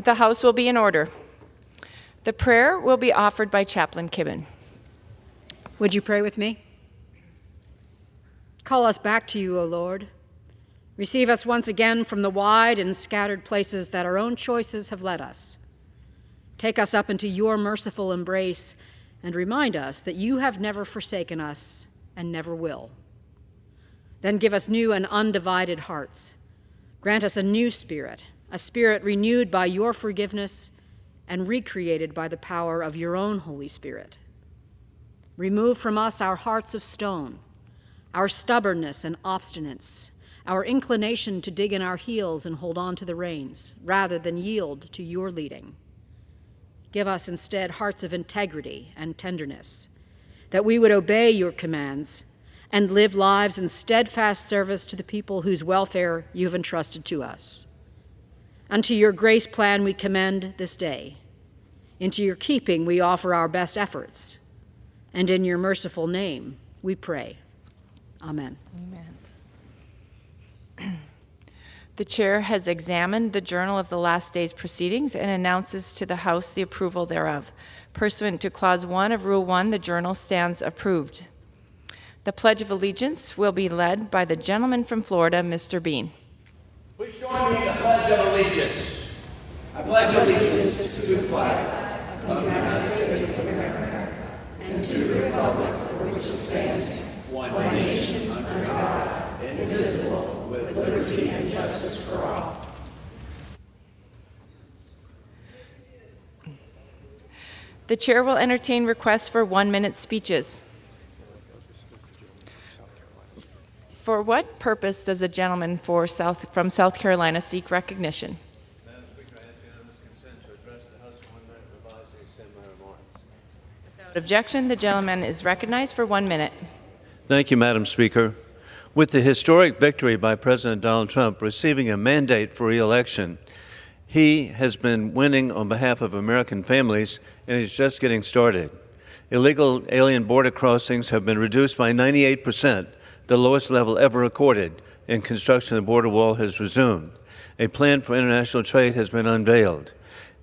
the House will be in order. The prayer will be offered by Chaplain Kibben. Would you pray with me? Call us back to you, O Lord. Receive us once again from the wide and scattered places that our own choices have led us. Take us up into your merciful embrace and remind us that you have never forsaken us and never will. Then give us new and undivided hearts. Grant us a new spirit, a spirit renewed by your forgiveness and recreated by the power of your own Holy Spirit. Remove from us our hearts of stone, our stubbornness and obstinance, our inclination to dig in our heels and hold on to the reins, rather than yield to your leading. Give us instead hearts of integrity and tenderness, that we would obey your commands and live lives in steadfast service to the people whose welfare you have entrusted to us. Unto your grace plan we commend this day. Into your keeping we offer our best efforts. And in your merciful name we pray. Amen. Amen. The chair has examined the journal of the last day's proceedings and announces to the House the approval thereof. Pursuant to Clause 1 of Rule 1, the journal stands approved. The Pledge of Allegiance will be led by the gentleman from Florida, Mr. Bean. Please join me in the Pledge of Allegiance. I pledge allegiance to the flag of the United States of America and to the republic for which it stands, one nation under God, indivisible, with liberty and justice for all. The chair will entertain requests for 1-minute speeches. For what purpose does a gentleman from South Carolina seek recognition? Madam Speaker, I ask unanimous consent to address the House for 1 minute, revise and extend my remarks. Without objection, the gentleman is recognized for 1 minute. Thank you, Madam Speaker. With the historic victory by President Donald Trump receiving a mandate for re-election, he has been winning on behalf of American families, and he's just getting started. Illegal alien border crossings have been reduced by 98%. The lowest level ever recorded, and construction of the border wall has resumed. A plan for international trade has been unveiled.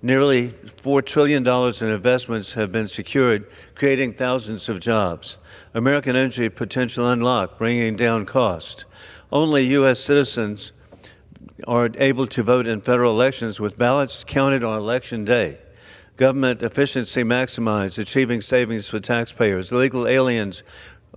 Nearly $4 trillion in investments have been secured, creating thousands of jobs. American energy potential unlocked, bringing down cost. Only U.S. citizens are able to vote in federal elections with ballots counted on Election Day. Government efficiency maximized, achieving savings for taxpayers. Illegal aliens,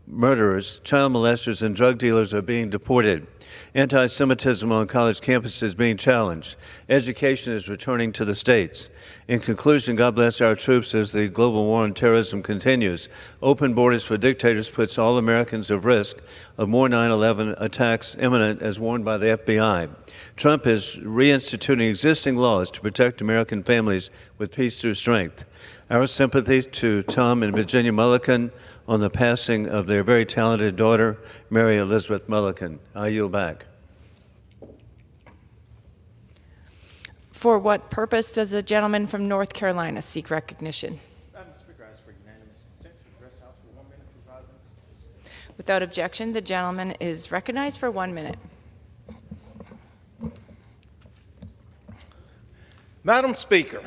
murderers, child molesters, and drug dealers are being deported. Anti-Semitism on college campuses is being challenged. Education is returning to the states. In conclusion, God bless our troops as the global war on terrorism continues. Open borders for dictators puts all Americans at risk of more 9/11 attacks imminent, as warned by the FBI. Trump is reinstituting existing laws to protect American families with peace through strength. Our sympathy to Tom and Virginia Mulliken on the passing of their very talented daughter, Mary Elizabeth Mulliken. I yield back. For what purpose does a gentleman from North Carolina seek recognition? Madam Speaker, I ask for unanimous consent to address the House for 1 minute, revise and extend. Without objection, the gentleman is recognized for 1 minute. Madam Speaker,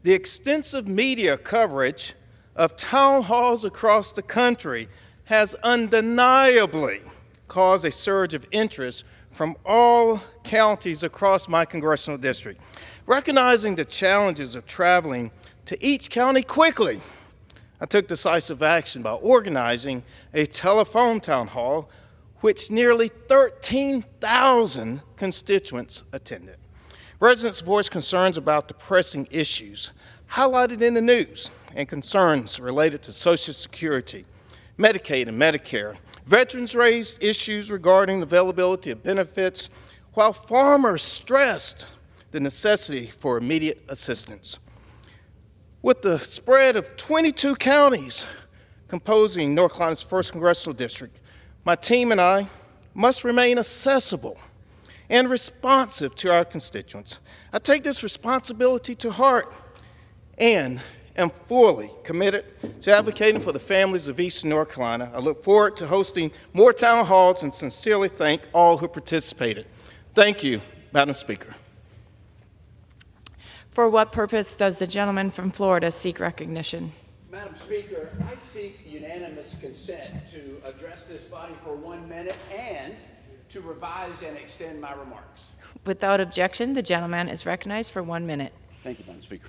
the extensive media coverage of town halls across the country has undeniably caused a surge of interest from all counties across my congressional district. Recognizing the challenges of traveling to each county quickly, I took decisive action by organizing a telephone town hall, which nearly 13,000 constituents attended. Residents voiced concerns about the pressing issues highlighted in the news and concerns related to Social Security, Medicaid, and Medicare. Veterans raised issues regarding the availability of benefits, while farmers stressed the necessity for immediate assistance. With the spread of 22 counties composing North Carolina's 1st Congressional District, my team and I must remain accessible and responsive to our constituents. I take this responsibility to heart and am fully committed to advocating for the families of Eastern North Carolina. I look forward to hosting more town halls and sincerely thank all who participated. Thank you, Madam Speaker. For what purpose does the gentleman from Florida seek recognition? Madam Speaker, I seek unanimous consent to address this body for 1 minute and to revise and extend my remarks. Without objection, the gentleman is recognized for 1 minute. Thank you, Madam Speaker.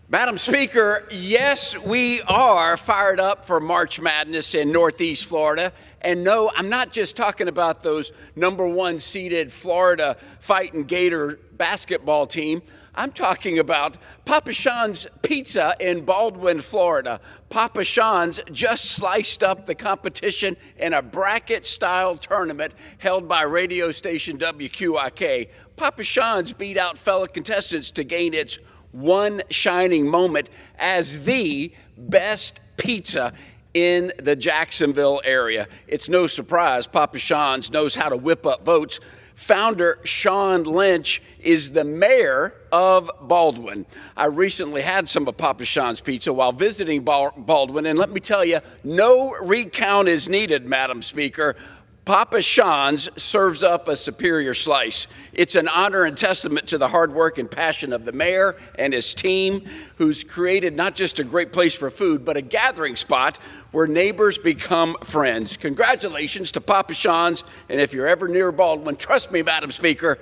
Madam Speaker, yes, we are fired up for March Madness in Northeast Florida. And no, I'm not just talking about those #1 seeded Florida Fighting Gator basketball team. I'm talking about Papa Sean's Pizza in Baldwin, Florida. Papa Sean's just sliced up the competition in a bracket-style tournament held by radio station WQIK. Papa Sean's beat out fellow contestants to gain its one shining moment as the best pizza in the Jacksonville area. It's no surprise Papa Sean's knows how to whip up votes. Founder Sean Lynch is the mayor of Baldwin. I recently had some of Papa Sean's pizza while visiting Baldwin, and let me tell you, no recount is needed, Madam Speaker. Papa Sean's serves up a superior slice. It's an honor and testament to the hard work and passion of the mayor and his team, who's created not just a great place for food, but a gathering spot where neighbors become friends. Congratulations to Papa Sean's, and if you're ever near Baldwin, trust me, Madam Speaker,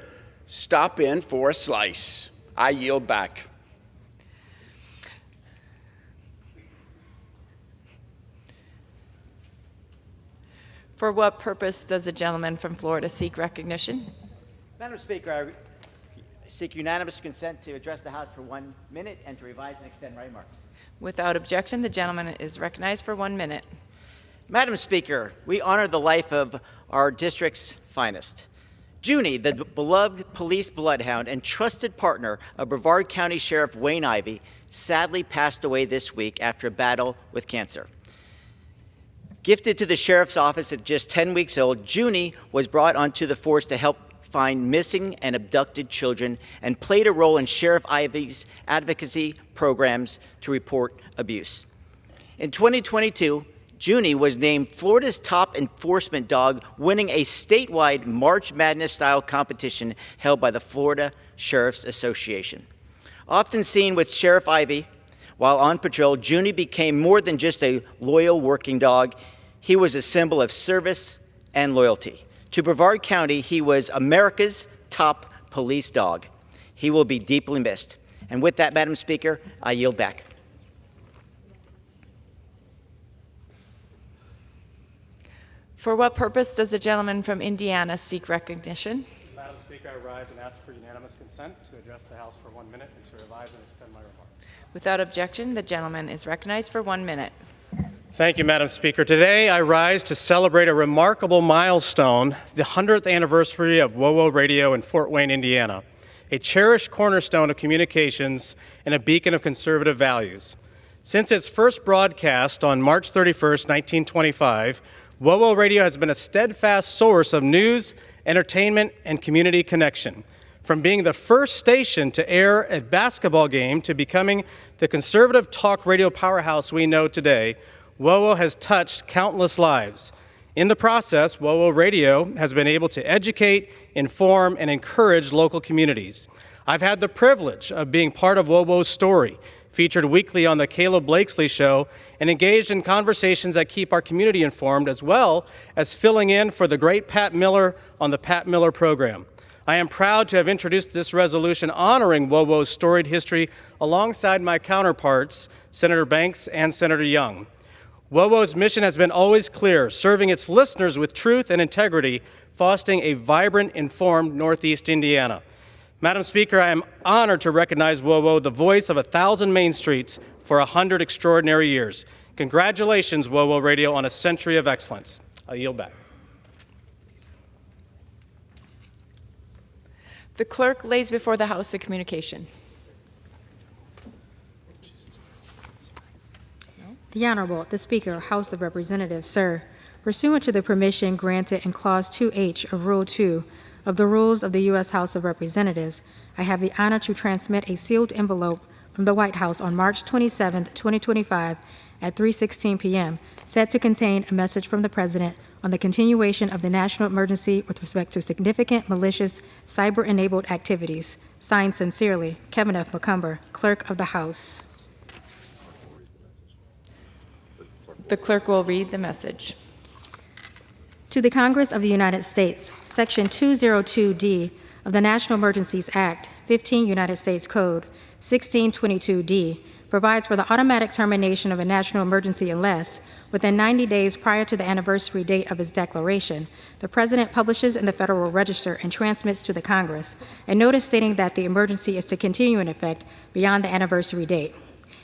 stop in for a slice. I yield back. For what purpose does the gentleman from Florida seek recognition? Madam Speaker, I seek unanimous consent to address the House for 1 minute and to revise and extend my remarks. Without objection, the gentleman is recognized for 1 minute. Madam Speaker, we honor the life of our district's finest. Junie, the beloved police bloodhound and trusted partner of Brevard County Sheriff Wayne Ivey, sadly passed away this week after a battle with cancer. Gifted to the sheriff's office at just 10 weeks old, Junie was brought onto the force to help find missing and abducted children and played a role in Sheriff Ivey's advocacy programs to report abuse. In 2022, Junie was named Florida's top enforcement dog, winning a statewide March Madness-style competition held by the Florida Sheriff's Association. Often seen with Sheriff Ivey while on patrol, Junie became more than just a loyal working dog. He was a symbol of service and loyalty. To Brevard County, he was America's top police dog. He will be deeply missed. And with that, Madam Speaker, I yield back. For what purpose does the gentleman from Indiana seek recognition? Madam Speaker, I rise and ask for unanimous consent to address the House for 1 minute and to revise and extend my remarks. Without objection, the gentleman is recognized for 1 minute. Thank you, Madam Speaker. Today, I rise to celebrate a remarkable milestone, the 100th anniversary of WOWO Radio in Fort Wayne, Indiana, a cherished cornerstone of communications and a beacon of conservative values. Since its first broadcast on March 31st, 1925, WOWO Radio has been a steadfast source of news, entertainment, and community connection. From being the first station to air a basketball game to becoming the conservative talk radio powerhouse we know today, WOWO has touched countless lives. In the process, WOWO Radio has been able to educate, inform, and encourage local communities. I've had the privilege of being part of WOWO's story, featured weekly on the Caleb Blakesley Show, and engaged in conversations that keep our community informed, as well as filling in for the great Pat Miller on the Pat Miller program. I am proud to have introduced this resolution honoring WOWO's storied history alongside my counterparts, Senator Banks and Senator Young. WOWO's mission has been always clear, serving its listeners with truth and integrity, fostering a vibrant, informed Northeast Indiana. Madam Speaker, I am honored to recognize WOWO, the voice of 1,000 Main Streets, for 100 extraordinary years. Congratulations, WOWO Radio, on a century of excellence. I yield back. The clerk lays before the House a communication. The Honorable, the Speaker, House of Representatives, Sir, pursuant to the permission granted in Clause 2H of Rule 2 of the Rules of the U.S. House of Representatives, I have the honor to transmit a sealed envelope from the White House on March 27, 2025, at 3:16 p.m., set to contain a message from the President on the continuation of the national emergency with respect to significant malicious cyber-enabled activities. Signed sincerely, Kevin F. McCumber, Clerk of the House. The clerk will read the message. To the Congress of the United States, Section 202D of the National Emergencies Act, 15 United States Code, 1622D, provides for the automatic termination of a national emergency unless, within 90 days prior to the anniversary date of its declaration, the President publishes in the Federal Register and transmits to the Congress a notice stating that the emergency is to continue in effect beyond the anniversary date.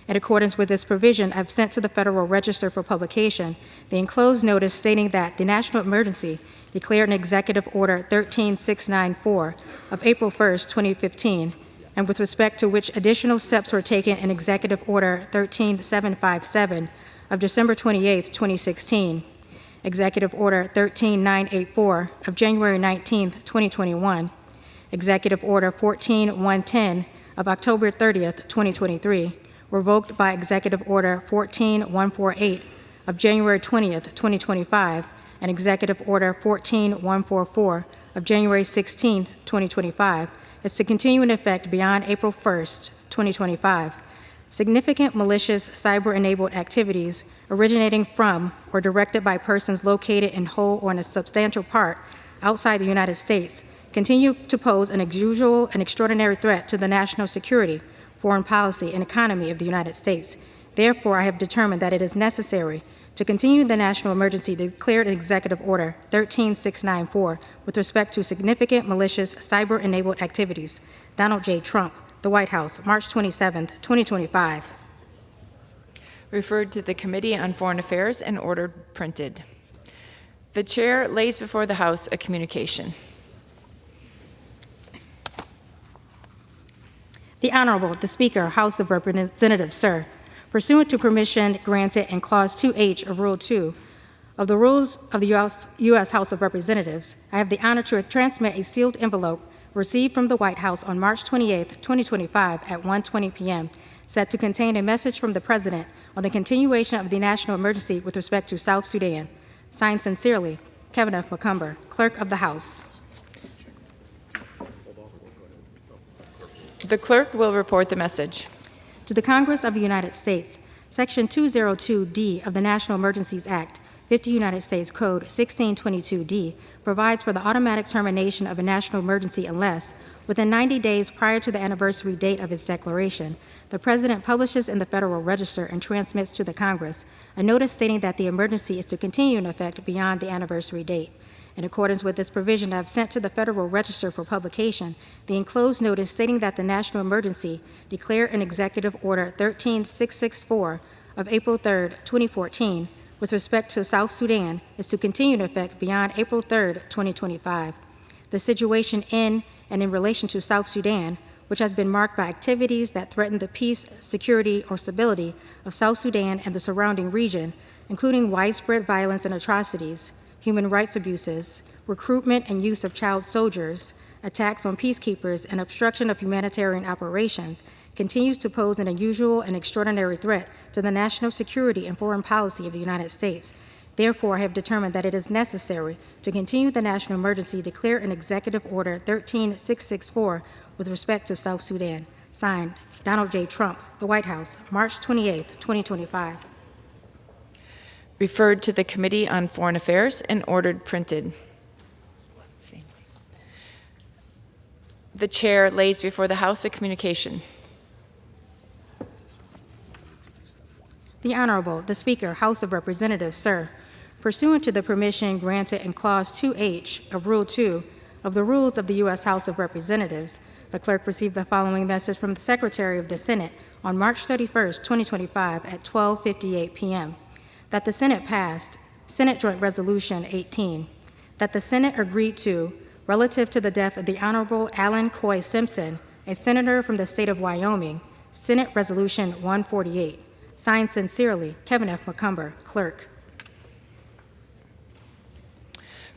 In accordance with this provision, I have sent to the Federal Register for publication the enclosed notice stating that the national emergency declared in Executive Order 13694 of April 1, 2015, and with respect to which additional steps were taken in Executive Order 13757 of December 28, 2016, Executive Order 13984 of January 19, 2021, Executive Order 14110 of October 30, 2023, revoked by Executive Order 14148 of January 20, 2025, and Executive Order 14144 of January 16, 2025, is to continue in effect beyond April 1, 2025. Significant malicious cyber-enabled activities originating from or directed by persons located in whole or in a substantial part outside the United States continue to pose an unusual and extraordinary threat to the national security, foreign policy, and economy of the United States. Therefore, I have determined that it is necessary to continue the national emergency declared in Executive Order 13694 with respect to significant malicious cyber-enabled activities. Donald J. Trump, the White House, March 27, 2025. Referred to the Committee on Foreign Affairs and ordered printed. The chair lays before the House a communication. The Honorable, the Speaker, House of Representatives, sir. Pursuant to permission granted in Clause 2H of Rule 2 of the Rules of the U.S. House of Representatives, I have the honor to transmit a sealed envelope received from the White House on March 28, 2025 at 1:20 p.m., set to contain a message from the President on the continuation of the national emergency with respect to South Sudan. Signed sincerely, Kevin F. McCumber, Clerk of the House. The clerk will report the message. To the Congress of the United States, Section 202D of the National Emergencies Act, 50 United States Code 1622D, provides for the automatic termination of a national emergency unless, within 90 days prior to the anniversary date of its declaration, the President publishes in the Federal Register and transmits to the Congress a notice stating that the emergency is to continue in effect beyond the anniversary date. In accordance with this provision, I have sent to the Federal Register for publication the enclosed notice stating that the national emergency declared in Executive Order 13664 of April 3, 2014, with respect to South Sudan, is to continue in effect beyond April 3, 2025. The situation in and in relation to South Sudan, which has been marked by activities that threaten the peace, security, or stability of South Sudan and the surrounding region, including widespread violence and atrocities, human rights abuses, recruitment and use of child soldiers, attacks on peacekeepers, and obstruction of humanitarian operations, continues to pose an unusual and extraordinary threat to the national security and foreign policy of the United States. Therefore, I have determined that it is necessary to continue the national emergency declared in Executive Order 13664 with respect to South Sudan. Signed, Donald J. Trump, the White House, March 28, 2025. Referred to the Committee on Foreign Affairs and ordered printed. The chair lays before the House a communication. The Honorable, the Speaker, House of Representatives, sir. Pursuant to the permission granted in Clause 2H of Rule 2 of the Rules of the U.S. House of Representatives, the clerk received the following message from the Secretary of the Senate on March 31, 2025 at 12:58 p.m. That the Senate passed Senate Joint Resolution 18, that the Senate agreed to, relative to the death of the Honorable Alan Coy Simpson, a senator from the state of Wyoming, Senate Resolution 148. Signed sincerely, Kevin F. McCumber, Clerk.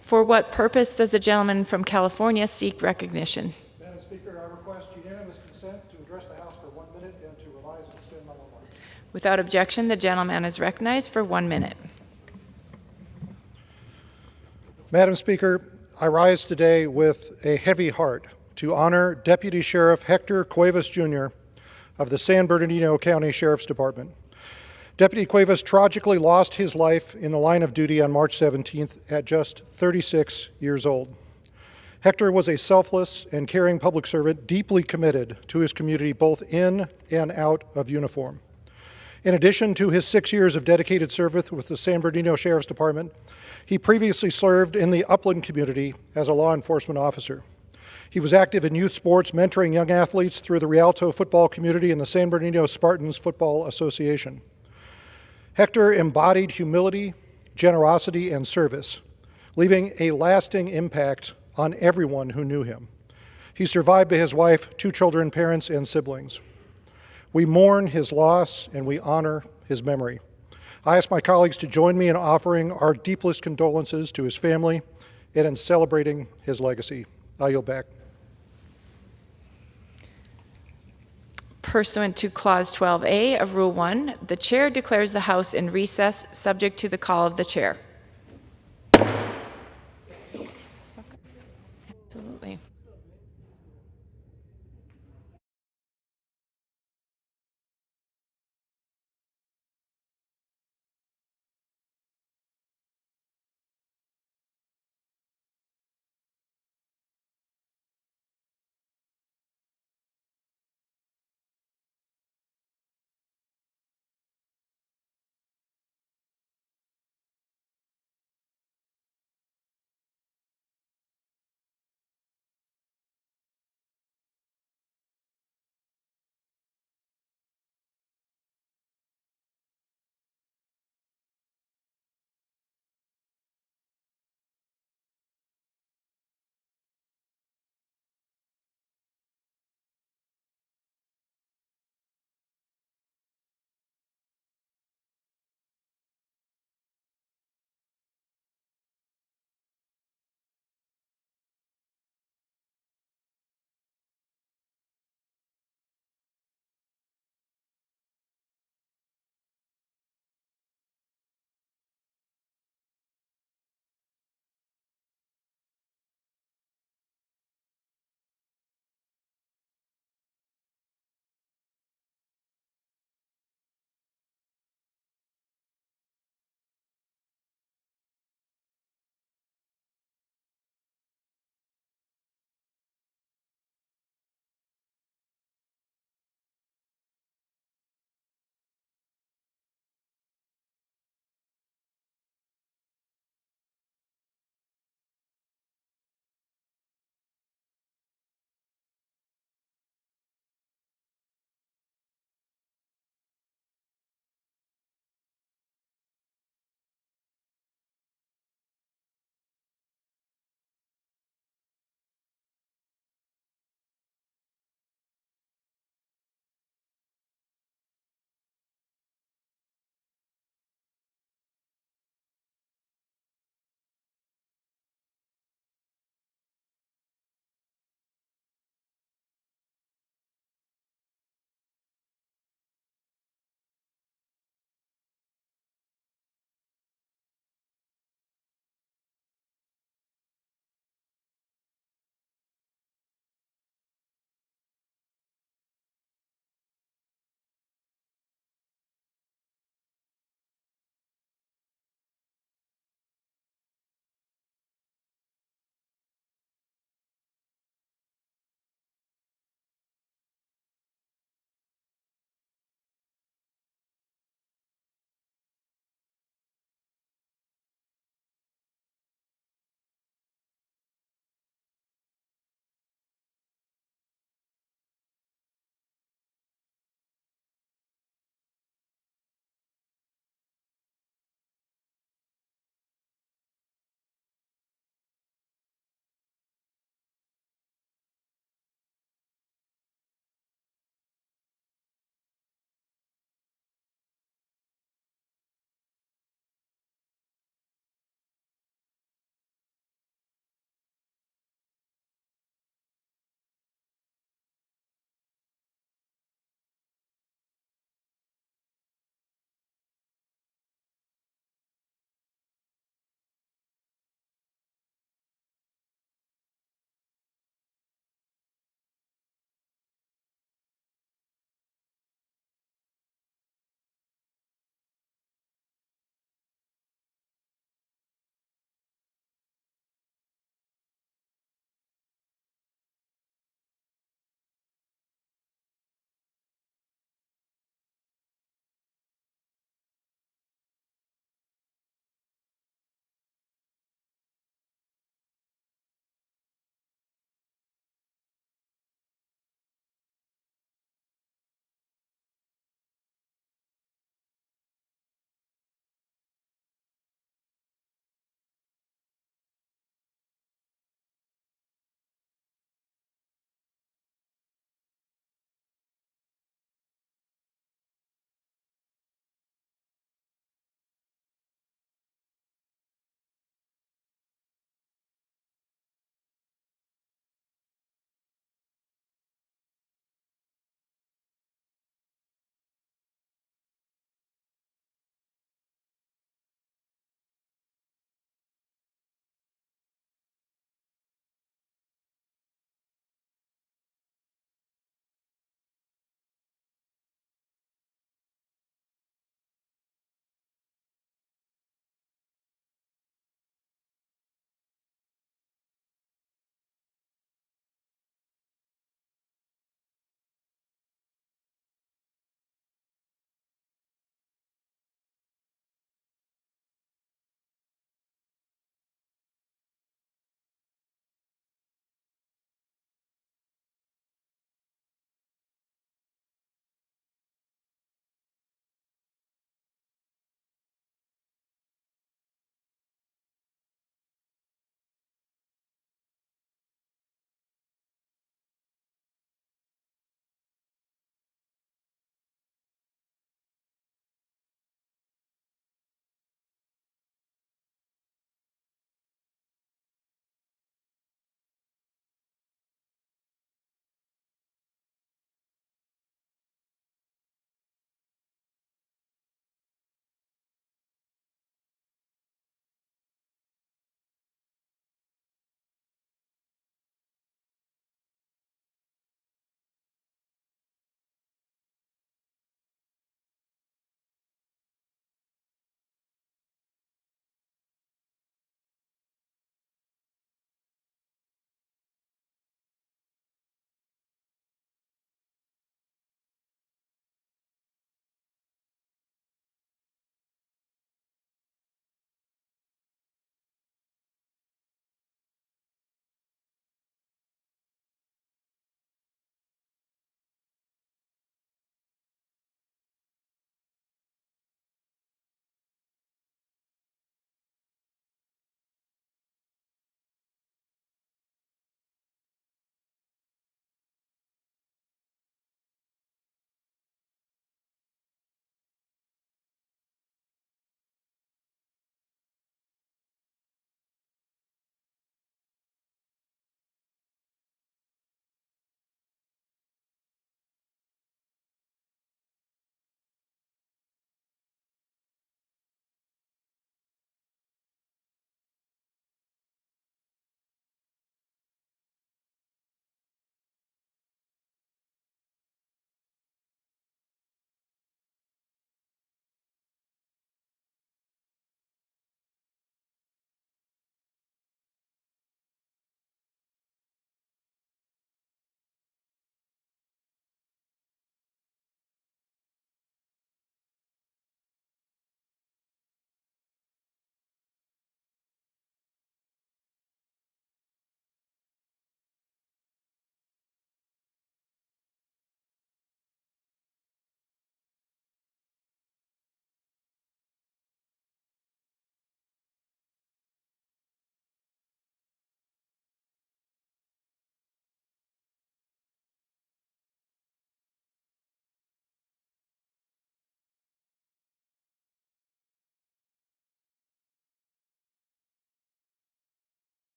For what purpose does the gentleman from California seek recognition? Madam Speaker, I request unanimous consent to address the House for 1 minute and to revise and extend my remarks. Without objection, the gentleman is recognized for 1 minute. Madam Speaker, I rise today with a heavy heart to honor Deputy Sheriff Hector Cuevas, Jr. of the San Bernardino County Sheriff's Department. Deputy Cuevas tragically lost his life in the line of duty on March 17th at just 36 years old. Hector was a selfless and caring public servant, deeply committed to his community both in and out of uniform. In addition to his 6 years of dedicated service with the San Bernardino Sheriff's Department, he previously served in the Upland community as a law enforcement officer. He was active in youth sports, mentoring young athletes through the Rialto football community and the San Bernardino Spartans Football Association. Hector embodied humility, generosity, and service, leaving a lasting impact on everyone who knew him. He's survived by his wife, 2 children, parents, and siblings. We mourn his loss and we honor his memory. I ask my colleagues to join me in offering our deepest condolences to his family and in celebrating his legacy. I yield back. Pursuant to Clause 12A of Rule 1, the Chair declares the House in recess, subject to the call of the Chair. Absolutely.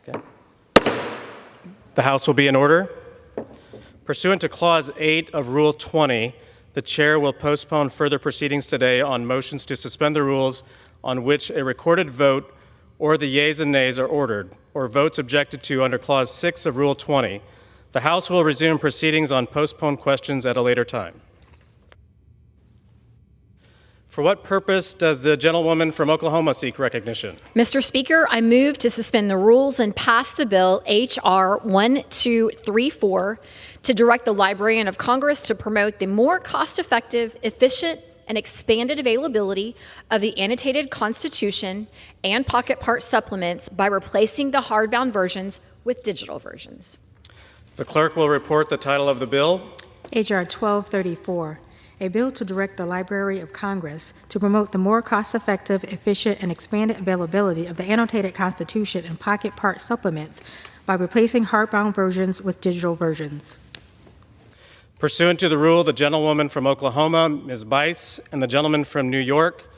Okay. The House will be in order. Pursuant to Clause 8 of Rule 20, the Chair will postpone further proceedings today on motions to suspend the rules on which a recorded vote or the yeas and nays are ordered, or votes objected to under Clause 6 of Rule 20. The House will resume proceedings on postponed questions at a later time. For what purpose does the gentlewoman from Oklahoma seek recognition? Mr. Speaker, I move to suspend the rules and pass the bill H.R. 1234 to direct the Librarian of Congress to promote the more cost-effective, efficient, and expanded availability of the Annotated Constitution and Pocket Part supplements by replacing the hardbound versions with digital versions. The clerk will report the title of the bill. H.R. 1234, a bill to direct the Library of Congress to promote the more cost-effective, efficient, and expanded availability of the Annotated Constitution and Pocket Part supplements by replacing hardbound versions with digital versions. Pursuant to the rule, the gentlewoman from Oklahoma, Ms. Bice, and the gentleman from New York,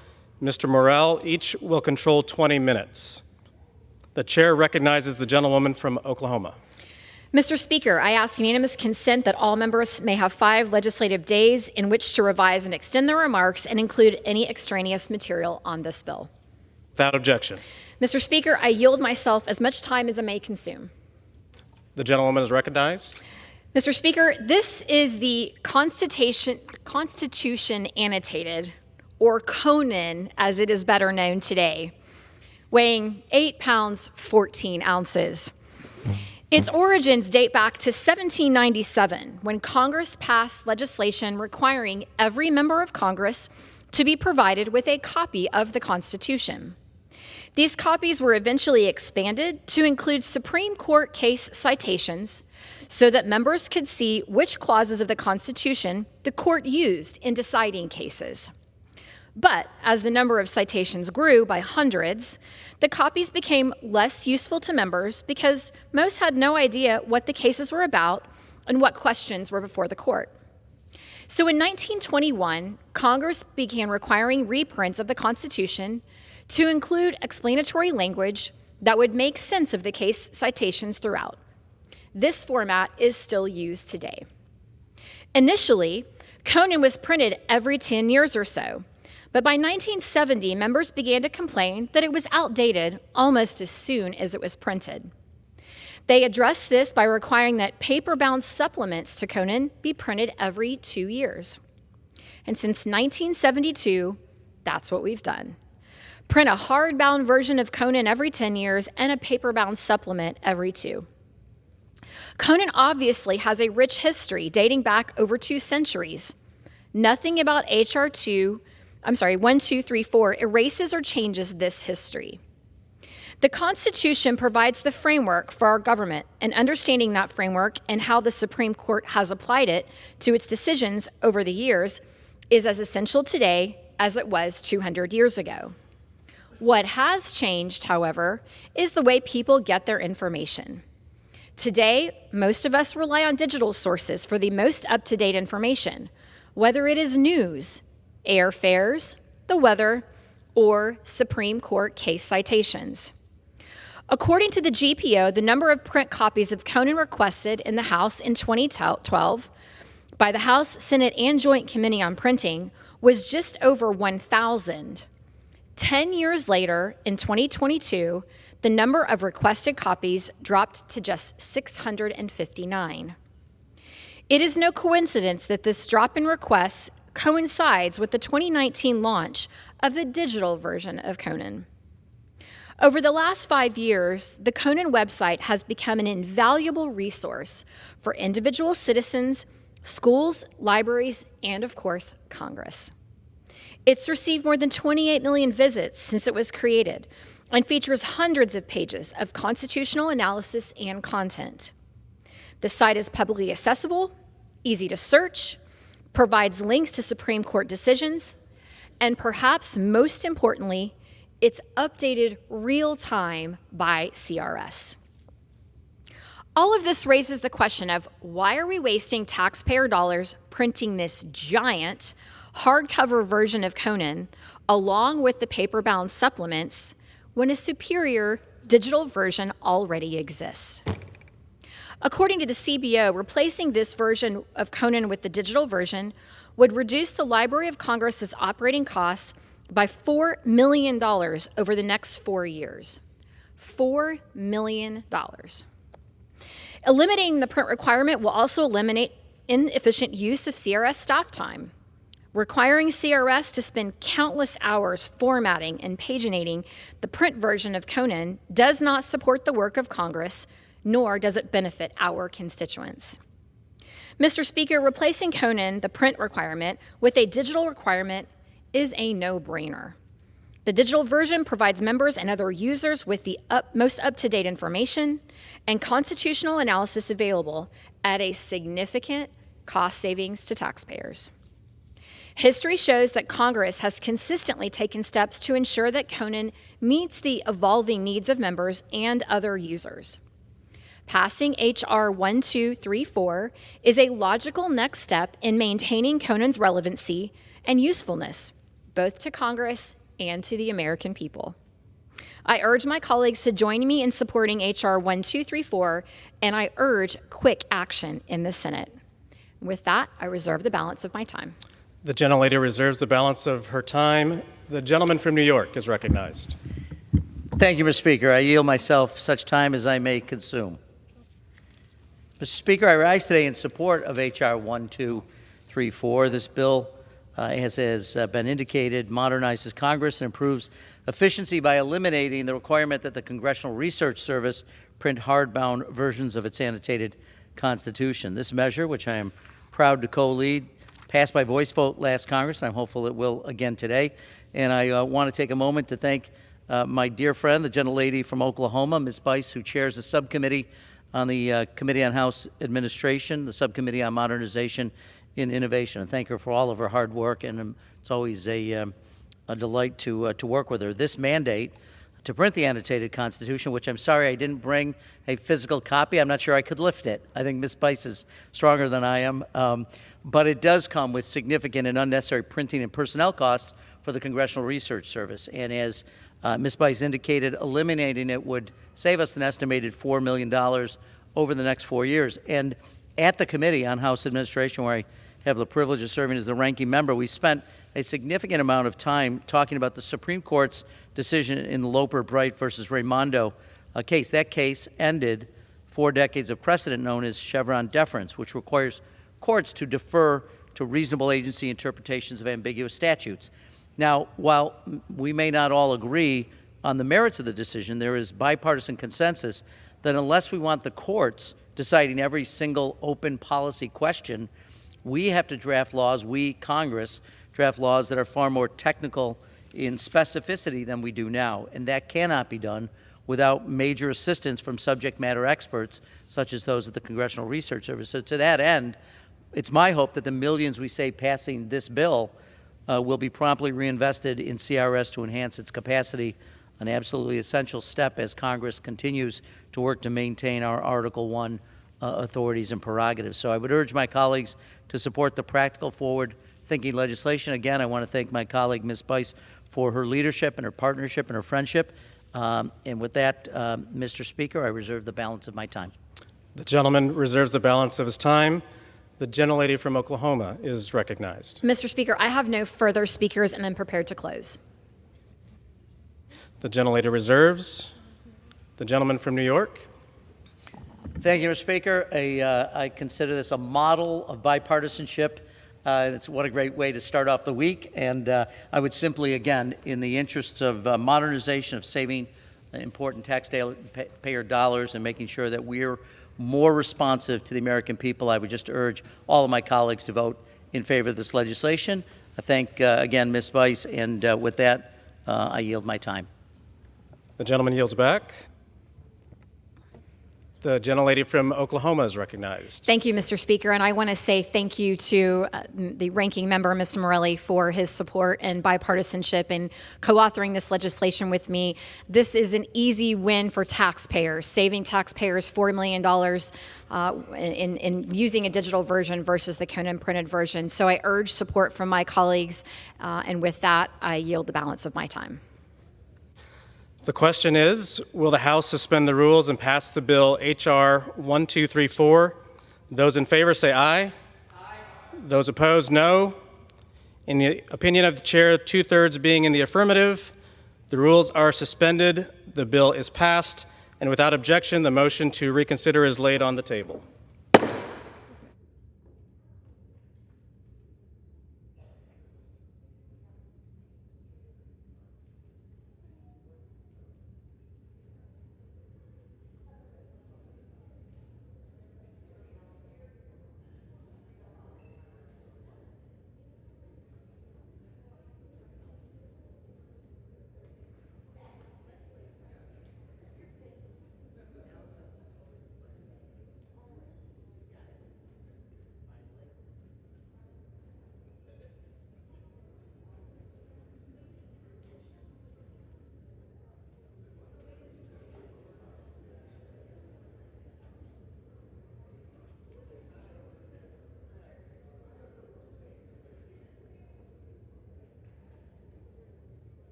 Mr. Morrell, each will control 20 minutes. The chair recognizes the gentlewoman from Oklahoma. Mr. Speaker, I ask unanimous consent that all members may have 5 legislative days in which to revise and extend their remarks and include any extraneous material on this bill. Without objection. Mr. Speaker, I yield myself as much time as I may consume. The gentlewoman is recognized. Mr. Speaker, this is the Constitution Annotated, or Conan as it is better known today, weighing 8 pounds, 14 ounces. Its origins date back to 1797, when Congress passed legislation requiring every member of Congress to be provided with a copy of the Constitution. These copies were eventually expanded to include Supreme Court case citations so that members could see which clauses of the Constitution the court used in deciding cases. But as the number of citations grew by hundreds, the copies became less useful to members because most had no idea what the cases were about and what questions were before the court. So in 1921, Congress began requiring reprints of the Constitution to include explanatory language that would make sense of the case citations throughout. This format is still used today. Initially, Conan was printed every 10 years or so, but by 1970, members began to complain that it was outdated almost as soon as it was printed. They addressed this by requiring that paper-bound supplements to Conan be printed every 2 years. And since 1972, that's what we've done. Print a hardbound version of Conan every 10 years and a paper-bound supplement every 2. Conan obviously has a rich history dating back over 2 centuries. Nothing about H.R. 1234 erases or changes this history. The Constitution provides the framework for our government, and understanding that framework and how the Supreme Court has applied it to its decisions over the years is as essential today as it was 200 years ago. What has changed, however, is the way people get their information. Today, most of us rely on digital sources for the most up-to-date information, whether it is news, airfares, the weather, or Supreme Court case citations. According to the GPO, the number of print copies of Conan requested in the House in 2012 by the House, Senate, and Joint Committee on Printing was just over 1,000. 10 years later, in 2022, the number of requested copies dropped to just 659. It is no coincidence that this drop in requests coincides with the 2019 launch of the digital version of Conan. Over the last 5 years, the Conan website has become an invaluable resource for individual citizens, schools, libraries, and of course, Congress. It's received more than 28 million visits since it was created and features hundreds of pages of constitutional analysis and content. The site is publicly accessible, easy to search, provides links to Supreme Court decisions, and perhaps most importantly, it's updated real-time by CRS. All of this raises the question of why are we wasting taxpayer dollars printing this giant hardcover version of Conan along with the paper-bound supplements when a superior digital version already exists. According to the CBO, replacing this version of Conan with the digital version would reduce the Library of Congress's operating costs by $4 million over the next 4 years. $4 million. Eliminating the print requirement will also eliminate inefficient use of CRS staff time. Requiring CRS to spend countless hours formatting and paginating the print version of Conan does not support the work of Congress, nor does it benefit our constituents. Mr. Speaker, replacing Conan, the print requirement, with a digital requirement is a no-brainer. The digital version provides members and other users with the most up-to-date information and constitutional analysis available at a significant cost savings to taxpayers. History shows that Congress has consistently taken steps to ensure that Conan meets the evolving needs of members and other users. Passing H.R. 1234 is a logical next step in maintaining Conan's relevancy and usefulness, both to Congress and to the American people. I urge my colleagues to join me in supporting H.R. 1234, and I urge quick action in the Senate. With that, I reserve the balance of my time. The gentlelady reserves the balance of her time. The gentleman from New York is recognized. Thank you, Mr. Speaker. I yield myself such time as I may consume. Mr. Speaker, I rise today in support of H.R. 1234. This bill, as has been indicated, modernizes Congress and improves efficiency by eliminating the requirement that the Congressional Research Service print hardbound versions of its annotated Constitution. This measure, which I am proud to co-lead, passed by voice vote last Congress, and I'm hopeful it will again today. And I want to take a moment to thank my dear friend, the gentlelady from Oklahoma, Ms. Bice, who chairs the subcommittee on the Committee on House Administration, the Subcommittee on Modernization and Innovation. And thank her for all of her hard work, and it's always a delight to work with her. This mandate to print the annotated Constitution, which I'm sorry I didn't bring a physical copy. I'm not sure I could lift it. I think Ms. Bice is stronger than I am. But it does come with significant and unnecessary printing and personnel costs for the Congressional Research Service. And as Ms. Bice indicated, eliminating it would save us an estimated $4 million over the next 4 years. And at the Committee on House Administration, where I have the privilege of serving as the ranking member, we spent a significant amount of time talking about the Supreme Court's decision in the Loper-Bright versus Raimondo case. That case ended 4 decades of precedent known as Chevron deference, which requires courts to defer to reasonable agency interpretations of ambiguous statutes. Now, while we may not all agree on the merits of the decision, there is bipartisan consensus that unless we want the courts deciding every single open policy question, we have to draft laws, we, Congress, draft laws that are far more technical in specificity than we do now. And that cannot be done without major assistance from subject matter experts, such as those at the Congressional Research Service. So to that end, it's my hope that the millions we save passing this bill will be promptly reinvested in CRS to enhance its capacity, an absolutely essential step as Congress continues to work to maintain our Article I authorities and prerogatives. So I would urge my colleagues to support the practical, forward-thinking legislation. Again, I want to thank my colleague, Ms. Bice, for her leadership and her partnership and her friendship. And with that, Mr. Speaker, I reserve the balance of my time. The gentleman reserves the balance of his time. The gentlelady from Oklahoma is recognized. Mr. Speaker, I have no further speakers, and I'm prepared to close. The gentlelady reserves. The gentleman from New York. Thank you, Mr. Speaker. I consider this a model of bipartisanship. It's what a great way to start off the week. And I would simply, again, in the interests of modernization, of saving important taxpayer dollars and making sure that we're more responsive to the American people, I would just urge all of my colleagues to vote in favor of this legislation. I thank, again, Ms. Bice, and with that, I yield my time. The gentleman yields back. The gentlelady from Oklahoma is recognized. Thank you, Mr. Speaker, and I want to say thank you to the ranking member, Mr. Morelli, for his support and bipartisanship in co-authoring this legislation with me. This is an easy win for taxpayers, saving taxpayers $4 million in using a digital version versus the Conan printed version. So I urge support from my colleagues, and with that, I yield the balance of my time. The question is, will the House suspend the rules and pass the bill H.R. 1234? Those in favor say aye. Aye. Those opposed, no. In the opinion of the chair, 2/3 being in the affirmative, the rules are suspended, the bill is passed, and without objection, the motion to reconsider is laid on the table.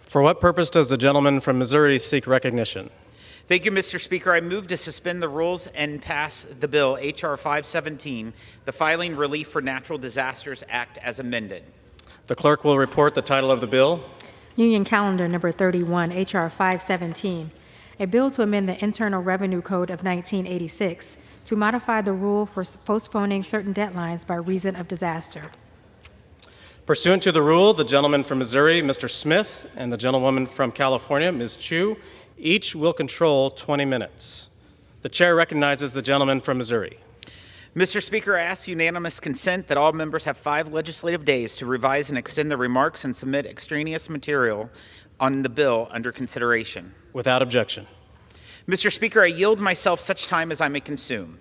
For what purpose does the gentleman from Missouri seek recognition? Thank you, Mr. Speaker. I move to suspend the rules and pass the bill H.R. 517, the Filing Relief for Natural Disasters Act, as amended. The clerk will report the title of the bill. Union Calendar Number 31, H.R. 517, a bill to amend the Internal Revenue Code of 1986 to modify the rule for postponing certain deadlines by reason of disaster. Pursuant to the rule, the gentleman from Missouri, Mr. Smith, and the gentlewoman from California, Ms. Chu, each will control 20 minutes. The chair recognizes the gentleman from Missouri. Mr. Speaker, I ask unanimous consent that all members have 5 legislative days to revise and extend their remarks and submit extraneous material on the bill under consideration. Without objection. Mr. Speaker, I yield myself such time as I may consume.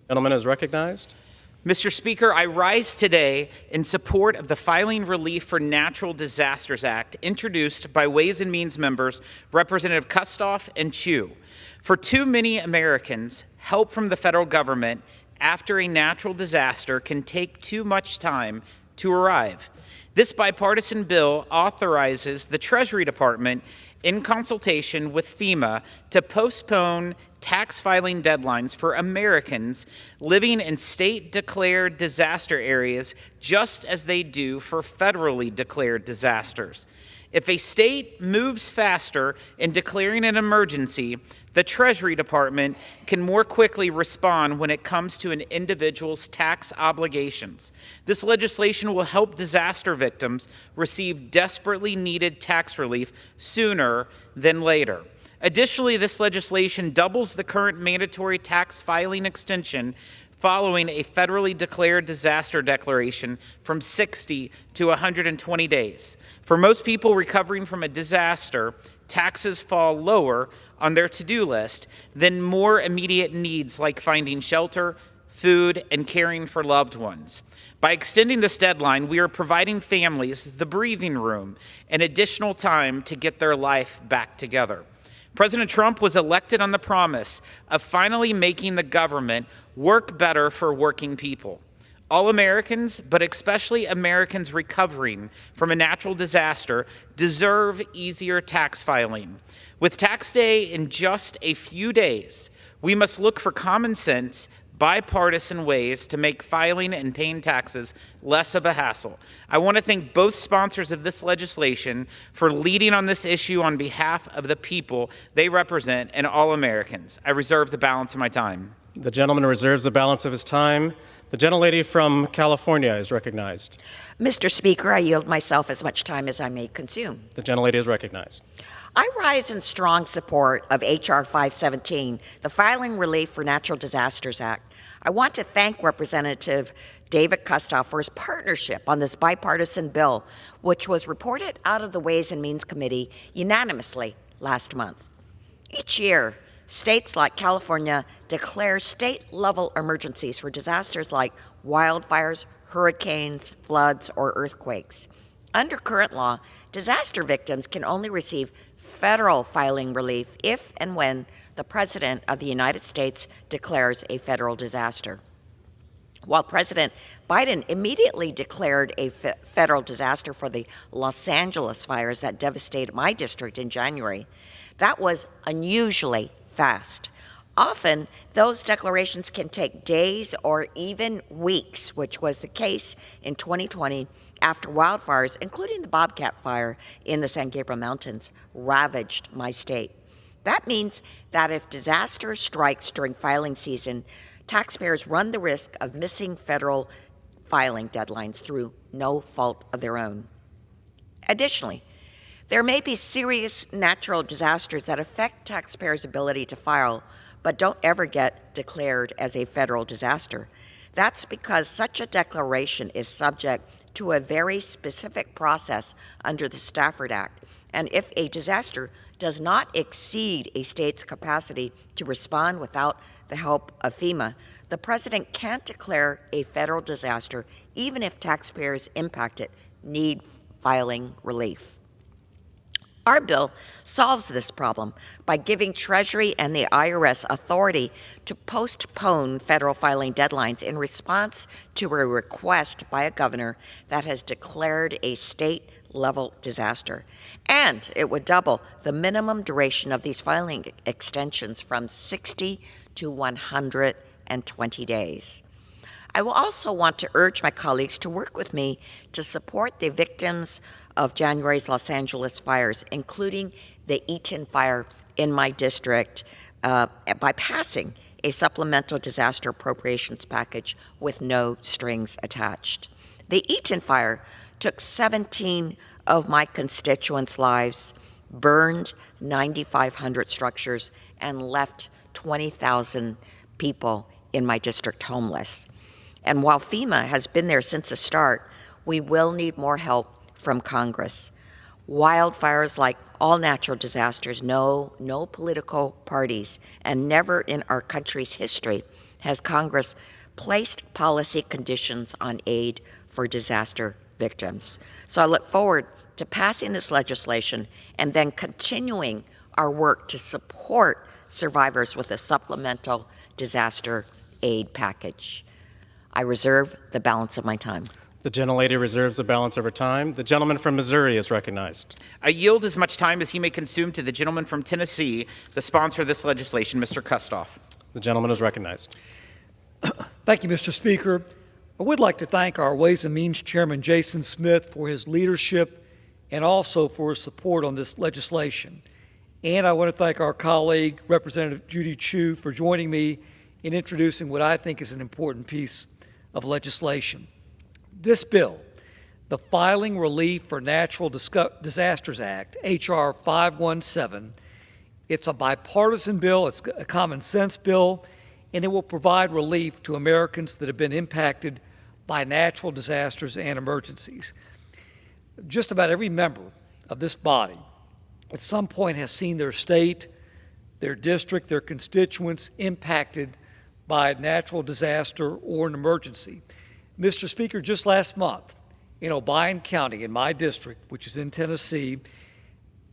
Gentleman is recognized. Mr. Speaker, I rise today in support of the Filing Relief for Natural Disasters Act introduced by Ways and Means members Representative Kustoff and Chu. For too many Americans, help from the federal government after a natural disaster can take too much time to arrive. This bipartisan bill authorizes the Treasury Department, in consultation with FEMA, to postpone tax filing deadlines for Americans living in state-declared disaster areas, just as they do for federally declared disasters. If a state moves faster in declaring an emergency, the Treasury Department can more quickly respond when it comes to an individual's tax obligations. This legislation will help disaster victims receive desperately needed tax relief sooner than later. Additionally, this legislation doubles the current mandatory tax filing extension following a federally declared disaster declaration from 60 to 120 days. For most people recovering from a disaster, taxes fall lower on their to-do list than more immediate needs like finding shelter, food, and caring for loved ones. By extending this deadline, we are providing families the breathing room and additional time to get their life back together. President Trump was elected on the promise of finally making the government work better for working people. All Americans, but especially Americans recovering from a natural disaster, deserve easier tax filing. With tax day in just a few days, we must look for common sense, bipartisan ways to make filing and paying taxes less of a hassle. I want to thank both sponsors of this legislation for leading on this issue on behalf of the people they represent and all Americans. I reserve the balance of my time. The gentleman reserves the balance of his time. The gentlelady from California is recognized. Mr. Speaker, I yield myself as much time as I may consume. The gentlelady is recognized. I rise in strong support of H.R. 517, the Filing Relief for Natural Disasters Act. I want to thank Representative David Kustoff for his partnership on this bipartisan bill, which was reported out of the Ways and Means Committee unanimously last month. Each year, states like California declare state-level emergencies for disasters like wildfires, hurricanes, floods, or earthquakes. Under current law, disaster victims can only receive federal filing relief if and when the President of the United States declares a federal disaster. While President Biden immediately declared a federal disaster for the Los Angeles fires that devastated my district in January, that was unusually fast. Often, those declarations can take days or even weeks, which was the case in 2020 after wildfires, including the Bobcat Fire in the San Gabriel Mountains, ravaged my state. That means that if disaster strikes during filing season, taxpayers run the risk of missing federal filing deadlines through no fault of their own. Additionally, there may be serious natural disasters that affect taxpayers' ability to file, but don't ever get declared as a federal disaster. That's because such a declaration is subject to a very specific process under the Stafford Act, and if a disaster does not exceed a state's capacity to respond without the help of FEMA, the President can't declare a federal disaster even if taxpayers impacted need filing relief. Our bill solves this problem by giving Treasury and the IRS authority to postpone federal filing deadlines in response to a request by a governor that has declared a state-level disaster. And it would double the minimum duration of these filing extensions from 60 to 120 days. I will also want to urge my colleagues to work with me to support the victims of January's Los Angeles fires, including the Eaton fire in my district, by passing a supplemental disaster appropriations package with no strings attached. The Eaton fire took 17 of my constituents' lives, burned 9,500 structures, and left 20,000 people in my district homeless. And while FEMA has been there since the start, we will need more help from Congress. Wildfires, like all natural disasters, know no political parties, and never in our country's history has Congress placed policy conditions on aid for disaster victims. So I look forward to passing this legislation and then continuing our work to support survivors with a supplemental disaster aid package. I reserve the balance of my time. The gentlelady reserves the balance of her time. The gentleman from Missouri is recognized. I yield as much time as he may consume to the gentleman from Tennessee, the sponsor of this legislation, Mr. Kustoff. The gentleman is recognized. Thank you, Mr. Speaker. I would like to thank our Ways and Means Chairman Jason Smith for his leadership and also for his support on this legislation. And I want to thank our colleague, Representative Judy Chu, for joining me in introducing what I think is an important piece of legislation. This bill, the Filing Relief for Natural Disasters Act, H.R. 517, it's a bipartisan bill, it's a common sense bill, and it will provide relief to Americans that have been impacted by natural disasters and emergencies. Just about every member of this body at some point has seen their state, their district, their constituents impacted by a natural disaster or an emergency. Mr. Speaker, just last month in Obion County, in my district, which is in Tennessee,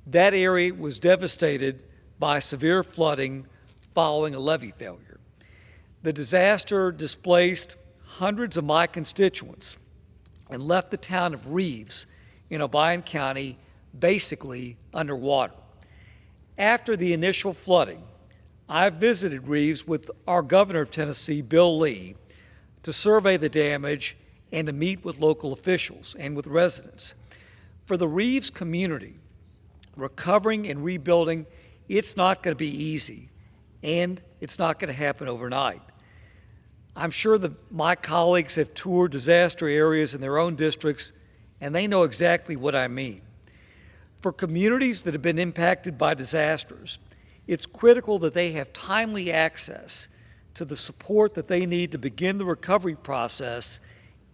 that area was devastated by severe flooding following a levee failure. The disaster displaced hundreds of my constituents and left the town of Reeves in Obion County basically underwater. After the initial flooding, I visited Reeves with our governor of Tennessee, Bill Lee, to survey the damage and to meet with local officials and with residents. For the Reeves community, recovering and rebuilding, it's not going to be easy, and it's not going to happen overnight. I'm sure that my colleagues have toured disaster areas in their own districts, and they know exactly what I mean. For communities that have been impacted by disasters, it's critical that they have timely access to the support that they need to begin the recovery process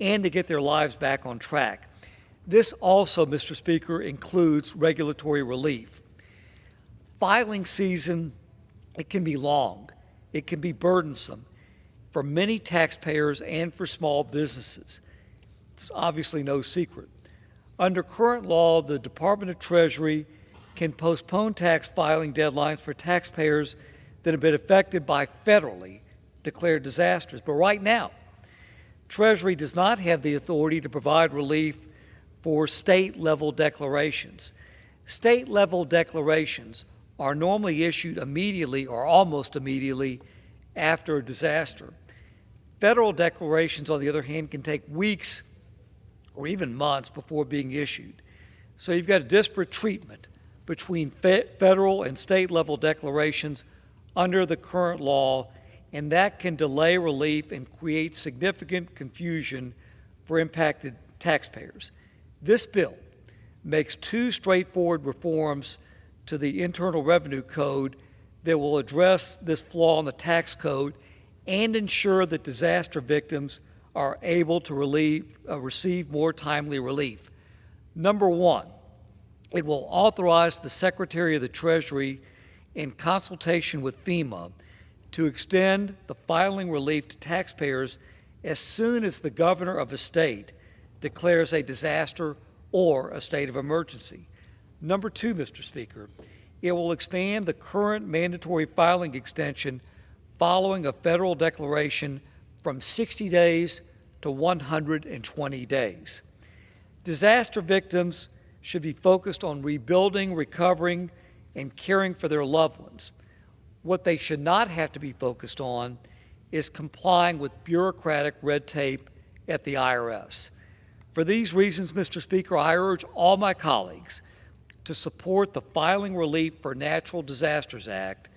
and to get their lives back on track. This also, Mr. Speaker, includes regulatory relief. Filing season, it can be long, it can be burdensome for many taxpayers and for small businesses. It's obviously no secret. Under current law, the Department of Treasury can postpone tax filing deadlines for taxpayers that have been affected by federally declared disasters. But right now, Treasury does not have the authority to provide relief for state-level declarations. State-level declarations are normally issued immediately or almost immediately after a disaster. Federal declarations, on the other hand, can take weeks or even months before being issued. So you've got a disparate treatment between federal and state-level declarations under the current law, and that can delay relief and create significant confusion for impacted taxpayers. This bill makes two straightforward reforms to the Internal Revenue Code that will address this flaw in the tax code and ensure that disaster victims are able to receive more timely relief. Number one, it will authorize the Secretary of the Treasury, in consultation with FEMA, to extend the filing relief to taxpayers as soon as the governor of a state declares a disaster or a state of emergency. Number two, Mr. Speaker, it will expand the current mandatory filing extension following a federal declaration from 60 days to 120 days. Disaster victims should be focused on rebuilding, recovering, and caring for their loved ones. What they should not have to be focused on is complying with bureaucratic red tape at the IRS. For these reasons, Mr. Speaker, I urge all my colleagues to support the Filing Relief for Natural Disasters Act,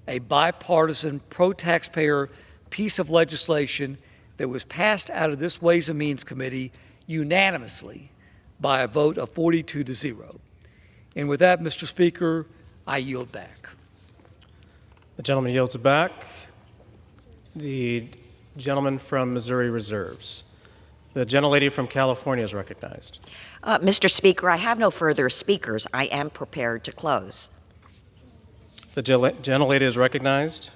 a bipartisan, pro-taxpayer piece of legislation that was passed out of this Ways and Means Committee unanimously by a vote of 42-0. And with that, Mr. Speaker, I yield back. The gentleman yields back. The gentleman from Missouri reserves. The gentlelady from California is recognized. Mr. Speaker, I have no further speakers. I am prepared to close. The gentlelady is recognized.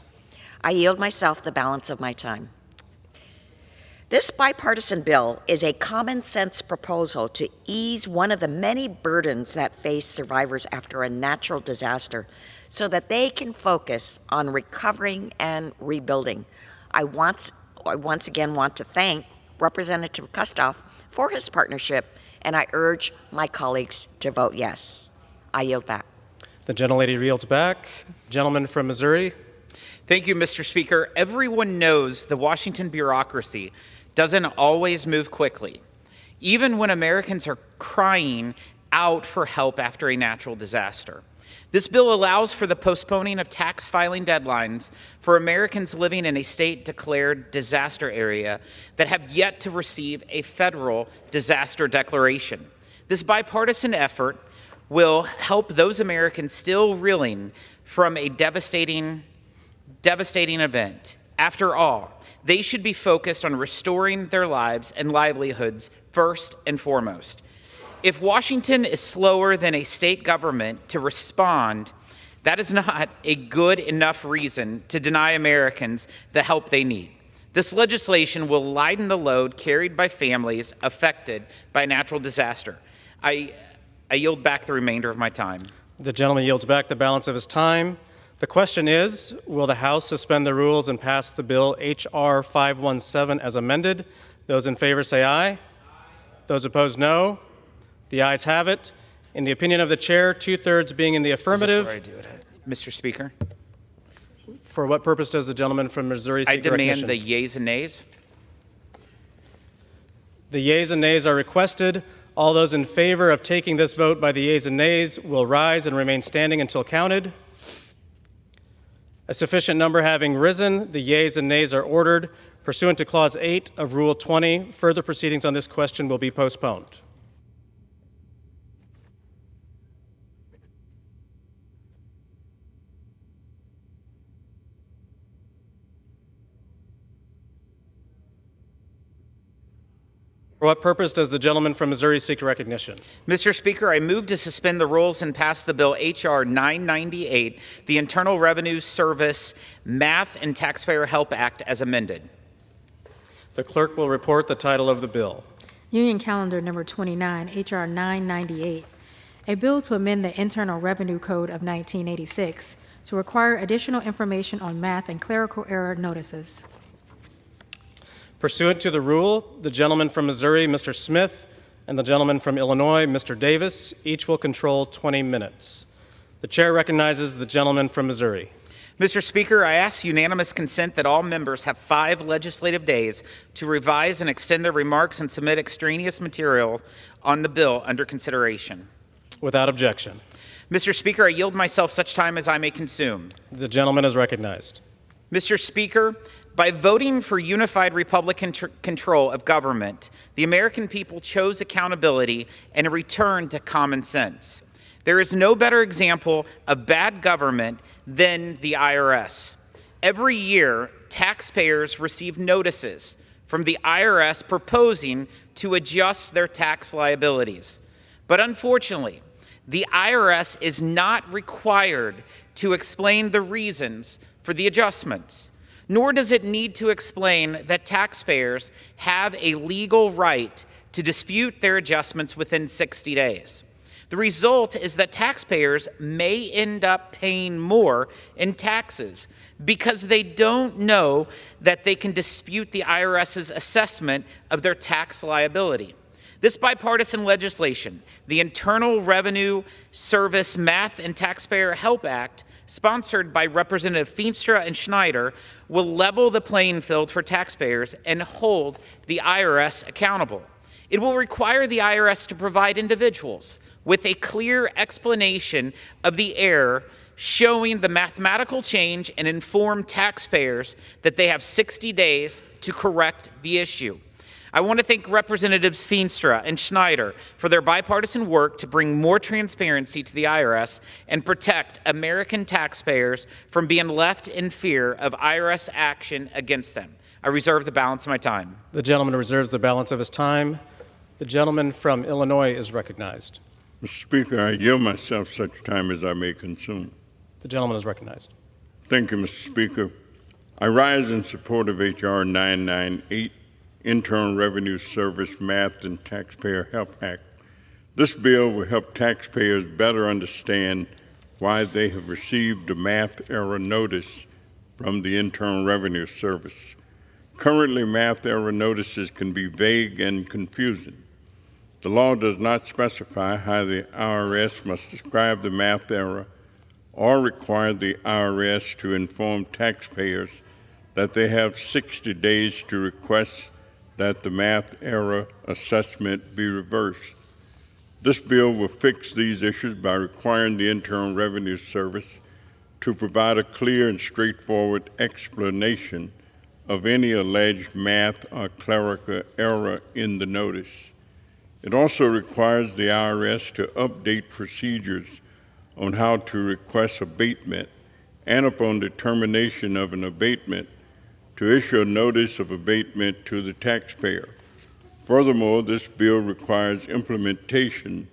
I yield myself the balance of my time. This bipartisan bill is a common sense proposal to ease one of the many burdens that face survivors after a natural disaster so that they can focus on recovering and rebuilding. I once again want to thank Representative Kustoff for his partnership, and I urge my colleagues to vote yes. I yield back. The gentlelady yields back. Gentleman from Missouri. Thank you, Mr. Speaker. Everyone knows the Washington bureaucracy doesn't always move quickly, even when Americans are crying out for help after a natural disaster. This bill allows for the postponing of tax filing deadlines for Americans living in a state-declared disaster area that have yet to receive a federal disaster declaration. This bipartisan effort will help those Americans still reeling from a devastating event. After all, they should be focused on restoring their lives and livelihoods first and foremost. If Washington is slower than a state government to respond, that is not a good enough reason to deny Americans the help they need. This legislation will lighten the load carried by families affected by a natural disaster. I yield back the remainder of my time. The gentleman yields back the balance of his time. The question is, will the House suspend the rules and pass the bill H.R. 517 as amended? Those in favor say aye. Those opposed, no. The ayes have it. In the opinion of the chair, 2/3 being in the affirmative. Is this where I do it, Mr. Speaker? For what purpose does the gentleman from Missouri seek I recognition? demand the yeas and nays. The yeas and nays are requested. All those in favor of taking this vote by the yeas and nays will rise and remain standing until counted. A sufficient number having risen, the yeas and nays are ordered. Pursuant to Clause 8 of Rule 20, further proceedings on this question will be postponed. For what purpose does the gentleman from Missouri seek recognition? Mr. Speaker, I move to suspend the rules and pass the bill H.R. 998, the Internal Revenue Service Math and Taxpayer Help Act, as amended. The clerk will report the title of the bill. Union Calendar Number 29, H.R. 998, a bill to amend the Internal Revenue Code of 1986 to require additional information on math and clerical error notices. Pursuant to the rule, the gentleman from Missouri, Mr. Smith, and the gentleman from Illinois, Mr. Davis, each will control 20 minutes. The chair recognizes the gentleman from Missouri. Mr. Speaker, I ask unanimous consent that all members have 5 legislative days to revise and extend their remarks and submit extraneous material on the bill under consideration. Without objection. Mr. Speaker, I yield myself such time as I may consume. The gentleman is recognized. Mr. Speaker, by voting for unified Republican control of government, the American people chose accountability and a return to common sense. There is no better example of bad government than the IRS. Every year, taxpayers receive notices from the IRS proposing to adjust their tax liabilities. But unfortunately, the IRS is not required to explain the reasons for the adjustments, nor does it need to explain that taxpayers have a legal right to dispute their adjustments within 60 days. The result is that taxpayers may end up paying more in taxes because they don't know that they can dispute the IRS's assessment of their tax liability. This bipartisan legislation, the Internal Revenue Service Math and Taxpayer Help Act, sponsored by Representative Feenstra and Schneider, will level the playing field for taxpayers and hold the IRS accountable. It will require the IRS to provide individuals with a clear explanation of the error, showing the mathematical change, and inform taxpayers that they have 60 days to correct the issue. I want to thank Representatives Feenstra and Schneider for their bipartisan work to bring more transparency to the IRS and protect American taxpayers from being left in fear of IRS action against them. I reserve the balance of my time. The gentleman reserves the balance of his time. The gentleman from Illinois is recognized. Mr. Speaker, I yield myself such time as I may consume. The gentleman is recognized. Thank you, Mr. Speaker. I rise in support of H.R. 998, Internal Revenue Service Math and Taxpayer Help Act. This bill will help taxpayers better understand why they have received a math error notice from the Internal Revenue Service. Currently, math error notices can be vague and confusing. The law does not specify how the IRS must describe the math error or require the IRS to inform taxpayers that they have 60 days to request that the math error assessment be reversed. This bill will fix these issues by requiring the Internal Revenue Service to provide a clear and straightforward explanation of any alleged math or clerical error in the notice. It also requires the IRS to update procedures on how to request abatement and, upon determination of an abatement, to issue a notice of abatement to the taxpayer. Furthermore, this bill requires implementation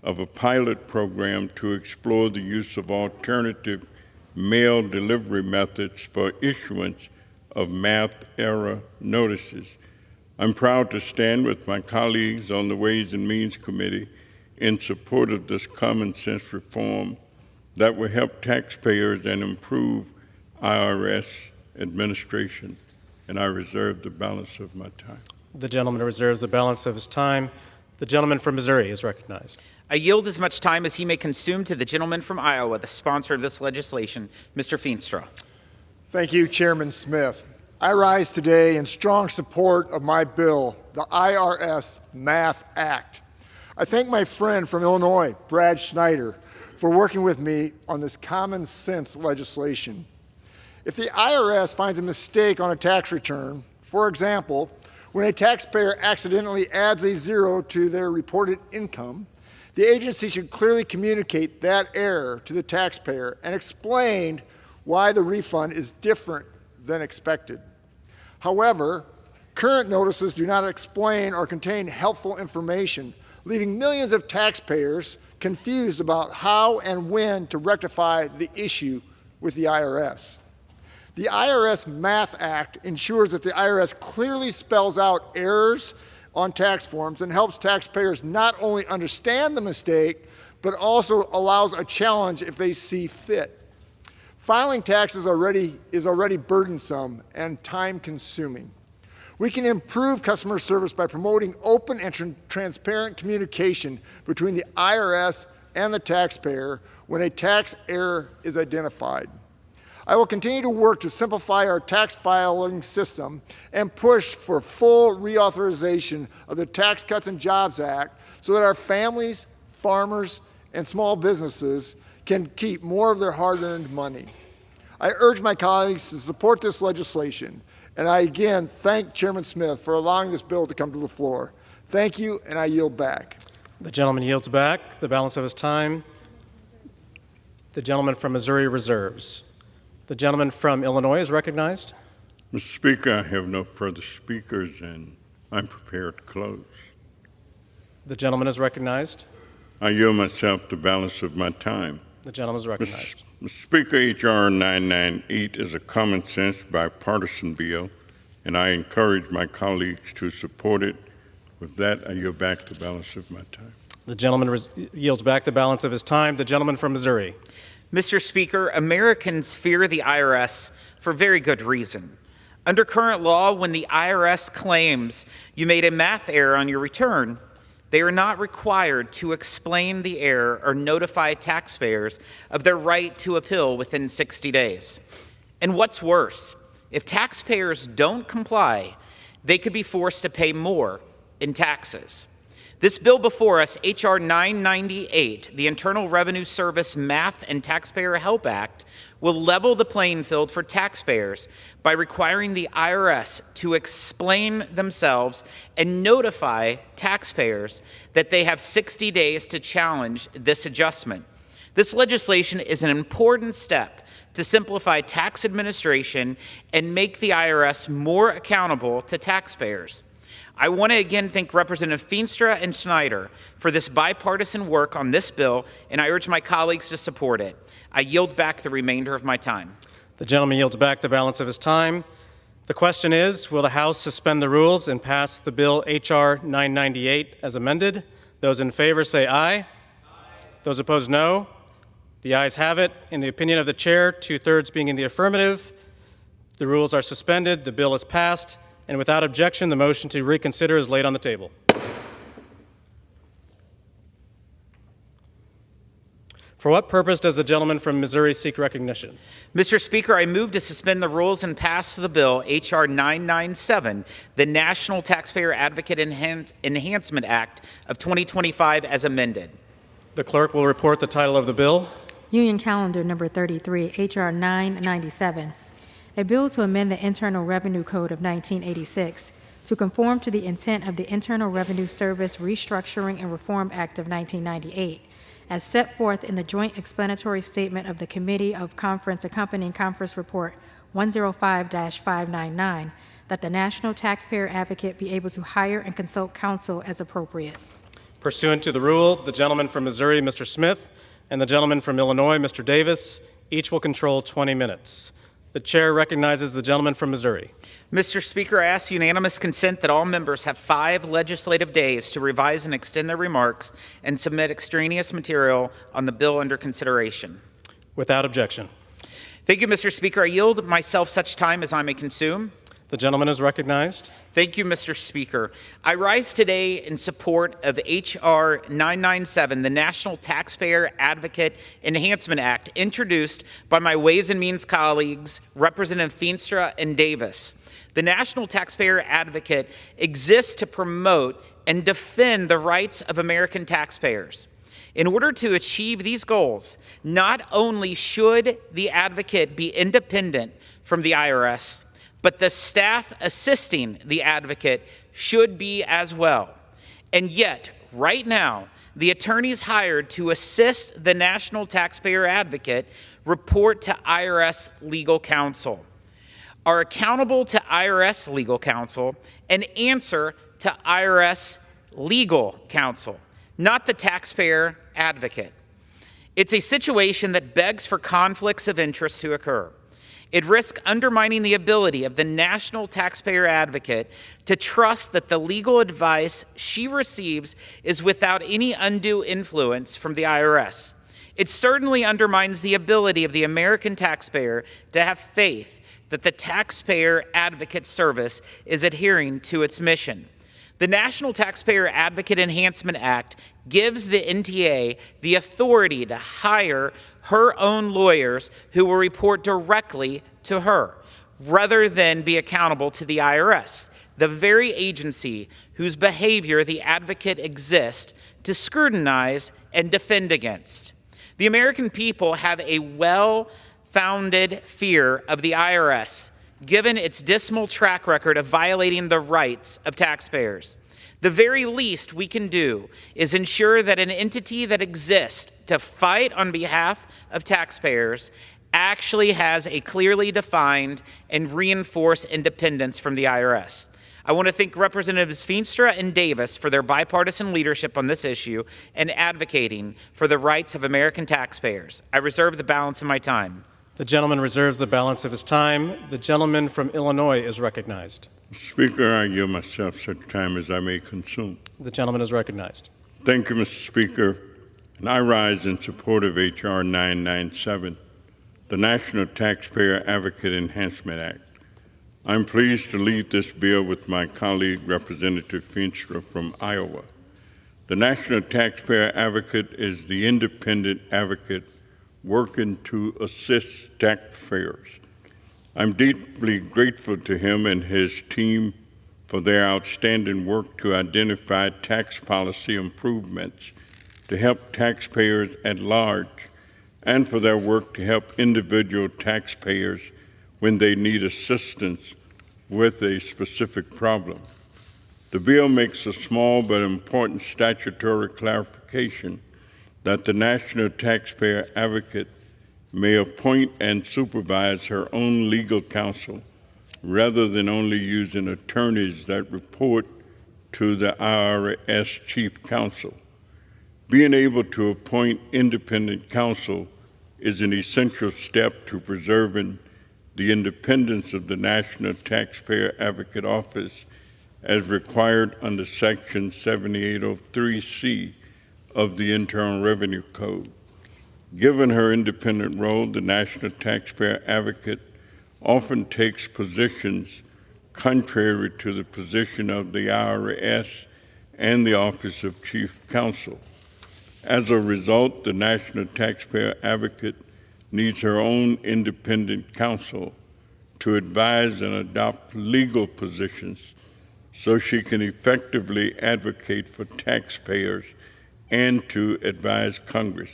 of a pilot program to explore the use of alternative mail delivery methods for issuance of math error notices. I'm proud to stand with my colleagues on the Ways and Means Committee in support of this common sense reform that will help taxpayers and improve IRS administration, and I reserve the balance of my time. The gentleman reserves the balance of his time. The gentleman from Missouri is recognized. I yield as much time as he may consume to the gentleman from Iowa, the sponsor of this legislation, Mr. Feenstra. Thank you, Chairman Smith. I rise today in strong support of my bill, the IRS Math Act. I thank my friend from Illinois, Brad Schneider, for working with me on this common sense legislation. If the IRS finds a mistake on a tax return, For example, when a taxpayer accidentally adds a zero to their reported income, the agency should clearly communicate that error to the taxpayer and explain why the refund is different than expected. However, current notices do not explain or contain helpful information, leaving millions of taxpayers confused about how and when to rectify the issue with the IRS. The IRS Math Act ensures that the IRS clearly spells out errors on tax forms and helps taxpayers not only understand the mistake, but also allows a challenge if they see fit. Filing taxes is already burdensome and time-consuming. We can improve customer service by promoting open and transparent communication between the IRS and the taxpayer when a tax error is identified. I will continue to work to simplify our tax filing system and push for full reauthorization of the Tax Cuts and Jobs Act so that our families, farmers, and small businesses can keep more of their hard-earned money. I urge my colleagues to support this legislation, and I again thank Chairman Smith for allowing this bill to come to the floor. Thank you, and I yield back. The gentleman yields back the balance of his time. The gentleman from Missouri reserves. The gentleman from Illinois is recognized. Mr. Speaker, I have no further speakers, and I'm prepared to close. The gentleman is recognized. I yield myself the balance of my time. The gentleman is recognized. Mr. Speaker, H.R. 998 is a common-sense bipartisan bill, and I encourage my colleagues to support it. With that, I yield back the balance of my time. The gentleman yields back the balance of his time. The gentleman from Missouri. Mr. Speaker, Americans fear the IRS for very good reason. Under current law, when the IRS claims you made a math error on your return, they are not required to explain the error or notify taxpayers of their right to appeal within 60 days. And what's worse, if taxpayers don't comply, they could be forced to pay more in taxes. This bill before us, H.R. 998, the Internal Revenue Service Math and Taxpayer Help Act, will level the playing field for taxpayers by requiring the IRS to explain themselves and notify taxpayers that they have 60 days to challenge this adjustment. This legislation is an important step to simplify tax administration and make the IRS more accountable to taxpayers. I want to again thank Representative Feenstra and Snyder for this bipartisan work on this bill, and I urge my colleagues to support it. I yield back the remainder of my time. The gentleman yields back the balance of his time. The question is, will the House suspend the rules and pass the bill H.R. 998 as amended? Those in favor say aye. Aye. Those opposed, no. The ayes have it. In the opinion of the chair, 2/3 being in the affirmative, the rules are suspended, the bill is passed, and without objection, the motion to reconsider is laid on the table. For what purpose does the gentleman from Missouri seek recognition? Mr. Speaker, I move to suspend the rules and pass the bill H.R. 997, the National Taxpayer Advocate Enhancement Act of 2025 as amended. The clerk will report the title of the bill. Union Calendar Number 33, H.R. 997. A bill to amend the Internal Revenue Code of 1986 to conform to the intent of the Internal Revenue Service Restructuring and Reform Act of 1998, as set forth in the joint explanatory statement of the Committee of Conference accompanying Conference Report 105-599, that the National Taxpayer Advocate be able to hire and consult counsel as appropriate. Pursuant to the rule, the gentleman from Missouri, Mr. Smith, and the gentleman from Illinois, Mr. Davis, each will control 20 minutes. The chair recognizes the gentleman from Missouri. Mr. Speaker, I ask unanimous consent that all members have 5 legislative days to revise and extend their remarks and submit extraneous material on the bill under consideration. Without objection. Thank you, Mr. Speaker. I yield myself such time as I may consume. The gentleman is recognized. Thank you, Mr. Speaker. I rise today in support of H.R. 997, the National Taxpayer Advocate Enhancement Act, introduced by my Ways and Means colleagues, Representative Feenstra and Davis. The National Taxpayer Advocate exists to promote and defend the rights of American taxpayers. In order to achieve these goals, not only should the advocate be independent from the IRS, but the staff assisting the advocate should be as well. And yet, right now, the attorneys hired to assist the National Taxpayer Advocate report to IRS legal counsel, are accountable to IRS legal counsel, and answer to IRS legal counsel, not the taxpayer advocate. It's a situation that begs for conflicts of interest to occur. It risks undermining the ability of the National Taxpayer Advocate to trust that the legal advice she receives is without any undue influence from the IRS. It certainly undermines the ability of the American taxpayer to have faith that the Taxpayer Advocate Service is adhering to its mission. The National Taxpayer Advocate Enhancement Act gives the NTA the authority to hire her own lawyers who will report directly to her, rather than be accountable to the IRS, the very agency whose behavior the advocate exists to scrutinize and defend against. The American people have a well-founded fear of the IRS, given its dismal track record of violating the rights of taxpayers. The very least we can do is ensure that an entity that exists to fight on behalf of taxpayers actually has a clearly defined and reinforced independence from the IRS. I want to thank Representatives Feenstra and Davis for their bipartisan leadership on this issue and advocating for the rights of American taxpayers. I reserve the balance of my time. The gentleman reserves the balance of his time. The gentleman from Illinois is recognized. Speaker, I yield myself such time as I may consume. The gentleman is recognized. Thank you, Mr. Speaker. And I rise in support of H.R. 997, the National Taxpayer Advocate Enhancement Act. I'm pleased to lead this bill with my colleague, Representative Feenstra from Iowa. The National Taxpayer Advocate is the independent advocate working to assist taxpayers. I'm deeply grateful to him and his team for their outstanding work to identify tax policy improvements to help taxpayers at large, and for their work to help individual taxpayers when they need assistance with a specific problem. The bill makes a small but important statutory clarification that the National Taxpayer Advocate may appoint and supervise her own legal counsel rather than only using attorneys that report to the IRS Chief Counsel. Being able to appoint independent counsel is an essential step to preserving the independence of the National Taxpayer Advocate Office as required under Section 7803C of the Internal Revenue Code. Given her independent role, the National Taxpayer Advocate often takes positions contrary to the position of the IRS and the Office of Chief Counsel. As a result, the National Taxpayer Advocate needs her own independent counsel to advise and adopt legal positions so she can effectively advocate for taxpayers and to advise Congress.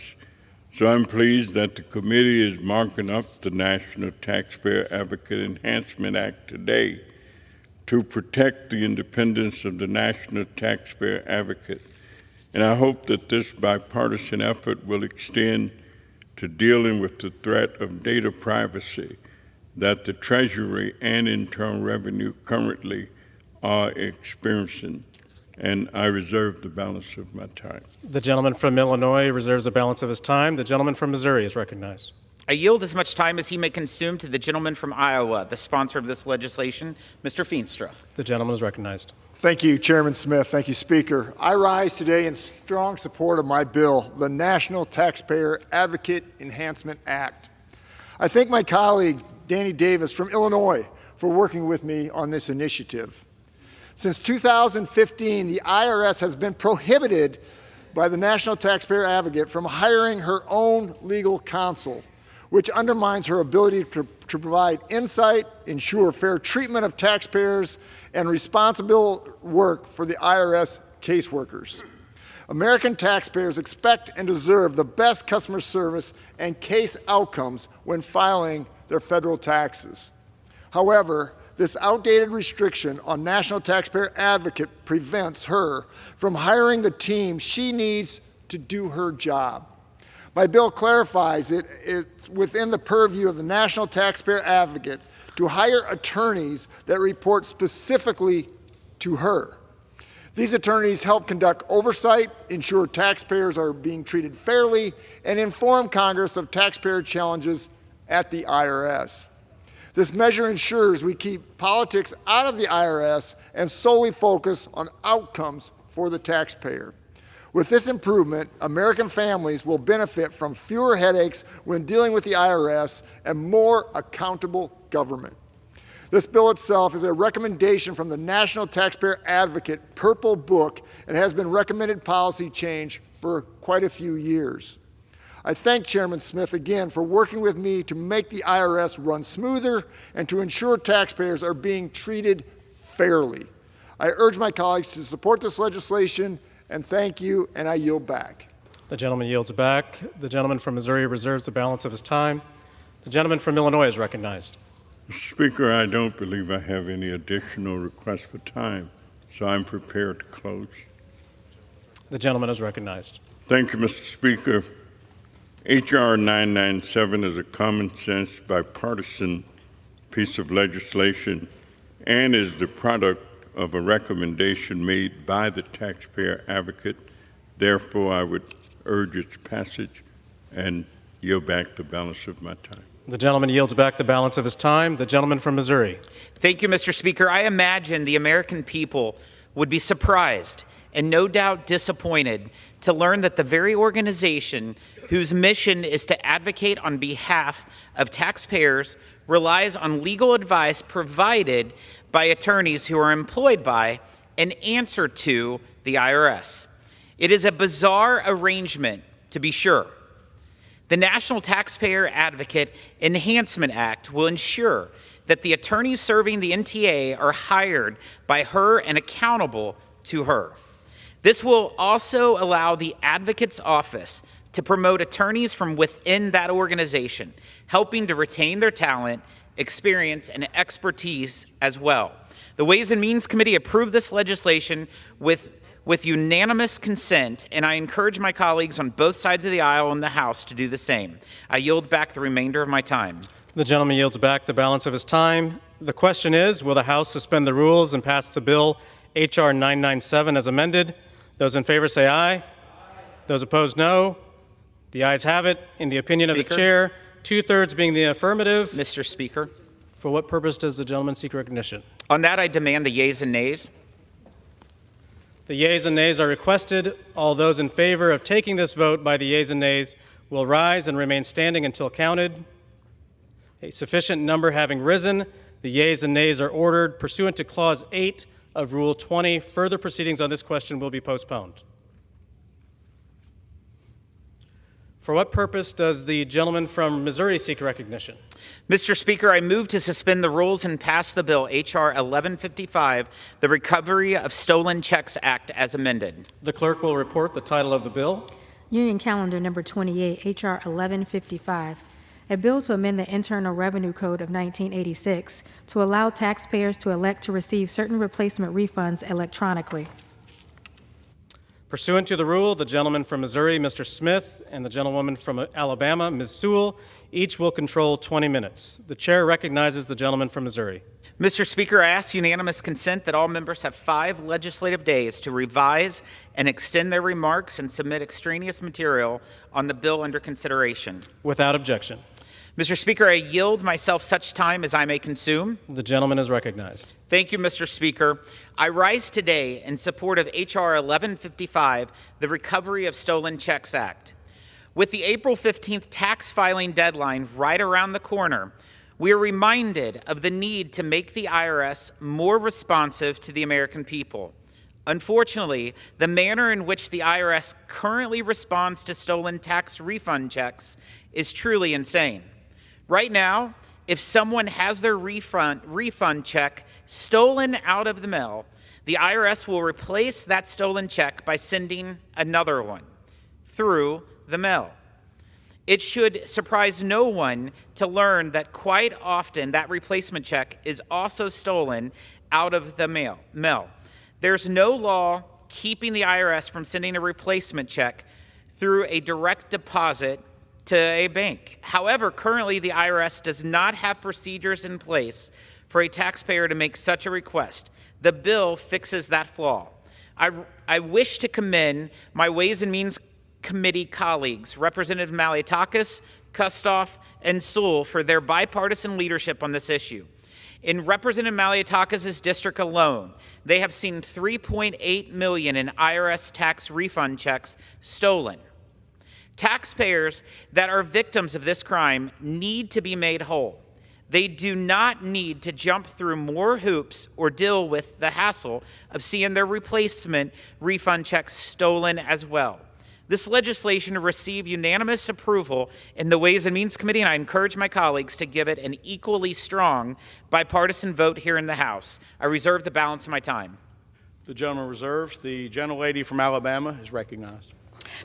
So I'm pleased that the committee is marking up the National Taxpayer Advocate Enhancement Act today to protect the independence of the National Taxpayer Advocate. And I hope that this bipartisan effort will extend to dealing with the threat of data privacy that the Treasury and Internal Revenue currently are experiencing. And I reserve the balance of my time. The gentleman from Illinois reserves the balance of his time. The gentleman from Missouri is recognized. I yield as much time as he may consume to the gentleman from Iowa, the sponsor of this legislation, Mr. Feenstra. The gentleman is recognized. Thank you, Chairman Smith. Thank you, Speaker. I rise today in strong support of my bill, the National Taxpayer Advocate Enhancement Act. I thank my colleague, Danny Davis from Illinois, for working with me on this initiative. Since 2015, the IRS has been prohibited by the National Taxpayer Advocate from hiring her own legal counsel, which undermines her ability to provide insight, ensure fair treatment of taxpayers, and responsible work for the IRS caseworkers. American taxpayers expect and deserve the best customer service and case outcomes when filing their federal taxes. However, this outdated restriction on National Taxpayer Advocate prevents her from hiring the team she needs to do her job. My bill clarifies it's within the purview of the National Taxpayer Advocate to hire attorneys that report specifically to her. These attorneys help conduct oversight, ensure taxpayers are being treated fairly, and inform Congress of taxpayer challenges at the IRS. This measure ensures we keep politics out of the IRS and solely focus on outcomes for the taxpayer. With this improvement, American families will benefit from fewer headaches when dealing with the IRS and more accountable government. This bill itself is a recommendation from the National Taxpayer Advocate Purple Book and has been recommended policy change for quite a few years. I thank Chairman Smith again for working with me to make the IRS run smoother and to ensure taxpayers are being treated fairly. I urge my colleagues to support this legislation, and thank you, and I yield back. The gentleman yields back. The gentleman from Missouri reserves the balance of his time. The gentleman from Illinois is recognized. Mr. Speaker, I don't believe I have any additional requests for time, so I'm prepared to close. The gentleman is recognized. Thank you, Mr. Speaker. H.R. 997 is a common sense, bipartisan piece of legislation and is the product of a recommendation made by the taxpayer advocate. Therefore, I would urge its passage and yield back the balance of my time. The gentleman yields back the balance of his time. The gentleman from Missouri. Thank you, Mr. Speaker. I imagine the American people would be surprised and no doubt disappointed to learn that the very organization whose mission is to advocate on behalf of taxpayers relies on legal advice provided by attorneys who are employed by and answer to the IRS. It is a bizarre arrangement, to be sure. The National Taxpayer Advocate Enhancement Act will ensure that the attorneys serving the NTA are hired by her and accountable to her. This will also allow the advocate's office to promote attorneys from within that organization, helping to retain their talent, experience, and expertise as well. The Ways and Means Committee approved this legislation with unanimous consent, and I encourage my colleagues on both sides of the aisle in the House to do the same. I yield back the remainder of my time. The gentleman yields back the balance of his time. The question is, will the House suspend the rules and pass the bill H.R. 997 as amended? Those in favor say aye. Aye. Those opposed, no. The ayes have it. In the opinion of the chair, 2/3 being the affirmative. Mr. Speaker. For what purpose does the gentleman seek recognition? On that, I demand the yeas and nays. The yeas and nays are requested. All those in favor of taking this vote by the yeas and nays will rise and remain standing until counted. A sufficient number having risen, the yeas and nays are ordered. Pursuant to Clause 8 of Rule 20, further proceedings on this question will be postponed. For what purpose does the gentleman from Missouri seek recognition? Mr. Speaker, I move to suspend the rules and pass the bill H.R. 1155, the Recovery of Stolen Checks Act, as amended. The clerk will report the title of the bill. Union Calendar Number 28, H.R. 1155, a bill to amend the Internal Revenue Code of 1986 to allow taxpayers to elect to receive certain replacement refunds electronically. Pursuant to the rule, the gentleman from Missouri, Mr. Smith, and the gentlewoman from Alabama, Ms. Sewell, each will control 20 minutes. The chair recognizes the gentleman from Missouri. Mr. Speaker, I ask unanimous consent that all members have 5 legislative days to revise and extend their remarks and submit extraneous material on the bill under consideration. Without objection. Mr. Speaker, I yield myself such time as I may consume. The gentleman is recognized. Thank you, Mr. Speaker. I rise today in support of H.R. 1155, the Recovery of Stolen Checks Act. With the April 15th tax filing deadline right around the corner, we are reminded of the need to make the IRS more responsive to the American people. Unfortunately, the manner in which the IRS currently responds to stolen tax refund checks is truly insane. Right now, if someone has their refund check stolen out of the mail, the IRS will replace that stolen check by sending another one through the mail. It should surprise no one to learn that quite often that replacement check is also stolen out of the mail. There's no law keeping the IRS from sending a replacement check through a direct deposit to a bank. However, currently the IRS does not have procedures in place for a taxpayer to make such a request. The bill fixes that flaw. I wish to commend my Ways and Means Committee colleagues, Representative Malliotakis, Kustoff, and Sewell, for their bipartisan leadership on this issue. In Representative Malliotakis' district alone, they have seen $3.8 million in IRS tax refund checks stolen. Taxpayers that are victims of this crime need to be made whole. They do not need to jump through more hoops or deal with the hassle of seeing their replacement refund checks stolen as well. This legislation received unanimous approval in the Ways and Means Committee, and I encourage my colleagues to give it an equally strong bipartisan vote here in the House. I reserve the balance of my time. The gentleman reserves. The gentlelady from Alabama is recognized.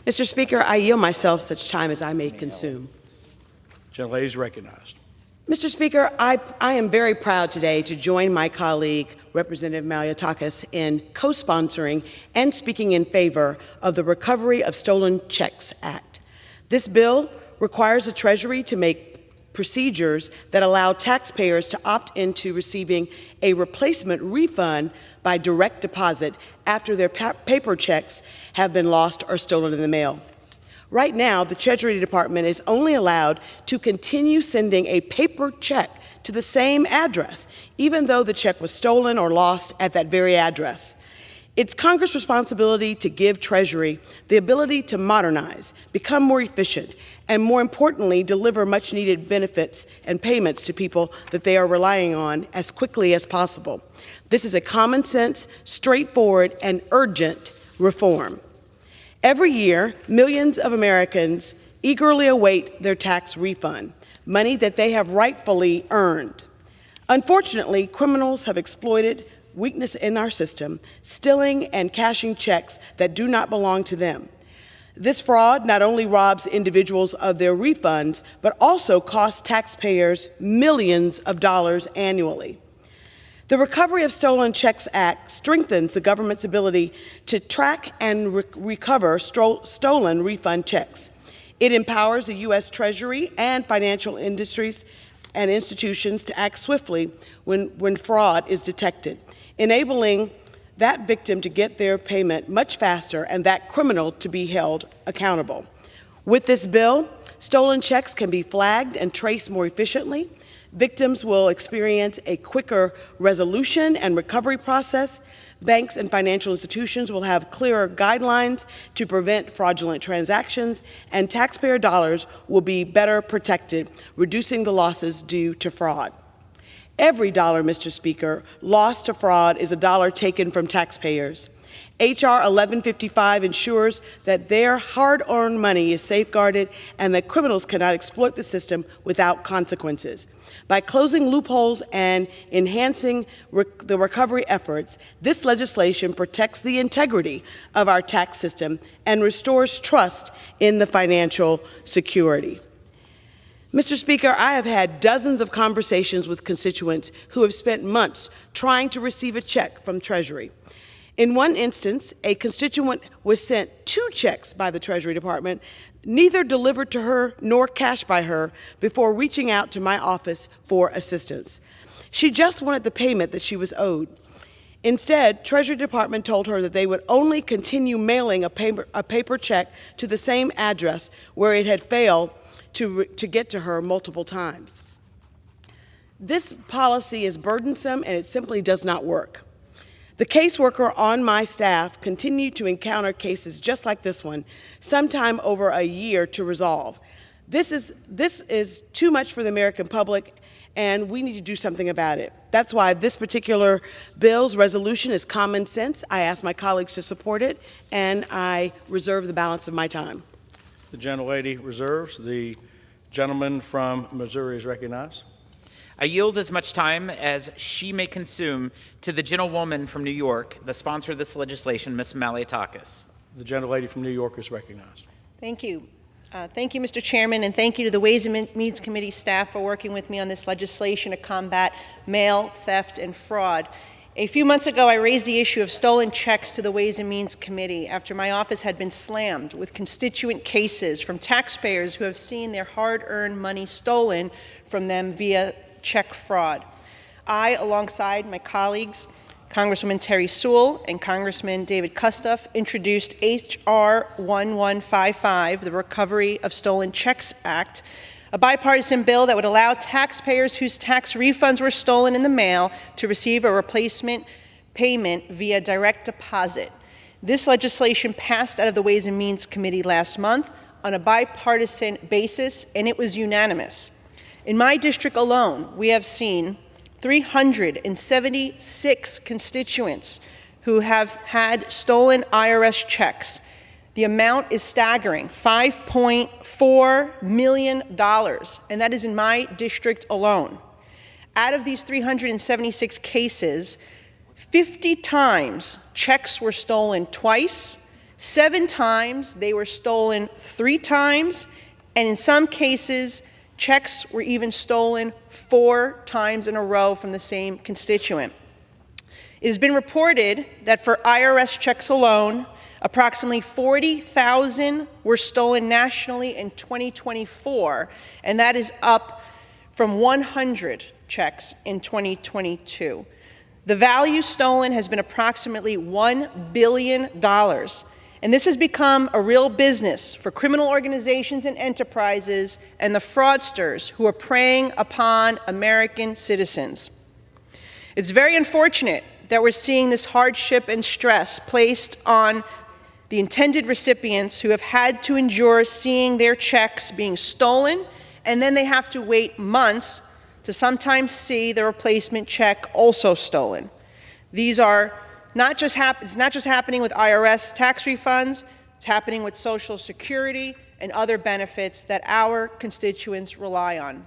Mr. Speaker, I yield myself such time as I may consume. Gentlelady is recognized. Mr. Speaker, I am very proud today to join my colleague, Representative Malliotakis, in co-sponsoring and speaking in favor of the Recovery of Stolen Checks Act. This bill requires the Treasury to make procedures that allow taxpayers to opt into receiving a replacement refund by direct deposit after their paper checks have been lost or stolen in the mail. Right now, the Treasury Department is only allowed to continue sending a paper check to the same address, even though the check was stolen or lost at that very address. It's Congress' responsibility to give Treasury the ability to modernize, become more efficient, and more importantly, deliver much-needed benefits and payments to people that they are relying on as quickly as possible. This is a common-sense, straightforward, and urgent reform. Every year, millions of Americans eagerly await their tax refund, money that they have rightfully earned. Unfortunately, criminals have exploited weakness in our system, stealing and cashing checks that do not belong to them. This fraud not only robs individuals of their refunds, but also costs taxpayers millions of dollars annually. The Recovery of Stolen Checks Act strengthens the government's ability to track and recover stolen refund checks. It empowers the U.S. Treasury and financial industries and institutions to act swiftly when fraud is detected, enabling that victim to get their payment much faster and that criminal to be held accountable. With this bill, stolen checks can be flagged and traced more efficiently. Victims will experience a quicker resolution and recovery process. Banks and financial institutions will have clearer guidelines to prevent fraudulent transactions, and taxpayer dollars will be better protected, reducing the losses due to fraud. Every dollar, Mr. Speaker, lost to fraud is a dollar taken from taxpayers. H.R. 1155 ensures that their hard-earned money is safeguarded and that criminals cannot exploit the system without consequences. By closing loopholes and enhancing the recovery efforts, this legislation protects the integrity of our tax system and restores trust in the financial security. Mr. Speaker, I have had dozens of conversations with constituents who have spent months trying to receive a check from Treasury. In one instance, a constituent was sent 2 checks by the Treasury Department, neither delivered to her nor cashed by her, before reaching out to my office for assistance. She just wanted the payment that she was owed. Instead, Treasury Department told her that they would only continue mailing a paper check to the same address where it had failed to get to her multiple times. This policy is burdensome and it simply does not work. The caseworker on my staff continued to encounter cases just like this one, sometime over a year to resolve. This is too much for the American public, and we need to do something about it. That's why this particular bill's resolution is common sense. I ask my colleagues to support it, and I reserve the balance of my time. The gentlelady reserves. The gentleman from Missouri is recognized. I yield as much time as she may consume to the gentlewoman from New York, the sponsor of this legislation, Ms. Malliotakis. The gentlelady from New York is recognized. Thank you. Thank you, Mr. Chairman, and thank you to the Ways and Means Committee staff for working with me on this legislation to combat mail theft and fraud. A few months ago, I raised the issue of stolen checks to the Ways and Means Committee after my office had been slammed with constituent cases from taxpayers who have seen their hard-earned money stolen from them via check fraud. I, alongside my colleagues, Congresswoman Terry Sewell and Congressman David Kustoff, introduced H.R. 1155, the Recovery of Stolen Checks Act, a bipartisan bill that would allow taxpayers whose tax refunds were stolen in the mail to receive a replacement payment via direct deposit. This legislation passed out of the Ways and Means Committee last month on a bipartisan basis, and it was unanimous. In my district alone, we have seen 376 constituents who have had stolen IRS checks. The amount is staggering, $5.4 million, and that is in my district alone. Out of these 376 cases, 50 times checks were stolen twice, 7 times they were stolen 3 times, and in some cases, checks were even stolen 4 times in a row from the same constituent. It has been reported that for IRS checks alone, approximately 40,000 were stolen nationally in 2024, and that is up from 100 checks in 2022. The value stolen has been approximately $1 billion, and this has become a real business for criminal organizations and enterprises and the fraudsters who are preying upon American citizens. It's very unfortunate that we're seeing this hardship and stress placed on the intended recipients who have had to endure seeing their checks being stolen, and then they have to wait months to sometimes see the replacement check also stolen. These are it's not just happening with IRS tax refunds, it's happening with Social Security and other benefits that our constituents rely on.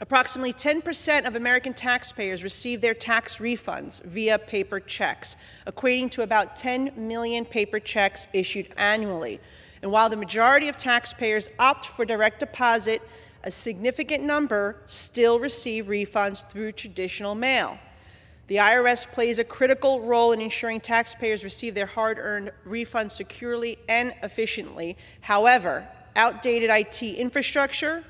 Approximately 10% of American taxpayers receive their tax refunds via paper checks, equating to about 10 million paper checks issued annually. And while the majority of taxpayers opt for direct deposit, a significant number still receive refunds through traditional mail. The IRS plays a critical role in ensuring taxpayers receive their hard-earned refunds securely and efficiently. However, outdated IT infrastructure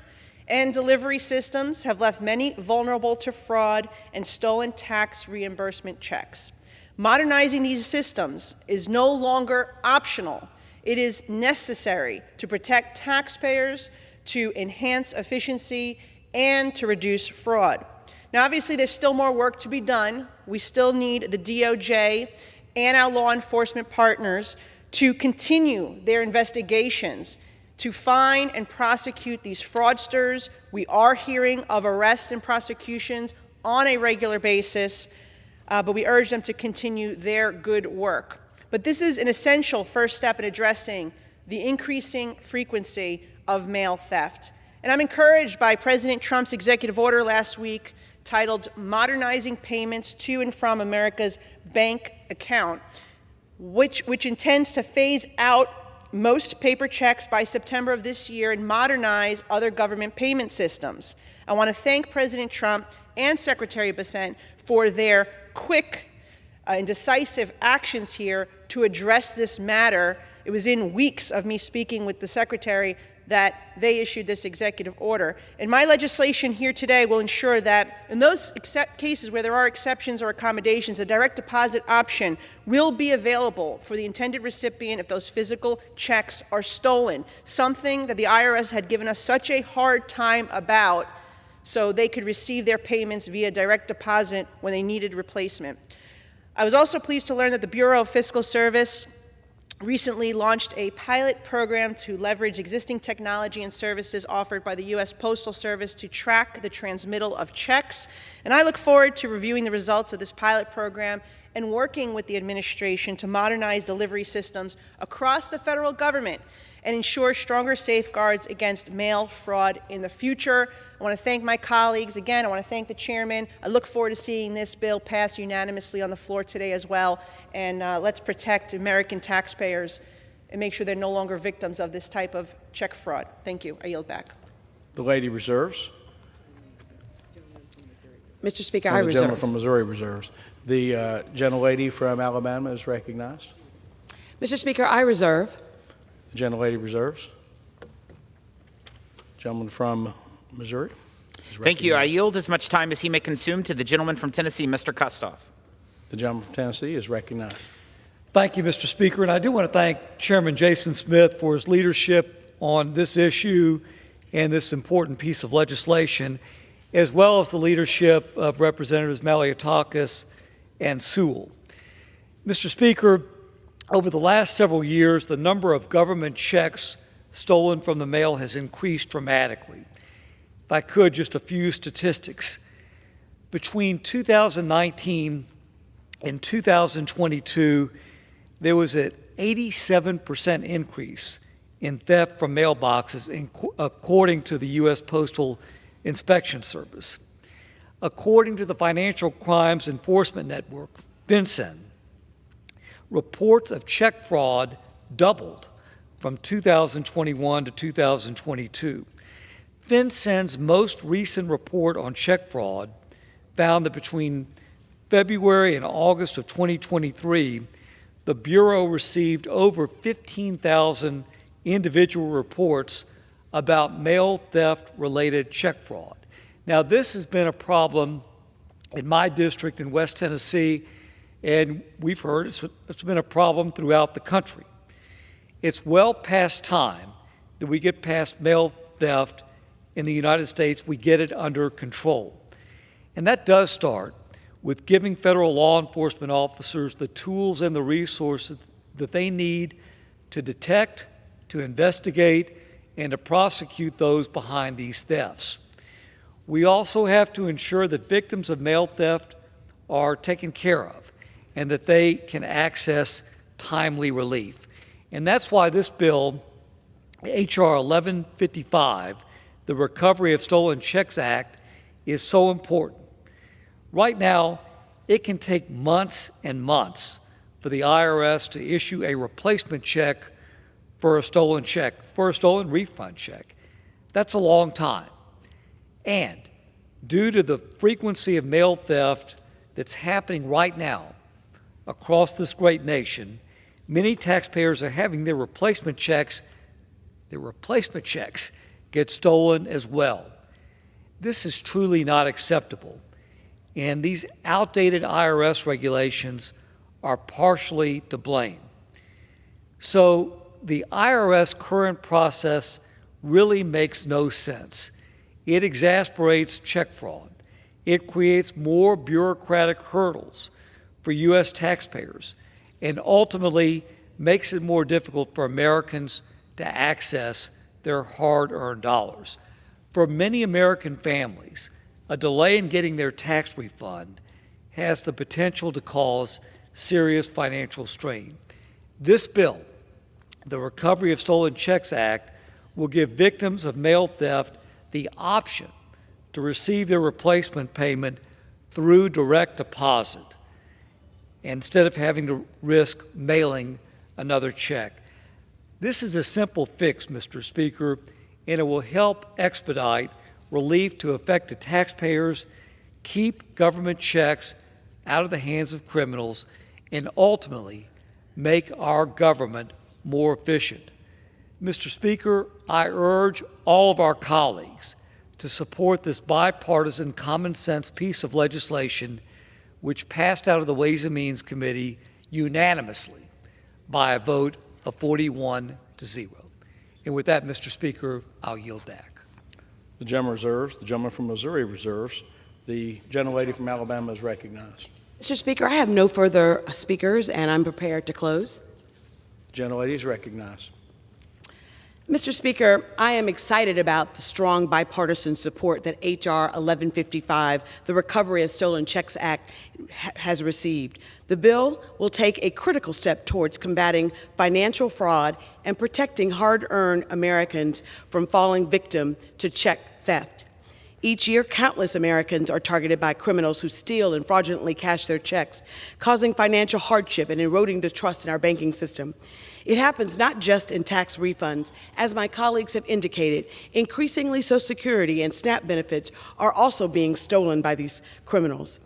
and delivery systems have left many vulnerable to fraud and stolen tax reimbursement checks. Modernizing these systems is no longer optional. It is necessary to protect taxpayers, to enhance efficiency, and to reduce fraud. Now, obviously, there's still more work to be done. We still need the DOJ and our law enforcement partners to continue their investigations to find and prosecute these fraudsters. We are hearing of arrests and prosecutions on a regular basis, but we urge them to continue their good work. But this is an essential first step in addressing the increasing frequency of mail theft. And I'm encouraged by President Trump's executive order last week titled Modernizing Payments to and from America's Bank Account, which intends to phase out most paper checks by September of this year and modernize other government payment systems. I want to thank President Trump and Secretary Bessent for their quick and decisive actions here to address this matter. It was in weeks of me speaking with the Secretary that they issued this executive order. And my legislation here today will ensure that in those cases where there are exceptions or accommodations, a direct deposit option will be available for the intended recipient if those physical checks are stolen, something that the IRS had given us such a hard time about, so they could receive their payments via direct deposit when they needed replacement. I was also pleased to learn that the Bureau of Fiscal Service recently launched a pilot program to leverage existing technology and services offered by the U.S. Postal Service to track the transmittal of checks. And I look forward to reviewing the results of this pilot program and working with the administration to modernize delivery systems across the federal government and ensure stronger safeguards against mail fraud in the future. I want to thank my colleagues. Again, I want to thank the chairman. I look forward to seeing this bill pass unanimously on the floor today as well. And let's protect American taxpayers and make sure they're no longer victims of this type of check fraud. Thank you. I yield back. The lady reserves. Mr. Speaker, And I the reserve. gentleman from Missouri reserves. The gentlelady from Alabama is recognized. Mr. Speaker, I reserve. The gentlelady reserves. Gentleman from Missouri. Thank you. I yield as much time as he may consume to the gentleman from Tennessee, Mr. Kustoff. The gentleman from Tennessee is recognized. Thank you, Mr. Speaker. And I do want to thank Chairman Jason Smith for his leadership on this issue and this important piece of legislation, as well as the leadership of Representatives Maliotakis and Sewell. Mr. Speaker, over the last several years, the number of government checks stolen from the mail has increased dramatically. If I could, just a few statistics. Between 2019 and 2022, there was an 87% increase in theft from mailboxes, according to the U.S. Postal Inspection Service. According to the Financial Crimes Enforcement Network, FinCEN, reports of check fraud doubled from 2021 to 2022. FinCEN's most recent report on check fraud found that between February and August of 2023, the Bureau received over 15,000 individual reports about mail theft-related check fraud. Now, this has been a problem in my district in West Tennessee, and we've heard it's been a problem throughout the country. It's well past time that we get past mail theft in the United States, we get it under control. And that does start with giving federal law enforcement officers the tools and the resources that they need to detect, to investigate, and to prosecute those behind these thefts. We also have to ensure that victims of mail theft are taken care of and that they can access timely relief. And that's why this bill, H.R. 1155, the Recovery of Stolen Checks Act, is so important. Right now, it can take months and months for the IRS to issue a replacement check for a stolen check, for a stolen refund check. That's a long time. And due to the frequency of mail theft that's happening right now across this great nation, many taxpayers are having their replacement checks get stolen as well. This is truly not acceptable. And these outdated IRS regulations are partially to blame. So the IRS current process really makes no sense. It exasperates check fraud. It creates more bureaucratic hurdles for U.S. taxpayers and ultimately makes it more difficult for Americans to access their hard-earned dollars. For many American families, a delay in getting their tax refund has the potential to cause serious financial strain. This bill, the Recovery of Stolen Checks Act, will give victims of mail theft the option to receive their replacement payment through direct deposit instead of having to risk mailing another check. This is a simple fix, Mr. Speaker, and it will help expedite relief to affected taxpayers, keep government checks out of the hands of criminals, and ultimately make our government more efficient. Mr. Speaker, I urge all of our colleagues to support this bipartisan common sense piece of legislation which passed out of the Ways and Means Committee unanimously by a vote of 41-0. And with that, Mr. Speaker, I'll yield back. The gentleman reserves. The gentleman from Missouri reserves. The gentlelady from Alabama is recognized. Mr. Speaker, I have no further speakers, and I'm prepared to close. The gentlelady is recognized. Mr. Speaker, I am excited about the strong bipartisan support that H.R. 1155, the Recovery of Stolen Checks Act, has received. The bill will take a critical step towards combating financial fraud and protecting hard-earned Americans from falling victim to check theft. Each year, countless Americans are targeted by criminals who steal and fraudulently cash their checks, causing financial hardship and eroding the trust in our banking system. It happens not just in tax refunds. As my colleagues have indicated, increasingly Social Security and SNAP benefits are also being stolen by these criminals.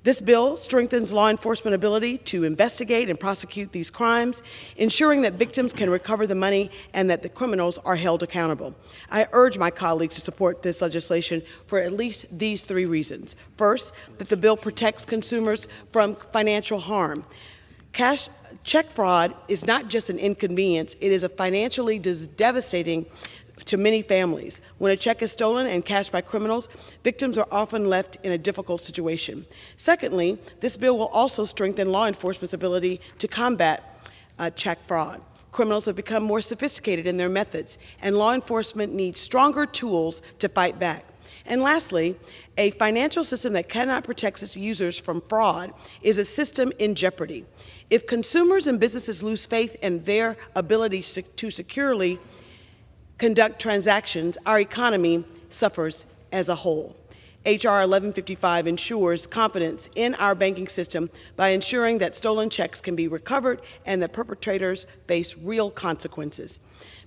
This bill strengthens law enforcement ability to investigate and prosecute these crimes, ensuring that victims can recover the money and that the criminals are held accountable. I urge my colleagues to support this legislation for at least these 3 reasons. First, that the bill protects consumers from financial harm. Check fraud is not just an inconvenience, it is a financially devastating to many families. When a check is stolen and cashed by criminals, victims are often left in a difficult situation. Secondly, this bill will also strengthen law enforcement's ability to combat check fraud. Criminals have become more sophisticated in their methods, and law enforcement needs stronger tools to fight back. And lastly, a financial system that cannot protect its users from fraud is a system in jeopardy. If consumers and businesses lose faith in their ability to securely conduct transactions, our economy suffers as a whole. H.R. 1155 ensures confidence in our banking system by ensuring that stolen checks can be recovered and that perpetrators face real consequences.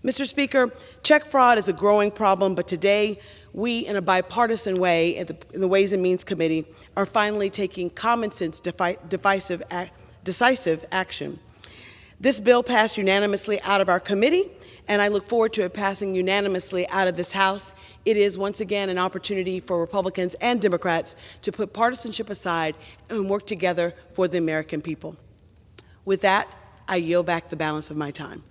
Mr. Speaker, check fraud is a growing problem, but today we, in a bipartisan way, in the Ways and Means Committee, are finally taking common sense decisive action. This bill passed unanimously out of our committee, and I look forward to it passing unanimously out of this House. It is once again an opportunity for Republicans and Democrats to put partisanship aside and work together for the American people. With that, I yield back the balance of my time.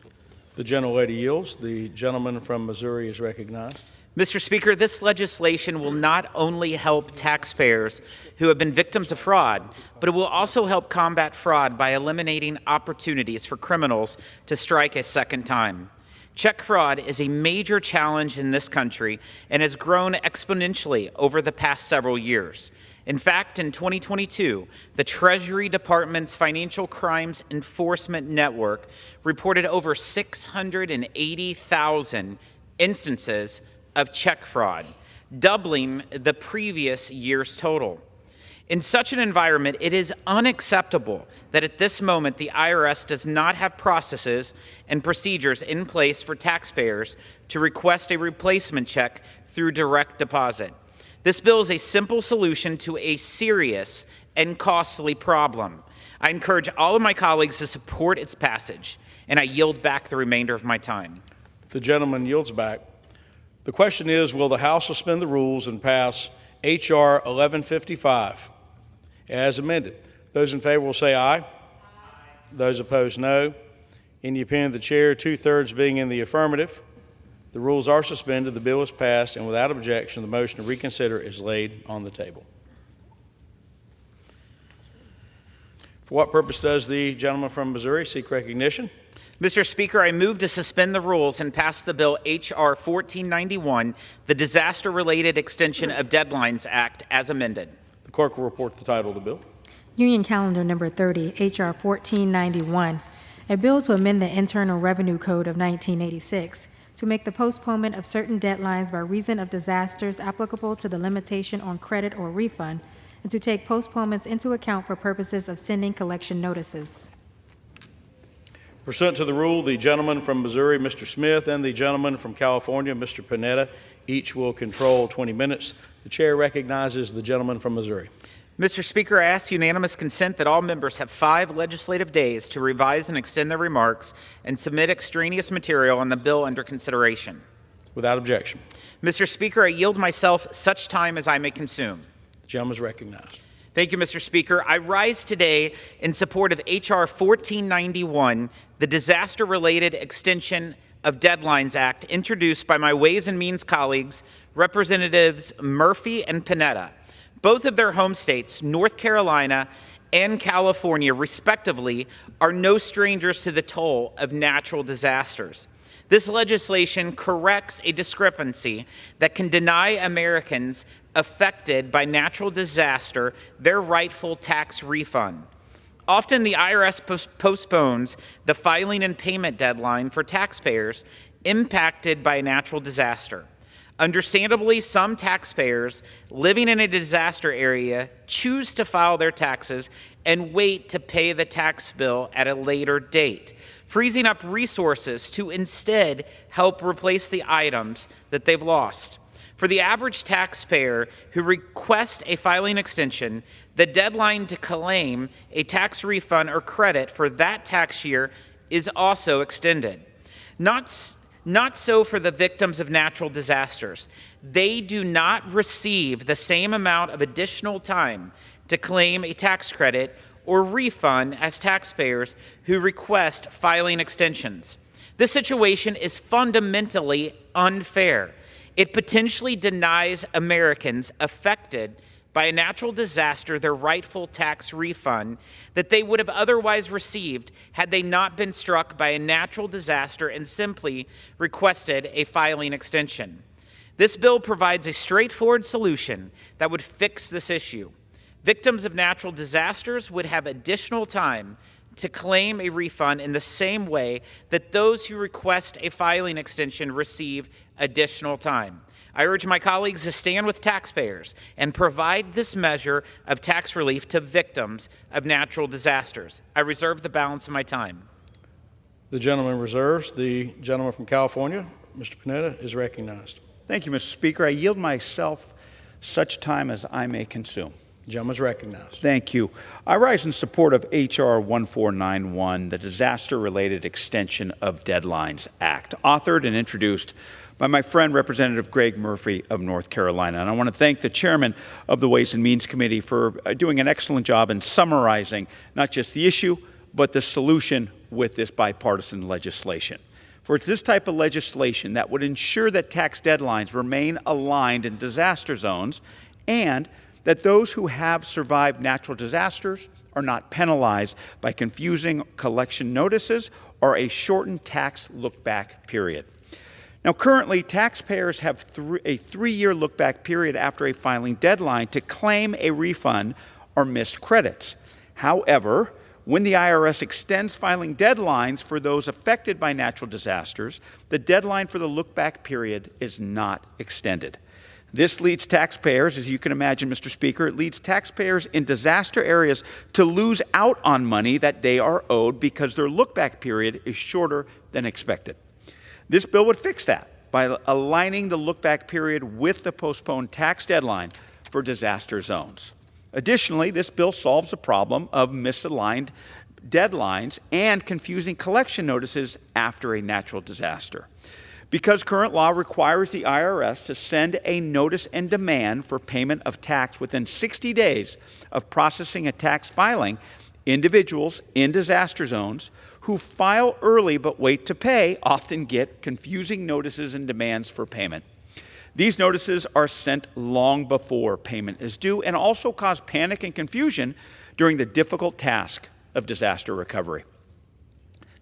The gentlelady yields. The gentleman from Missouri is recognized. Mr. Speaker, this legislation will not only help taxpayers who have been victims of fraud, but it will also help combat fraud by eliminating opportunities for criminals to strike a second time. Check fraud is a major challenge in this country and has grown exponentially over the past several years. In fact, in 2022, the Treasury Department's Financial Crimes Enforcement Network reported over 680,000 instances of check fraud, doubling the previous year's total. In such an environment, it is unacceptable that at this moment the IRS does not have processes and procedures in place for taxpayers to request a replacement check through direct deposit. This bill is a simple solution to a serious and costly problem. I encourage all of my colleagues to support its passage, and I yield back the remainder of my time. The gentleman yields back. The question is, will the House suspend the rules and pass H.R. 1155 as amended? Those in favor will say aye. Aye. Those opposed, no. In the opinion of the chair, 2/3 being in the affirmative, the rules are suspended, the bill is passed, and without objection, the motion to reconsider is laid on the table. For what purpose does the gentleman from Missouri seek recognition? Mr. Speaker, I move to suspend the rules and pass the bill H.R. 1491, the Disaster-Related Extension of Deadlines Act, as amended. The clerk will report the title of the bill. Union Calendar Number 30, H.R. 1491, a bill to amend the Internal Revenue Code of 1986 to make the postponement of certain deadlines by reason of disasters applicable to the limitation on credit or refund, and to take postponements into account for purposes of sending collection notices. Pursuant to the rule, the gentleman from Missouri, Mr. Smith, and the gentleman from California, Mr. Panetta, each will control 20 minutes. The chair recognizes the gentleman from Missouri. Mr. Speaker, I ask unanimous consent that all members have 5 legislative days to revise and extend their remarks and submit extraneous material on the bill under consideration. Without objection. Mr. Speaker, I yield myself such time as I may consume. The gentleman is recognized. Thank you, Mr. Speaker. I rise today in support of H.R. 1491, the Disaster-Related Extension of Deadlines Act, introduced by my Ways and Means colleagues, Representatives Murphy and Panetta. Both of their home states, North Carolina and California, respectively, are no strangers to the toll of natural disasters. This legislation corrects a discrepancy that can deny Americans affected by natural disaster their rightful tax refund. Often the IRS postpones the filing and payment deadline for taxpayers impacted by a natural disaster. Understandably, some taxpayers living in a disaster area choose to file their taxes and wait to pay the tax bill at a later date, freezing up resources to instead help replace the items that they've lost. For the average taxpayer who requests a filing extension, the deadline to claim a tax refund or credit for that tax year is also extended. Not so for the victims of natural disasters. They do not receive the same amount of additional time to claim a tax credit or refund as taxpayers who request filing extensions. This situation is fundamentally unfair. It potentially denies Americans affected by a natural disaster their rightful tax refund that they would have otherwise received had they not been struck by a natural disaster and simply requested a filing extension. This bill provides a straightforward solution that would fix this issue. Victims of natural disasters would have additional time to claim a refund in the same way that those who request a filing extension receive additional time. I urge my colleagues to stand with taxpayers and provide this measure of tax relief to victims of natural disasters. I reserve the balance of my time. The gentleman reserves. The gentleman from California, Mr. Panetta, is recognized. Thank you, Mr. Speaker. I yield myself such time as I may consume. The gentleman is recognized. Thank you. I rise in support of H.R. 1491, the Disaster-Related Extension of Deadlines Act, authored and introduced by my friend, Representative Greg Murphy of North Carolina. And I want to thank the chairman of the Ways and Means Committee for doing an excellent job in summarizing not just the issue, but the solution with this bipartisan legislation. For it's this type of legislation that would ensure that tax deadlines remain aligned in disaster zones and that those who have survived natural disasters are not penalized by confusing collection notices or a shortened tax look-back period. Now, currently, taxpayers have a 3-year look-back period after a filing deadline to claim a refund or missed credits. However, when the IRS extends filing deadlines for those affected by natural disasters, the deadline for the look-back period is not extended. This leads taxpayers, as you can imagine, Mr. Speaker, it leads taxpayers in disaster areas to lose out on money that they are owed because their look-back period is shorter than expected. This bill would fix that by aligning the look-back period with the postponed tax deadline for disaster zones. Additionally, this bill solves the problem of misaligned deadlines and confusing collection notices after a natural disaster. Because current law requires the IRS to send a notice and demand for payment of tax within 60 days of processing a tax filing, individuals in disaster zones who file early but wait to pay often get confusing notices and demands for payment. These notices are sent long before payment is due and also cause panic and confusion during the difficult task of disaster recovery.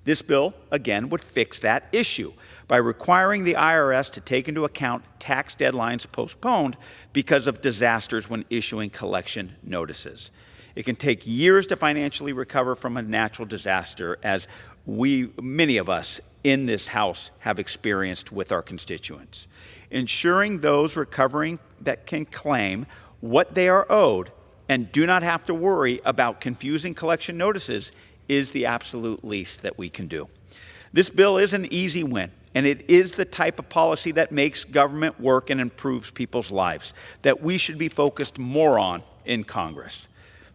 This bill, again, would fix that issue by requiring the IRS to take into account tax deadlines postponed because of disasters when issuing collection notices. It can take years to financially recover from a natural disaster, as many of us in this House have experienced with our constituents. Ensuring those recovering that can claim what they are owed and do not have to worry about confusing collection notices is the absolute least that we can do. This bill is an easy win, and it is the type of policy that makes government work and improves people's lives that we should be focused more on in Congress.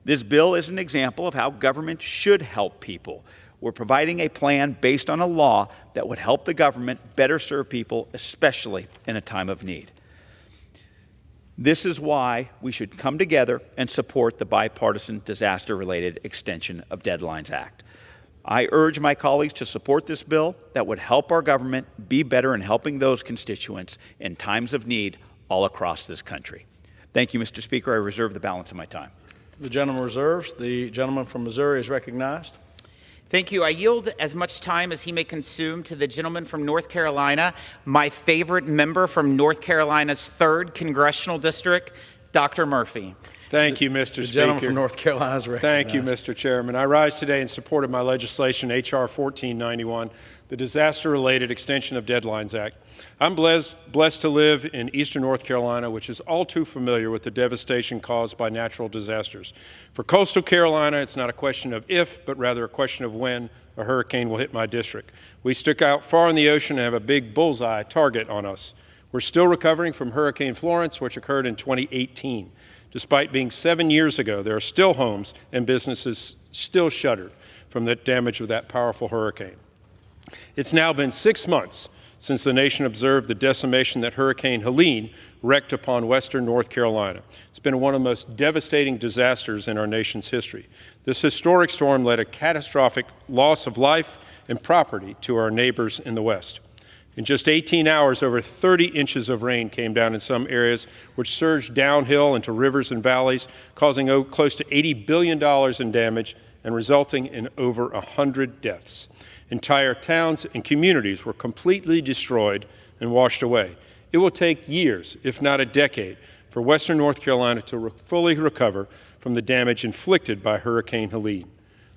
This bill is an example of how government should help people. We're providing a plan based on a law that would help the government better serve people, especially in a time of need. This is why we should come together and support the Bipartisan Disaster-Related Extension of Deadlines Act. I urge my colleagues to support this bill that would help our government be better in helping those constituents in times of need all across this country. Thank you, Mr. Speaker. I reserve the balance of my time. The gentleman reserves. The gentleman from Missouri is recognized. Thank you. I yield as much time as he may consume to the gentleman from North Carolina, my favorite member from North Carolina's 3rd Congressional District, Dr. Murphy. Thank you, Mr. Speaker. The gentleman from North Carolina is recognized. Thank you, Mr. Chairman. I rise today in support of my legislation, H.R. 1491, the Disaster-Related Extension of Deadlines Act. I'm blessed to live in eastern North Carolina, which is all too familiar with the devastation caused by natural disasters. For coastal Carolina, it's not a question of if, but rather a question of when a hurricane will hit my district. We stick out far in the ocean and have a big bullseye target on us. We're still recovering from Hurricane Florence, which occurred in 2018. Despite being 7 years ago, there are still homes and businesses still shuttered from the damage of that powerful hurricane. It's now been 6 months since the nation observed the decimation that Hurricane Helene wreaked upon western North Carolina. It's been one of the most devastating disasters in our nation's history. This historic storm led a catastrophic loss of life and property to our neighbors in the west. In just 18 hours, over 30 inches of rain came down in some areas, which surged downhill into rivers and valleys, causing close to $80 billion in damage and resulting in over 100 deaths. Entire towns and communities were completely destroyed and washed away. It will take years, if not a decade, for western North Carolina to fully recover from the damage inflicted by Hurricane Helene.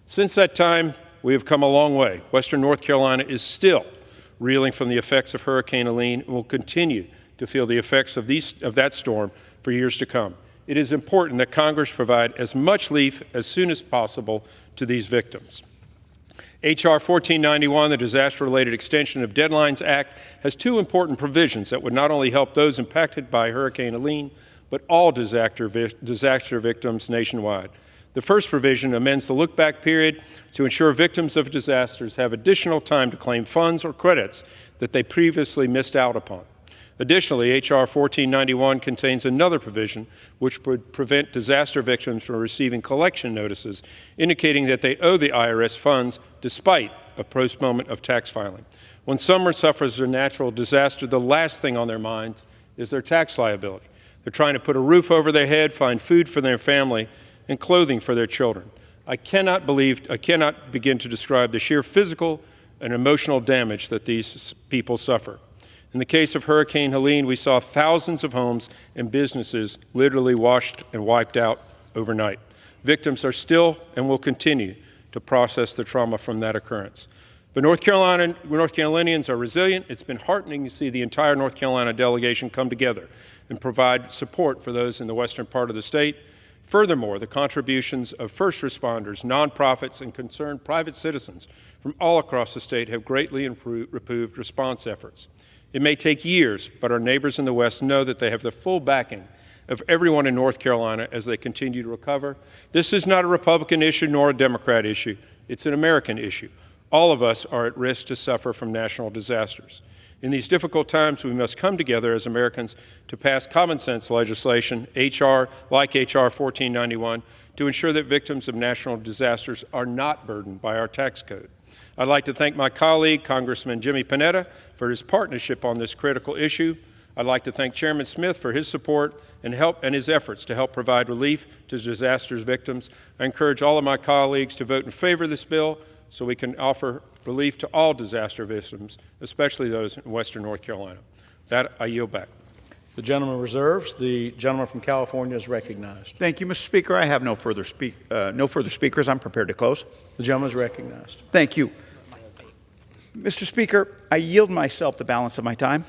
Since that time, we have come a long way. Western North Carolina is still reeling from the effects of Hurricane Helene and will continue to feel the effects of that storm for years to come. It is important that Congress provide as much relief as soon as possible to these victims. H.R. 1491, the Disaster-Related Extension of Deadlines Act, has two important provisions that would not only help those impacted by Hurricane Helene, but all disaster victims nationwide. The first provision amends the look-back period to ensure victims of disasters have additional time to claim funds or credits that they previously missed out upon. Additionally, H.R. 1491 contains another provision which would prevent disaster victims from receiving collection notices indicating that they owe the IRS funds despite a postponement of tax filing. When someone suffers a natural disaster, the last thing on their minds is their tax liability. They're trying to put a roof over their head, find food for their family, and clothing for their children. I cannot begin to describe the sheer physical and emotional damage that these people suffer. In the case of Hurricane Helene, we saw thousands of homes and businesses literally washed and wiped out overnight. Victims are still and will continue to process the trauma from that occurrence. But North Carolinians are resilient. It's been heartening to see the entire North Carolina delegation come together and provide support for those in the western part of the state. Furthermore, the contributions of first responders, nonprofits, and concerned private citizens from all across the state have greatly improved response efforts. It may take years, but our neighbors in the West know that they have the full backing of everyone in North Carolina as they continue to recover. This is not a Republican issue nor a Democrat issue. It's an American issue. All of us are at risk to suffer from national disasters. In these difficult times, we must come together as Americans to pass common sense legislation, like H.R. 1491, to ensure that victims of national disasters are not burdened by our tax code. I'd like to thank my colleague, Congressman Jimmy Panetta, for his partnership on this critical issue. I'd like to thank Chairman Smith for his support and his efforts to help provide relief to disasters victims. I encourage all of my colleagues to vote in favor of this bill so we can offer relief to all disaster victims, especially those in western North Carolina. That, I yield back. The gentleman reserves. The gentleman from California is recognized. Thank you, Mr. Speaker. I have no further speakers. I'm prepared to close. The gentleman is recognized. Thank you. Mr. Speaker, I yield myself the balance of my time.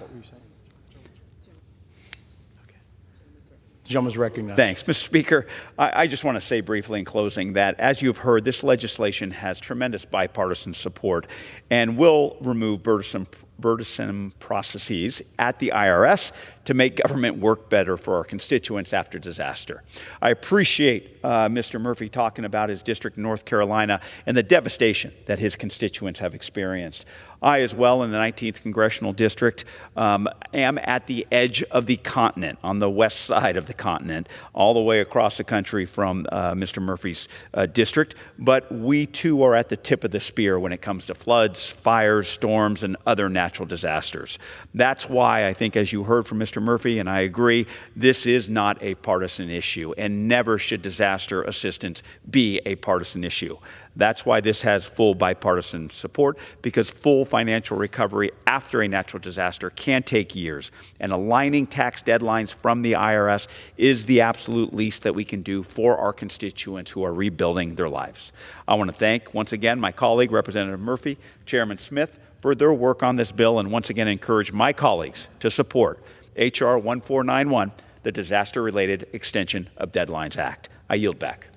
The gentleman is recognized. Thanks. Mr. Speaker, I just want to say briefly in closing that, as you've heard, this legislation has tremendous bipartisan support and will remove burdensome processes at the IRS to make government work better for our constituents after disaster. I appreciate Mr. Murphy talking about his district in North Carolina and the devastation that his constituents have experienced. I, as well, in the 19th Congressional District, am at the edge of the continent, on the west side of the continent, all the way across the country from Mr. Murphy's district. But we, too, are at the tip of the spear when it comes to floods, fires, storms, and other natural natural disasters. That's why I think, as you heard from Mr. Murphy, and I agree, this is not a partisan issue, and never should disaster assistance be a partisan issue. That's why this has full bipartisan support, because full financial recovery after a natural disaster can take years, and aligning tax deadlines from the IRS is the absolute least that we can do for our constituents who are rebuilding their lives. I want to thank, once again, my colleague, Representative Murphy, Chairman Smith, for their work on this bill, and once again encourage my colleagues to support H.R. 1491, the Disaster-Related Extension of Deadlines Act. I yield back.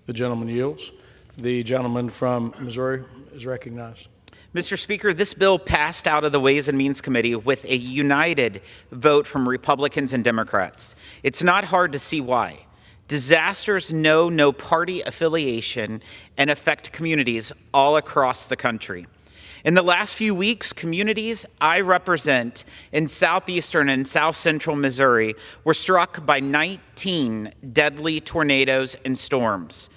The gentleman yields. The gentleman from Missouri is recognized. Mr. Speaker, this bill passed out of the Ways and Means Committee with a united vote from Republicans and Democrats. It's not hard to see why. Disasters know no party affiliation and affect communities all across the country. In the last few weeks, communities I represent in southeastern and south central Missouri were struck by 19 deadly tornadoes and storms.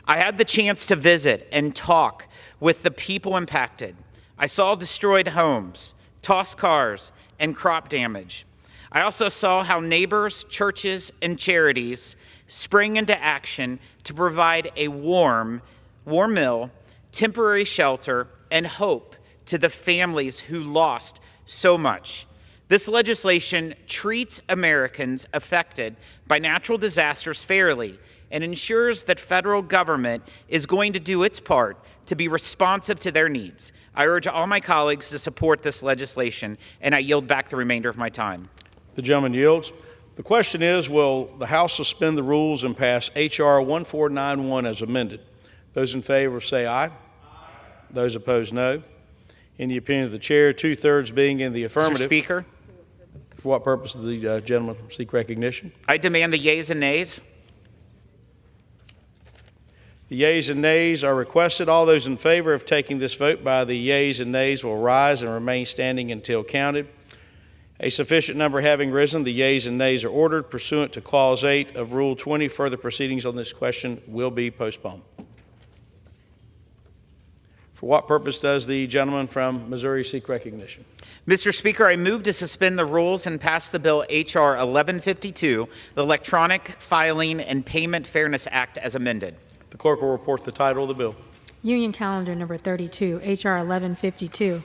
I had the chance to visit and talk with the people impacted. I saw destroyed homes, tossed cars, and crop damage. I also saw how neighbors, churches, and charities sprang into action to provide a warm meal, temporary shelter, and hope to the families who lost so much. This legislation treats Americans affected by natural disasters fairly and ensures that federal government is going to do its part to be responsive to their needs. I urge all my colleagues to support this legislation, and I yield back the remainder of my time. The gentleman yields. The question is, will the House suspend the rules and pass H.R. 1491 as amended? Those in favor say aye. Aye. Those opposed, no. In the opinion of the chair, 2/3 being in the affirmative. Mr. Speaker. For what purpose does the gentleman seek recognition? I demand the yeas and nays. The yeas and nays are requested. All those in favor of taking this vote by the yeas and nays will rise and remain standing until counted. A sufficient number having risen, the yeas and nays are ordered. Pursuant to Clause 8 of Rule 20, further proceedings on this question will be postponed. For what purpose does the gentleman from Missouri seek recognition? Mr. Speaker, I move to suspend the rules and pass the bill H.R. 1152, the Electronic Filing and Payment Fairness Act, as amended. The clerk will report the title of the bill. Union Calendar Number 32, H.R. 1152,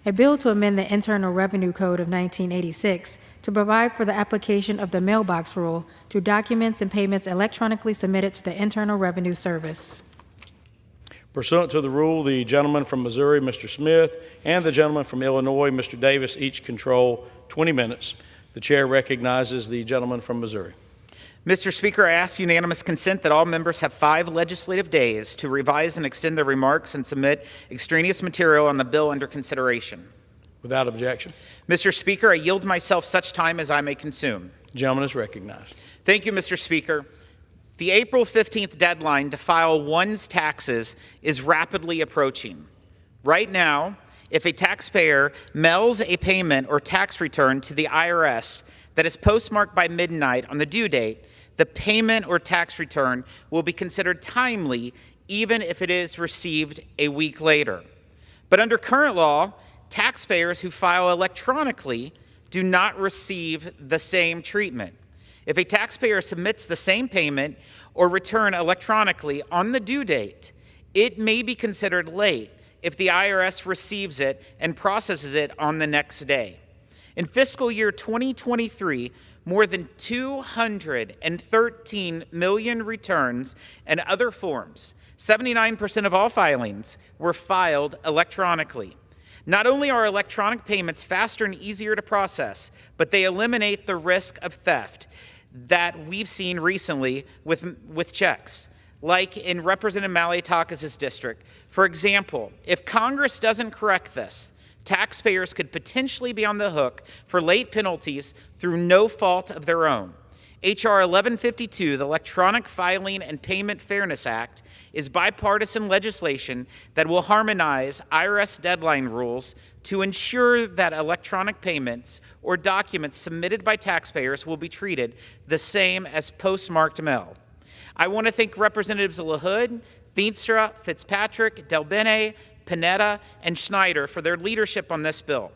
a bill to amend the Internal Revenue Code of 1986 to provide for the application of the mailbox rule to documents and payments electronically submitted to the Internal Revenue Service. Pursuant to the rule, the gentleman from Missouri, Mr. Smith, and the gentleman from Illinois, Mr. Davis, each control 20 minutes. The chair recognizes the gentleman from Missouri. Mr. Speaker, I ask unanimous consent that all members have 5 legislative days to revise and extend their remarks and submit extraneous material on the bill under consideration. Without objection. Mr. Speaker, I yield myself such time as I may consume. The gentleman is recognized. Thank you, Mr. Speaker. The April 15th deadline to file one's taxes is rapidly approaching. Right now, if a taxpayer mails a payment or tax return to the IRS that is postmarked by midnight on the due date, the payment or tax return will be considered timely even if it is received a week later. But under current law, taxpayers who file electronically do not receive the same treatment. If a taxpayer submits the same payment or return electronically on the due date, it may be considered late if the IRS receives it and processes it on the next day. In fiscal year 2023, more than 213 million returns and other forms, 79% of all filings, were filed electronically. Not only are electronic payments faster and easier to process, but they eliminate the risk of theft that we've seen recently with checks, like in Representative Malliotakis' district. For example, if Congress doesn't correct this, taxpayers could potentially be on the hook for late penalties through no fault of their own. H.R. 1152, the Electronic Filing and Payment Fairness Act, is bipartisan legislation that will harmonize IRS deadline rules to ensure that electronic payments or documents submitted by taxpayers will be treated the same as postmarked mail. I want to thank Representatives LaHood, Feenstra, Fitzpatrick, Del Bene, Panetta, and Schneider for their leadership on this bill.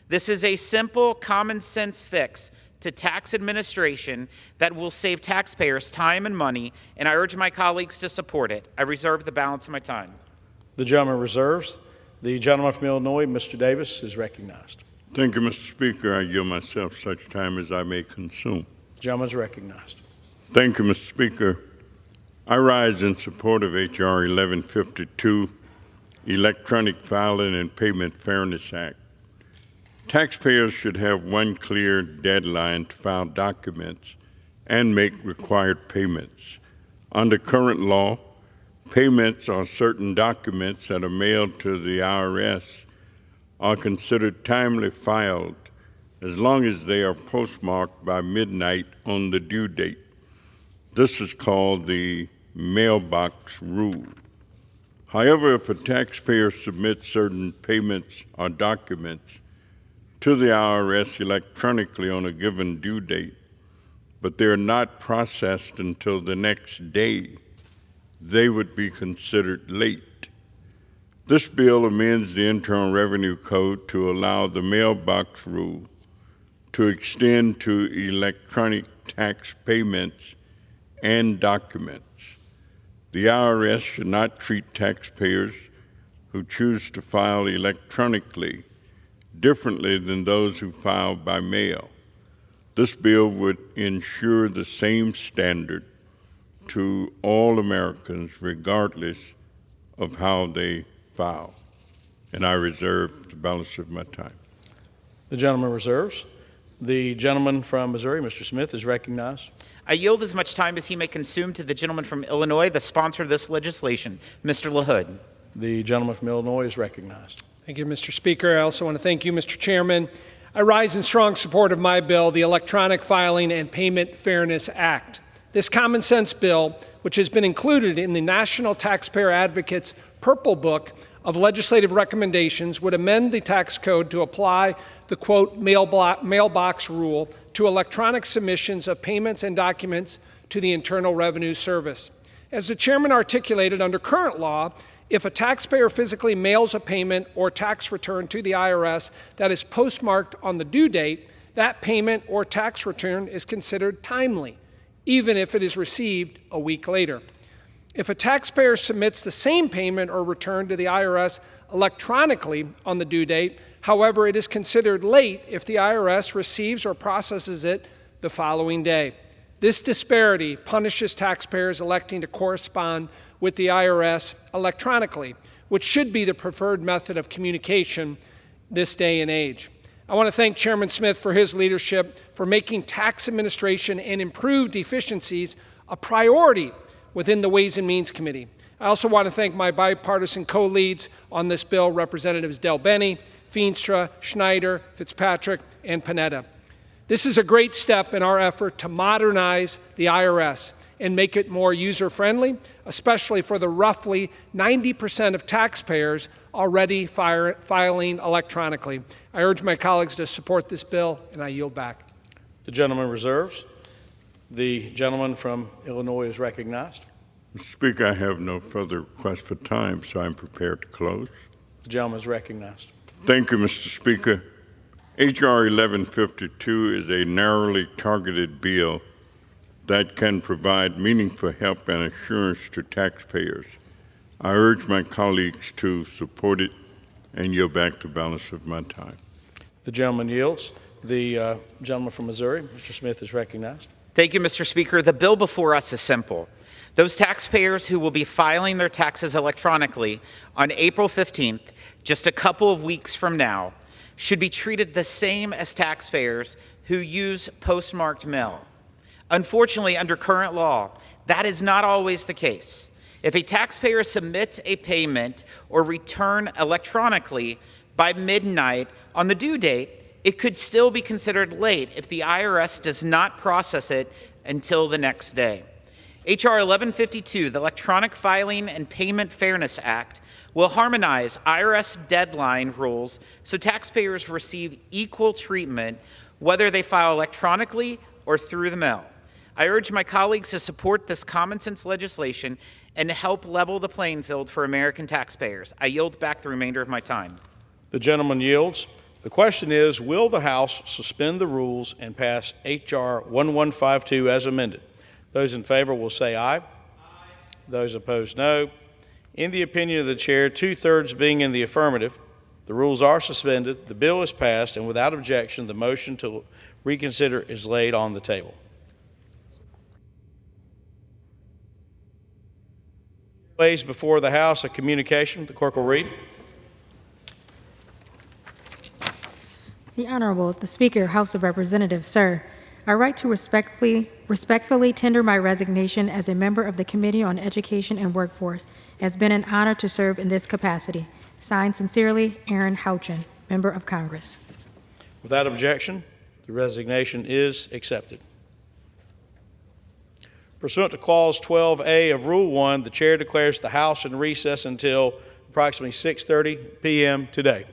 This is a simple, common sense fix to tax administration that will save taxpayers time and money, and I urge my colleagues to support it. I reserve the balance of my time. The gentleman reserves. The gentleman from Illinois, Mr. Davis, is recognized. Thank you, Mr. Speaker. I yield myself such time as I may consume. The gentleman is recognized. Thank you, Mr. Speaker. I rise in support of H.R. 1152, Electronic Filing and Payment Fairness Act. Taxpayers should have one clear deadline to file documents and make required payments. Under current law, payments on certain documents that are mailed to the IRS are considered timely filed as long as they are postmarked by midnight on the due date. This is called the mailbox rule. However, if a taxpayer submits certain payments or documents to the IRS electronically on a given due date, but they're not processed until the next day, they would be considered late. This bill amends the Internal Revenue Code to allow the mailbox rule to extend to electronic tax payments and documents. The IRS should not treat taxpayers who choose to file electronically differently than those who file by mail. This bill would ensure the same standard to all Americans regardless of how they file. And I reserve the balance of my time. The gentleman reserves. The gentleman from Missouri, Mr. Smith, is recognized. I yield as much time as he may consume to the gentleman from Illinois, the sponsor of this legislation, Mr. LaHood. The gentleman from Illinois is recognized. Thank you, Mr. Speaker. I also want to thank you, Mr. Chairman. I rise in strong support of my bill, the Electronic Filing and Payment Fairness Act. This common sense bill, which has been included in the National Taxpayer Advocate's Purple Book of legislative recommendations, would amend the tax code to apply the, quote, mailbox rule to electronic submissions of payments and documents to the Internal Revenue Service. As the chairman articulated, under current law, if a taxpayer physically mails a payment or tax return to the IRS that is postmarked on the due date, that payment or tax return is considered timely, even if it is received a week later. If a taxpayer submits the same payment or return to the IRS electronically on the due date, however, it is considered late if the IRS receives or processes it the following day. This disparity punishes taxpayers electing to correspond with the IRS electronically, which should be the preferred method of communication this day and age. I want to thank Chairman Smith for his leadership for making tax administration and improved efficiencies a priority within the Ways and Means Committee. I also want to thank my bipartisan co-leads on this bill, Representatives Del Bene, Feenstra, Schneider, Fitzpatrick, and Panetta. This is a great step in our effort to modernize the IRS and make it more user-friendly, especially for the roughly 90% of taxpayers already filing electronically. I urge my colleagues to support this bill, and I yield back. The gentleman reserves. The gentleman from Illinois is recognized. Mr. Speaker, I have no further request for time, so I'm prepared to close. The gentleman is recognized. Thank you, Mr. Speaker. H.R. 1152 is a narrowly targeted bill that can provide meaningful help and assurance to taxpayers. I urge my colleagues to support it and yield back the balance of my time. The gentleman yields. The gentleman from Missouri, Mr. Smith, is recognized. Thank you, Mr. Speaker. The bill before us is simple. Those taxpayers who will be filing their taxes electronically on April 15th, just a couple of weeks from now, should be treated the same as taxpayers who use postmarked mail. Unfortunately, under current law, that is not always the case. If a taxpayer submits a payment or return electronically by midnight on the due date, it could still be considered late if the IRS does not process it until the next day. H.R. 1152, the Electronic Filing and Payment Fairness Act, will harmonize IRS deadline rules so taxpayers receive equal treatment whether they file electronically or through the mail. I urge my colleagues to support this common sense legislation and help level the playing field for American taxpayers. I yield back the remainder of my time. The gentleman yields. The question is, will the House suspend the rules and pass H.R. 1152 as amended? Those in favor will say aye. Aye. Those opposed, no. In the opinion of the chair, 2/3 being in the affirmative, the rules are suspended, the bill is passed, and without objection, the motion to reconsider is laid on the table. Lays before the House a communication. The clerk will read. The Honorable, the Speaker, House of Representatives, sir, I write to respectfully tender my resignation as a member of the Committee on Education and Workforce. It has been an honor to serve in this capacity. Signed sincerely, Aaron Houchin, Member of Congress. Without objection, the resignation is accepted. Pursuant to Clause 12A of Rule 1, the Chair declares the House in recess until approximately 6:30 p.m. today.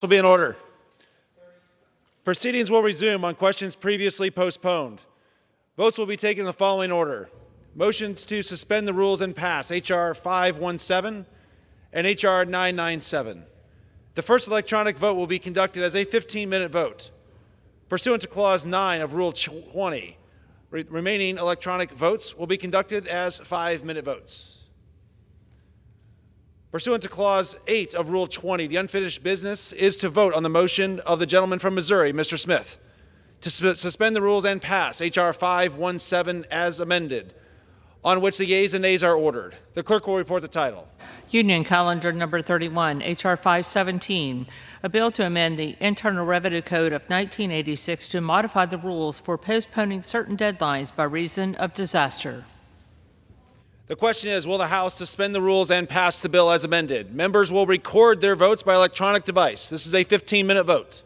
Will be in order. Proceedings will resume on questions previously postponed. Votes will be taken in the following order. Motions to suspend the rules and pass H.R. 517 and H.R. 997. The first electronic vote will be conducted as a 15-minute vote. Pursuant to Clause 9 of Rule 20, remaining electronic votes will be conducted as 5-minute votes. Pursuant to Clause 8 of Rule 20, the unfinished business is to vote on the motion of the gentleman from Missouri, Mr. Smith, to suspend the rules and pass H.R. 517 as amended, on which the yeas and nays are ordered. The clerk will report the title. Union Calendar Number 31, H.R. 517, a bill to amend the Internal Revenue Code of 1986 to modify the rules for postponing certain deadlines by reason of disaster. The question is, will the House suspend the rules and pass the bill as amended? Members will record their votes by electronic device. This is a 15-minute vote.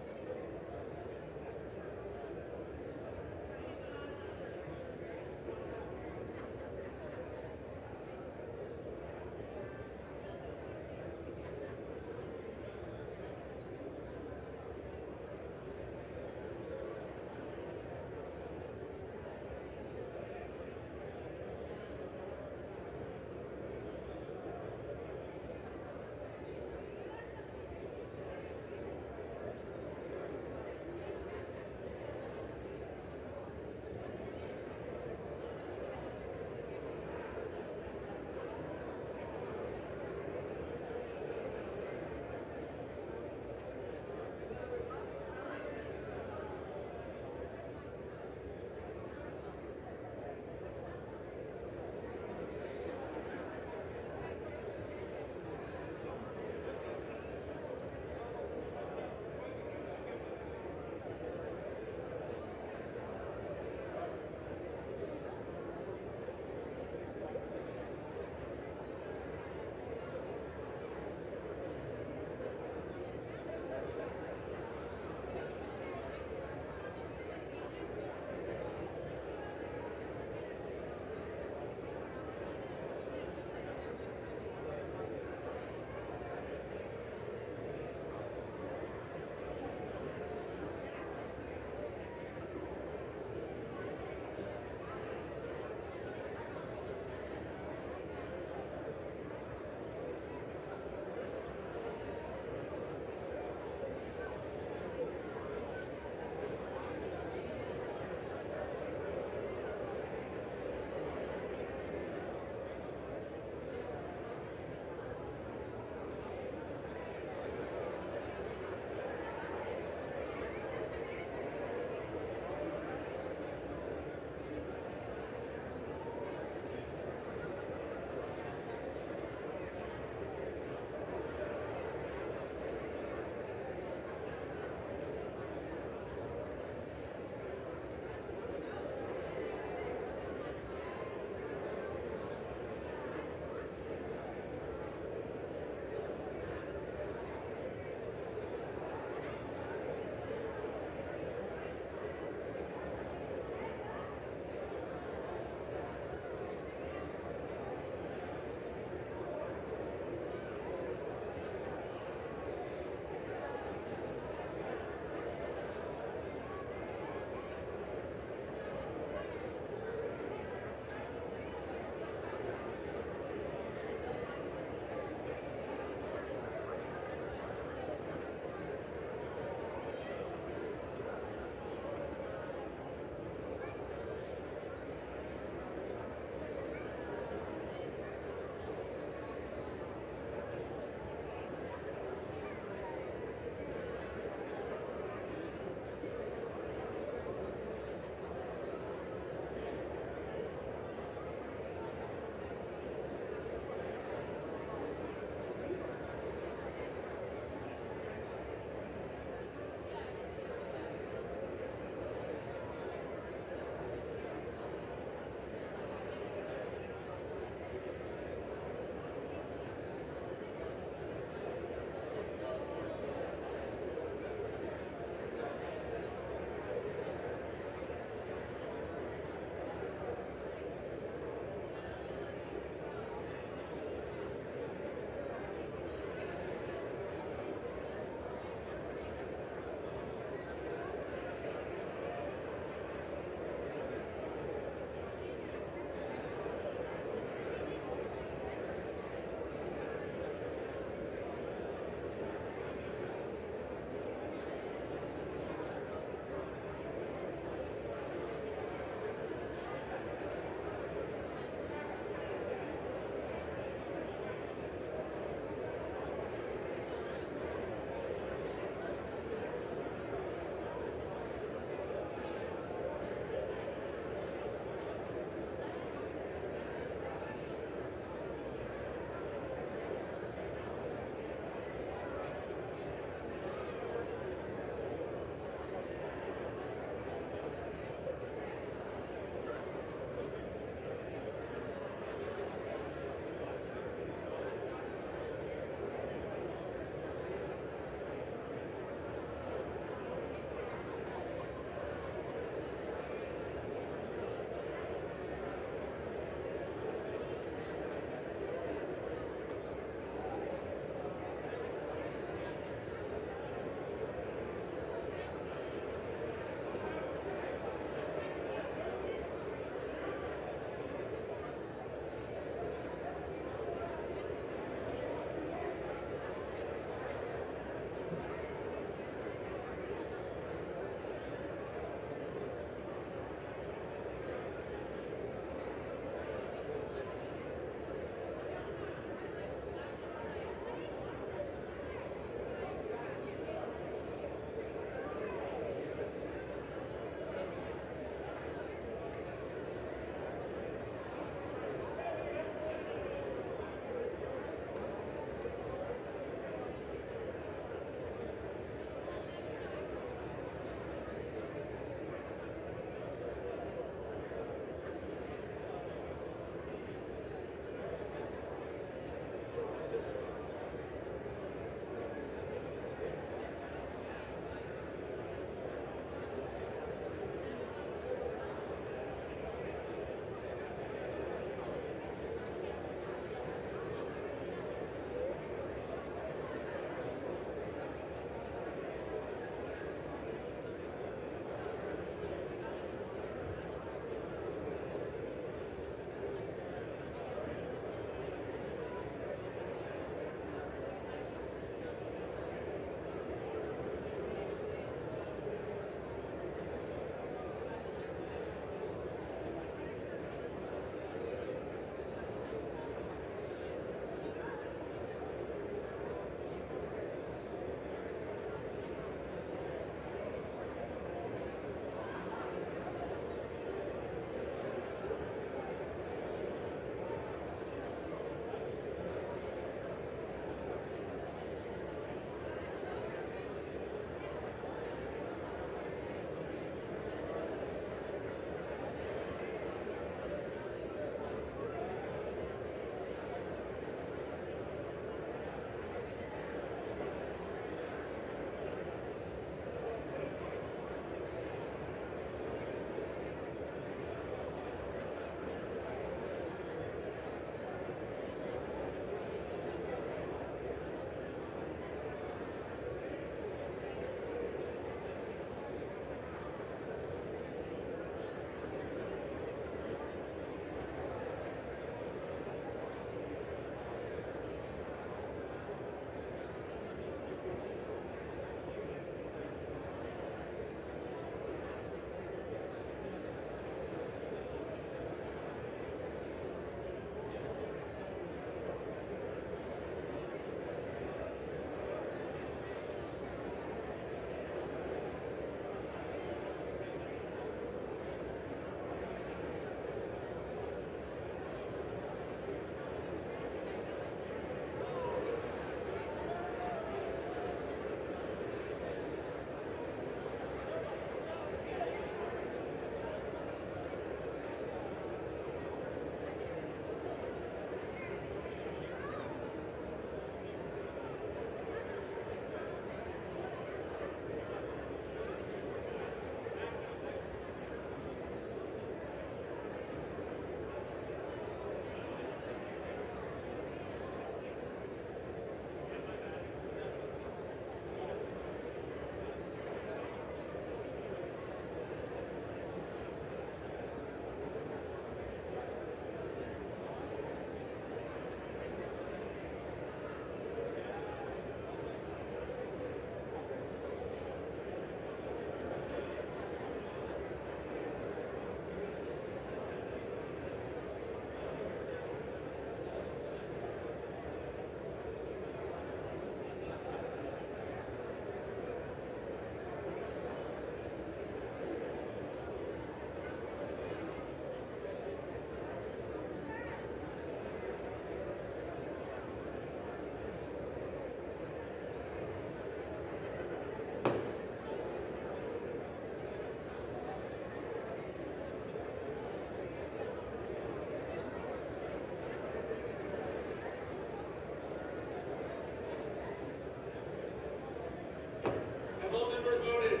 voted?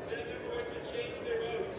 Does any member wish to change their votes?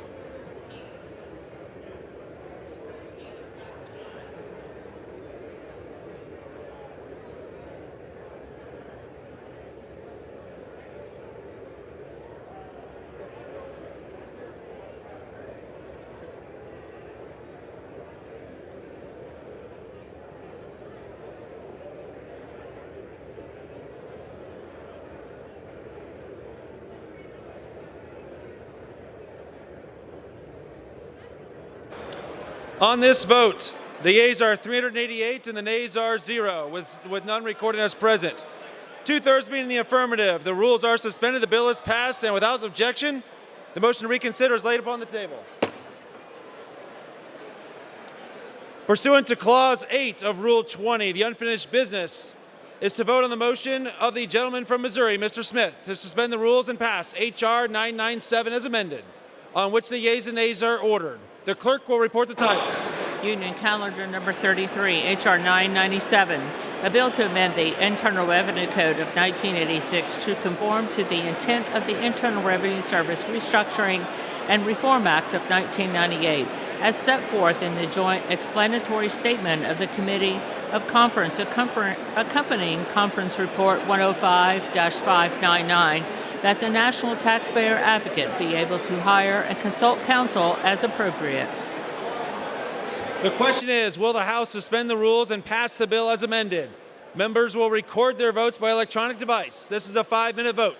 On this vote, the yeas are 388 and the nays are 0, with none recorded as present. 2/3 being in the affirmative. The rules are suspended. The bill is passed, and without objection, the motion to reconsider is laid upon the table. Pursuant to Clause 8 of Rule 20, the unfinished business is to vote on the motion of the gentleman from Missouri, Mr. Smith, to suspend the rules and pass H.R. 997 as amended, on which the yeas and nays are ordered. The clerk will report the title. Union Calendar number 33, H.R. 997, a bill to amend the Internal Revenue Code of 1986 to conform to the intent of the Internal Revenue Service Restructuring and Reform Act of 1998, as set forth in the joint explanatory statement of the Committee of Conference accompanying Conference Report 105-599, that the National Taxpayer Advocate be able to hire and consult counsel as appropriate. The question is, will the House suspend the rules and pass the bill as amended? Members will record their votes by electronic device. This is a 5-minute vote.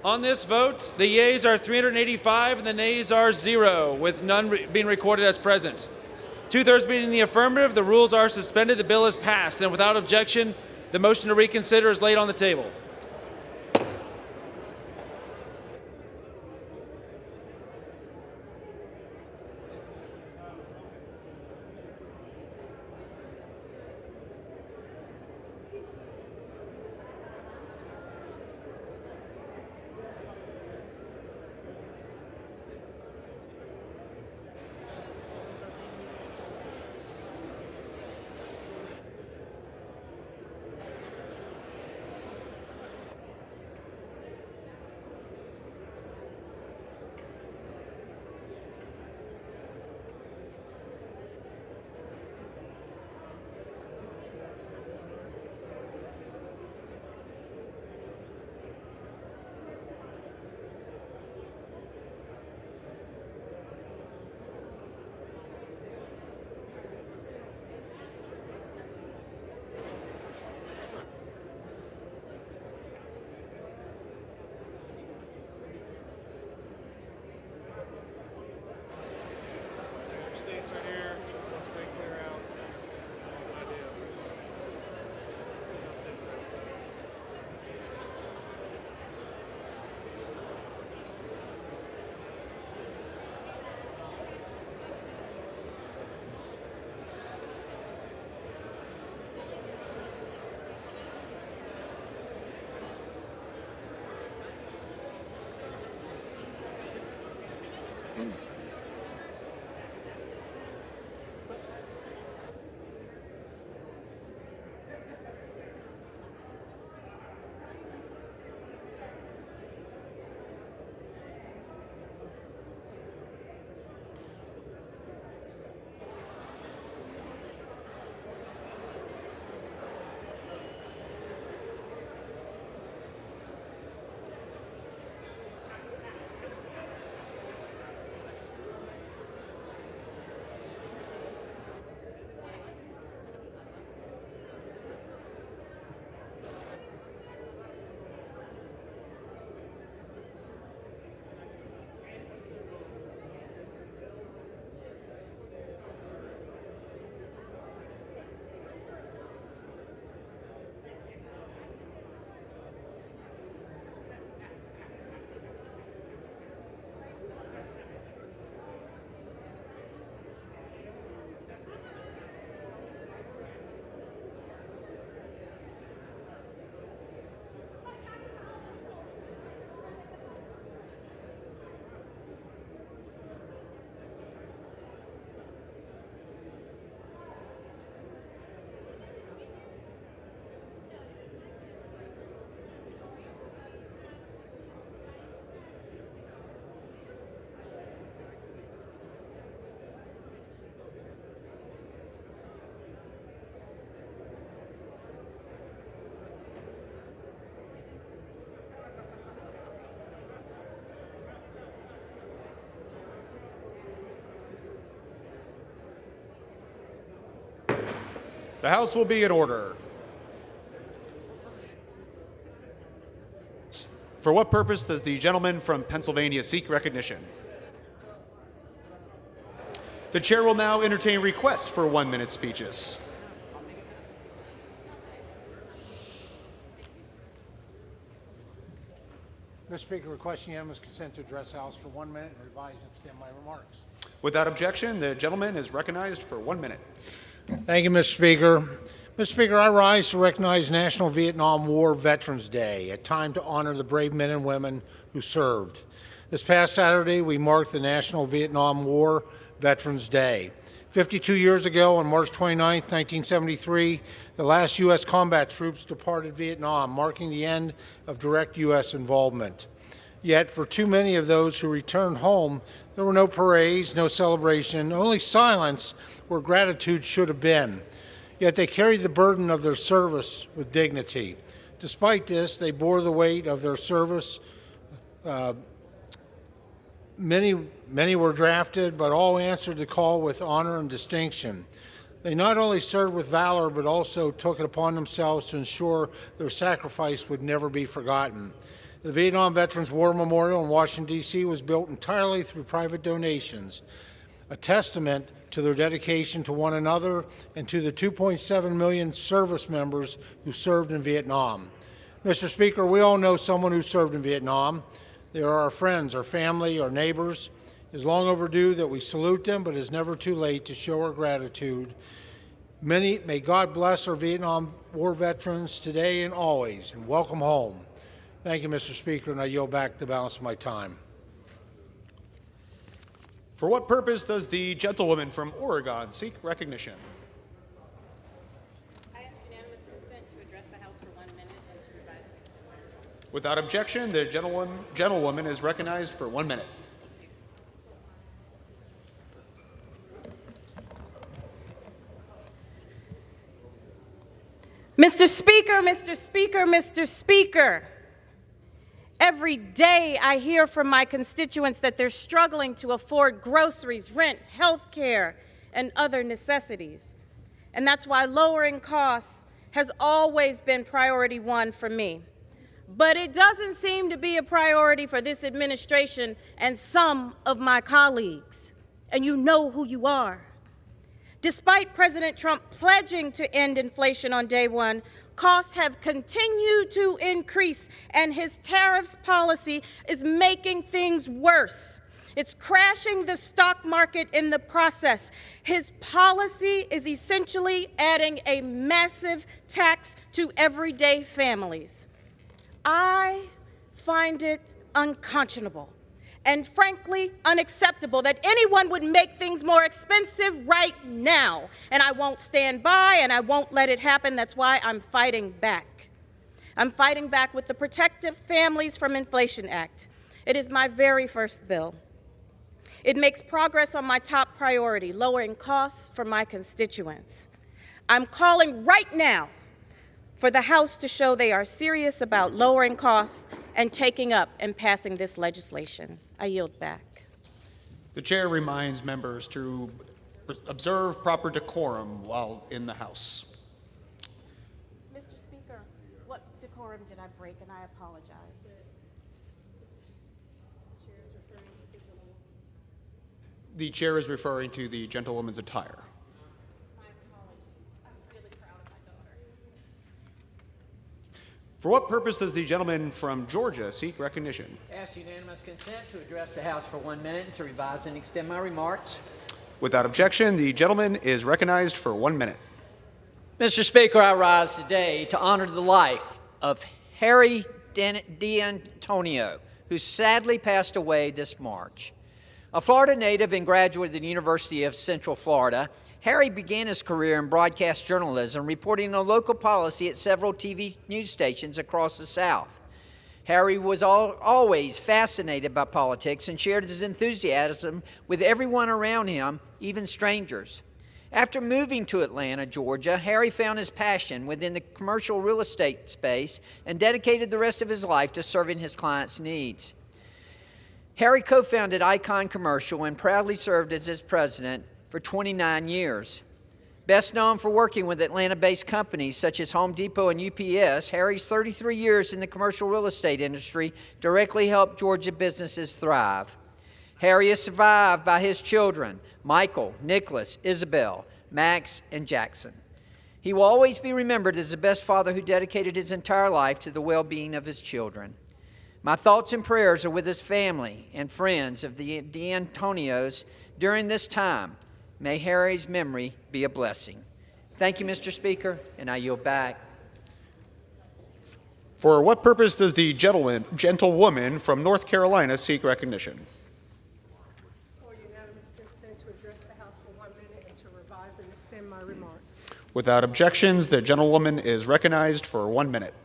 On this vote, the yeas are 385 and the nays are 0, with none being recorded as present. 2/3 being in the affirmative, the rules are suspended, the bill is passed, and without objection, the motion to reconsider is laid on the table. States are here. Once they clear out, The House will be in order. For what purpose does the gentleman from Pennsylvania seek recognition? The chair will now entertain requests for 1-minute speeches. Mr. Speaker, request unanimous consent to address the House for 1 minute and revise and extend my remarks. Without objection, the gentleman is recognized for 1 minute. Thank you, Mr. Speaker. Mr. Speaker, I rise to recognize National Vietnam War Veterans Day, a time to honor the brave men and women who served. This past Saturday, we marked the National Vietnam War Veterans Day. 52 years ago, on March 29, 1973, the last U.S. combat troops departed Vietnam, marking the end of direct U.S. involvement. Yet, for too many of those who returned home, there were no parades, no celebration, only silence where gratitude should have been. Yet they carried the burden of their service with dignity. Despite this, they bore the weight of their service. Many were drafted, but all answered the call with honor and distinction. They not only served with valor, but also took it upon themselves to ensure their sacrifice would never be forgotten. The Vietnam Veterans War Memorial in Washington, D.C. was built entirely through private donations, a testament to their dedication to one another and to the 2.7 million service members who served in Vietnam. Mr. Speaker, we all know someone who served in Vietnam. They are our friends, our family, our neighbors. It is long overdue that we salute them, but it is never too late to show our gratitude. May God bless our Vietnam War veterans today and always, and welcome home. Thank you, Mr. Speaker, and I yield back the balance of my time. For what purpose does the gentlewoman from Oregon seek recognition? I ask unanimous consent to address the House for 1 minute and to revise the Without objection, the gentlewoman is recognized for 1 minute. Mr. Speaker, Mr. Speaker, Mr. Speaker. Every day I hear from my constituents that they're struggling to afford groceries, rent, health care, and other necessities. And that's why lowering costs has always been priority one for me. But it doesn't seem to be a priority for this administration and some of my colleagues. And you know who you are. Despite President Trump pledging to end inflation on day one, costs have continued to increase, and his tariffs policy is making things worse. It's crashing the stock market in the process. His policy is essentially adding a massive tax to everyday families. I find it unconscionable and frankly unacceptable that anyone would make things more expensive right now. And I won't stand by and I won't let it happen. That's why I'm fighting back. I'm fighting back with the Protective Families from Inflation Act. It is my very first bill. It makes progress on my top priority, lowering costs for my constituents. I'm calling right now for the House to show they are serious about lowering costs and taking up and passing this legislation. I yield back. The chair reminds members to observe proper decorum while in the House. Mr. Speaker, what decorum did I break? And I apologize. The chair is referring to the gentlewoman's attire. For what purpose does the gentleman from Georgia seek recognition? Ask unanimous consent to address the House for 1 minute and to revise and extend my remarks. Without objection, the gentleman is recognized for 1 minute. Mr. Speaker, I rise today to honor the life of Harry D'Antonio, who sadly passed away this March. A Florida native and graduate of the University of Central Florida, Harry began his career in broadcast journalism, reporting on local policy at several TV news stations across the South. Harry was always fascinated by politics and shared his enthusiasm with everyone around him, even strangers. After moving to Atlanta, Georgia, Harry found his passion within the commercial real estate space and dedicated the rest of his life to serving his clients' needs. Harry co-founded Icon Commercial and proudly served as its president for 29 years. Best known for working with Atlanta-based companies such as Home Depot and UPS, Harry's 33 years in the commercial real estate industry directly helped Georgia businesses thrive. Harry is survived by his children, Michael, Nicholas, Isabel, Max, and Jackson. He will always be remembered as the best father who dedicated his entire life to the well-being of his children. My thoughts and prayers are with his family and friends of the D'Antonios during this time. May Harry's memory be a blessing. Thank you, Mr. Speaker, and I yield back. For what purpose does the gentlewoman from North Carolina seek recognition? For unanimous consent to address the House for 1 minute and to revise and extend my remarks. Without objections, the gentlewoman is recognized for 1 minute.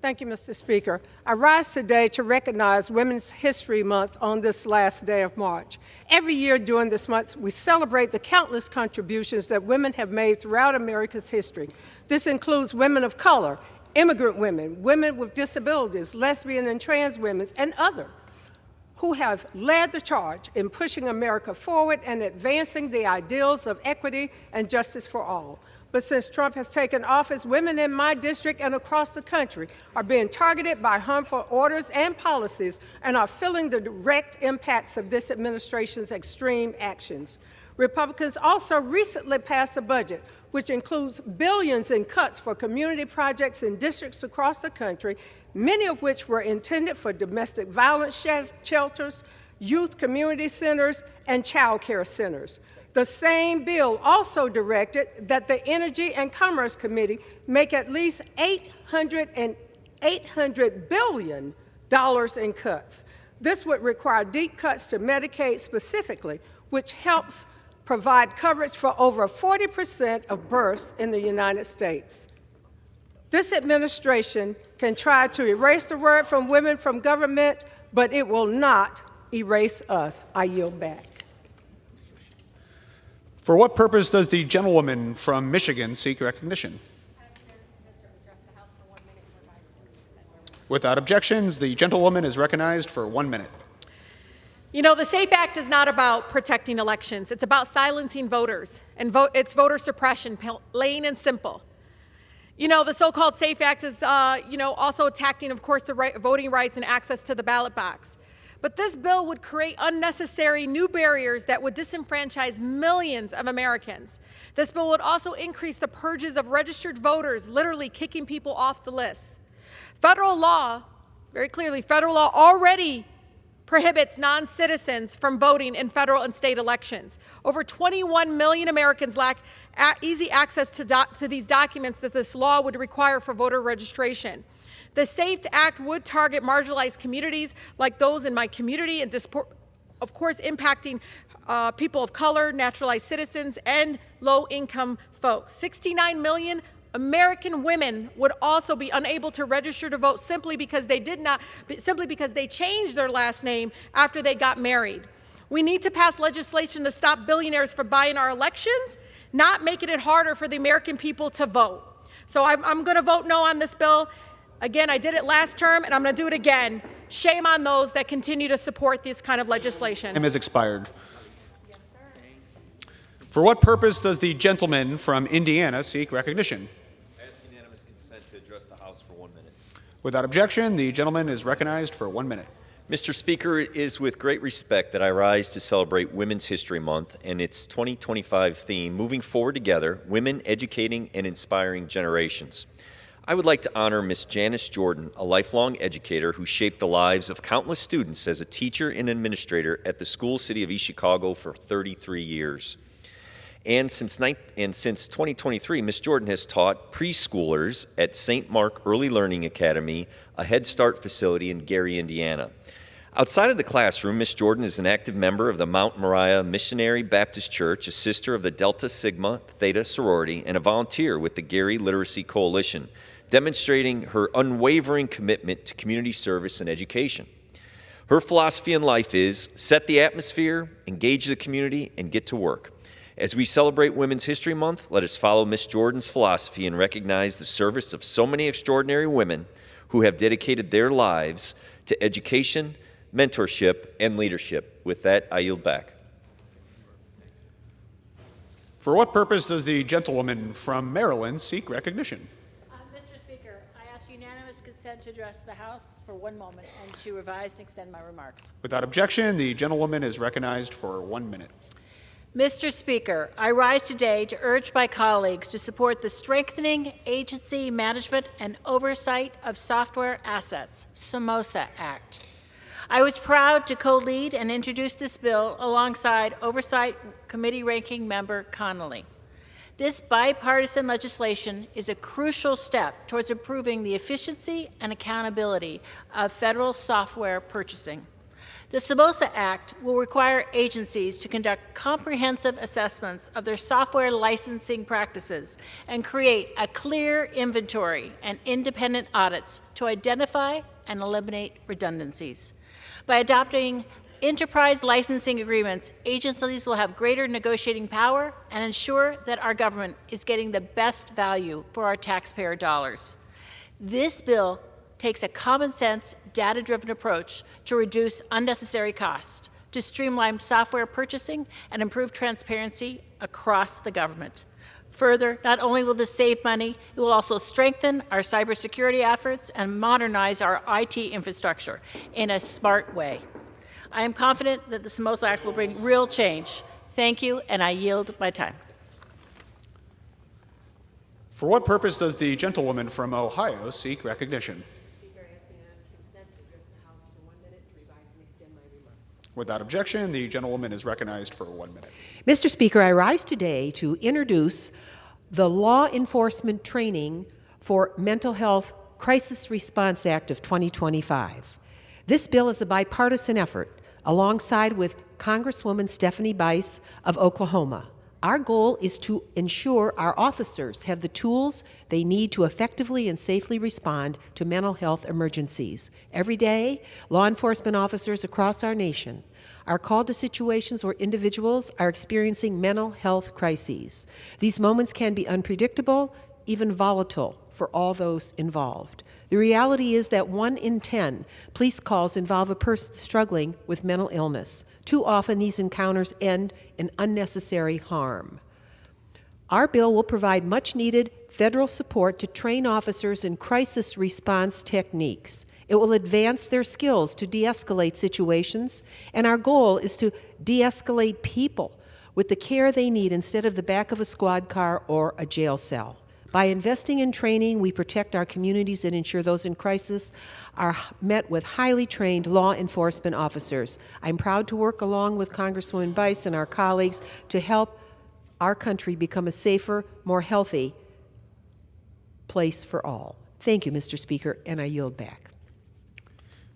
Thank you, Mr. Speaker. I rise today to recognize Women's History Month on this last day of March. Every year during this month, we celebrate the countless contributions that women have made throughout America's history. This includes women of color, immigrant women, women with disabilities, lesbian and trans women, and others who have led the charge in pushing America forward and advancing the ideals of equity and justice for all. But since Trump has taken office, women in my district and across the country are being targeted by harmful orders and policies and are feeling the direct impacts of this administration's extreme actions. Republicans also recently passed a budget which includes billions in cuts for community projects in districts across the country, many of which were intended for domestic violence shelters, youth community centers, and child care centers. The same bill also directed that the Energy and Commerce Committee make at least $800 billion in cuts. This would require deep cuts to Medicaid specifically, which helps provide coverage for over 40% of births in the United States. This administration can try to erase the word from women from government, but it will not erase us. I yield back. For what purpose does the gentlewoman from Michigan seek recognition? Without objections, the gentlewoman is recognized for 1 minute. You know, the SAFE Act is not about protecting elections. It's about silencing voters, and it's voter suppression, plain and simple. You know, the so-called SAFE Act is, also attacking, of course, the voting rights and access to the ballot box. But this bill would create unnecessary new barriers that would disenfranchise millions of Americans. This bill would also increase the purges of registered voters, literally kicking people off the list. Federal law, very clearly, federal law already prohibits non-citizens from voting in federal and state elections. Over 21 million Americans lack easy access to these documents that this law would require for voter registration. The SAFE Act would target marginalized communities like those in my community and, of course, impacting people of color, naturalized citizens, and low-income folks. 69 million American women would also be unable to register to vote simply because they changed their last name after they got married. We need to pass legislation to stop billionaires from buying our elections, not making it harder for the American people to vote. So I'm going to vote no on this bill. Again, I did it last term, and I'm going to do it again. Shame on those that continue to support this kind of legislation. Time has expired. For what purpose does the gentleman from Indiana seek recognition? I ask unanimous consent to address the House for 1 minute. Without objection, the gentleman is recognized for 1 minute. Mr. Speaker, it is with great respect that I rise to celebrate Women's History Month and its 2025 theme, Moving Forward Together, Women Educating and Inspiring Generations. I would like to honor Ms. Janice Jordan, a lifelong educator who shaped the lives of countless students as a teacher and administrator at the school city of East Chicago for 33 years. And since 2023, Ms. Jordan has taught preschoolers at St. Mark Early Learning Academy, a Head Start facility in Gary, Indiana. Outside of the classroom, Ms. Jordan is an active member of the Mount Moriah Missionary Baptist Church, a sister of the Delta Sigma Theta sorority, and a volunteer with the Gary Literacy Coalition, demonstrating her unwavering commitment to community service and education. Her philosophy in life is set the atmosphere, engage the community, and get to work. As we celebrate Women's History Month, let us follow Ms. Jordan's philosophy and recognize the service of so many extraordinary women who have dedicated their lives to education, mentorship, and leadership. With that, I yield back. For what purpose does the gentlewoman from Maryland seek recognition? Mr. Speaker, I ask unanimous consent to address the House for 1 moment and to revise and extend my remarks. Without objection, the gentlewoman is recognized for 1 minute. Mr. Speaker, I rise today to urge my colleagues to support the Strengthening Agency Management and Oversight of Software Assets, SOMOSA Act. I was proud to co-lead and introduce this bill alongside Oversight Committee Ranking Member Connolly. This bipartisan legislation is a crucial step towards improving the efficiency and accountability of federal software purchasing. The SOMOSA Act will require agencies to conduct comprehensive assessments of their software licensing practices and create a clear inventory and independent audits to identify and eliminate redundancies. By adopting enterprise licensing agreements, agencies will have greater negotiating power and ensure that our government is getting the best value for our taxpayer dollars. This bill takes a common-sense, data-driven approach to reduce unnecessary costs, to streamline software purchasing, and improve transparency across the government. Further, not only will this save money, it will also strengthen our cybersecurity efforts and modernize our IT infrastructure in a smart way. I am confident that the SMOSA Act will bring real change. Thank you, and I yield my time. For what purpose does the gentlewoman from Ohio seek recognition? Without objection, the gentlewoman is recognized for 1 minute. Mr. Speaker, I rise today to introduce the Law Enforcement Training for Mental Health Crisis Response Act of 2025. This bill is a bipartisan effort alongside with Congresswoman Stephanie Bice of Oklahoma. Our goal is to ensure our officers have the tools they need to effectively and safely respond to mental health emergencies. Every day, law enforcement officers across our nation are called to situations where individuals are experiencing mental health crises. These moments can be unpredictable, even volatile for all those involved. The reality is that 1 in 10 police calls involve a person struggling with mental illness. Too often, these encounters end in unnecessary harm. Our bill will provide much-needed federal support to train officers in crisis response techniques. It will advance their skills to de-escalate situations, and our goal is to de-escalate people with the care they need instead of the back of a squad car or a jail cell. By investing in training, we protect our communities and ensure those in crisis are met with highly trained law enforcement officers. I'm proud to work along with Congresswoman Bice and our colleagues to help our country become a safer, more healthy place for all. Thank you, Mr. Speaker, and I yield back.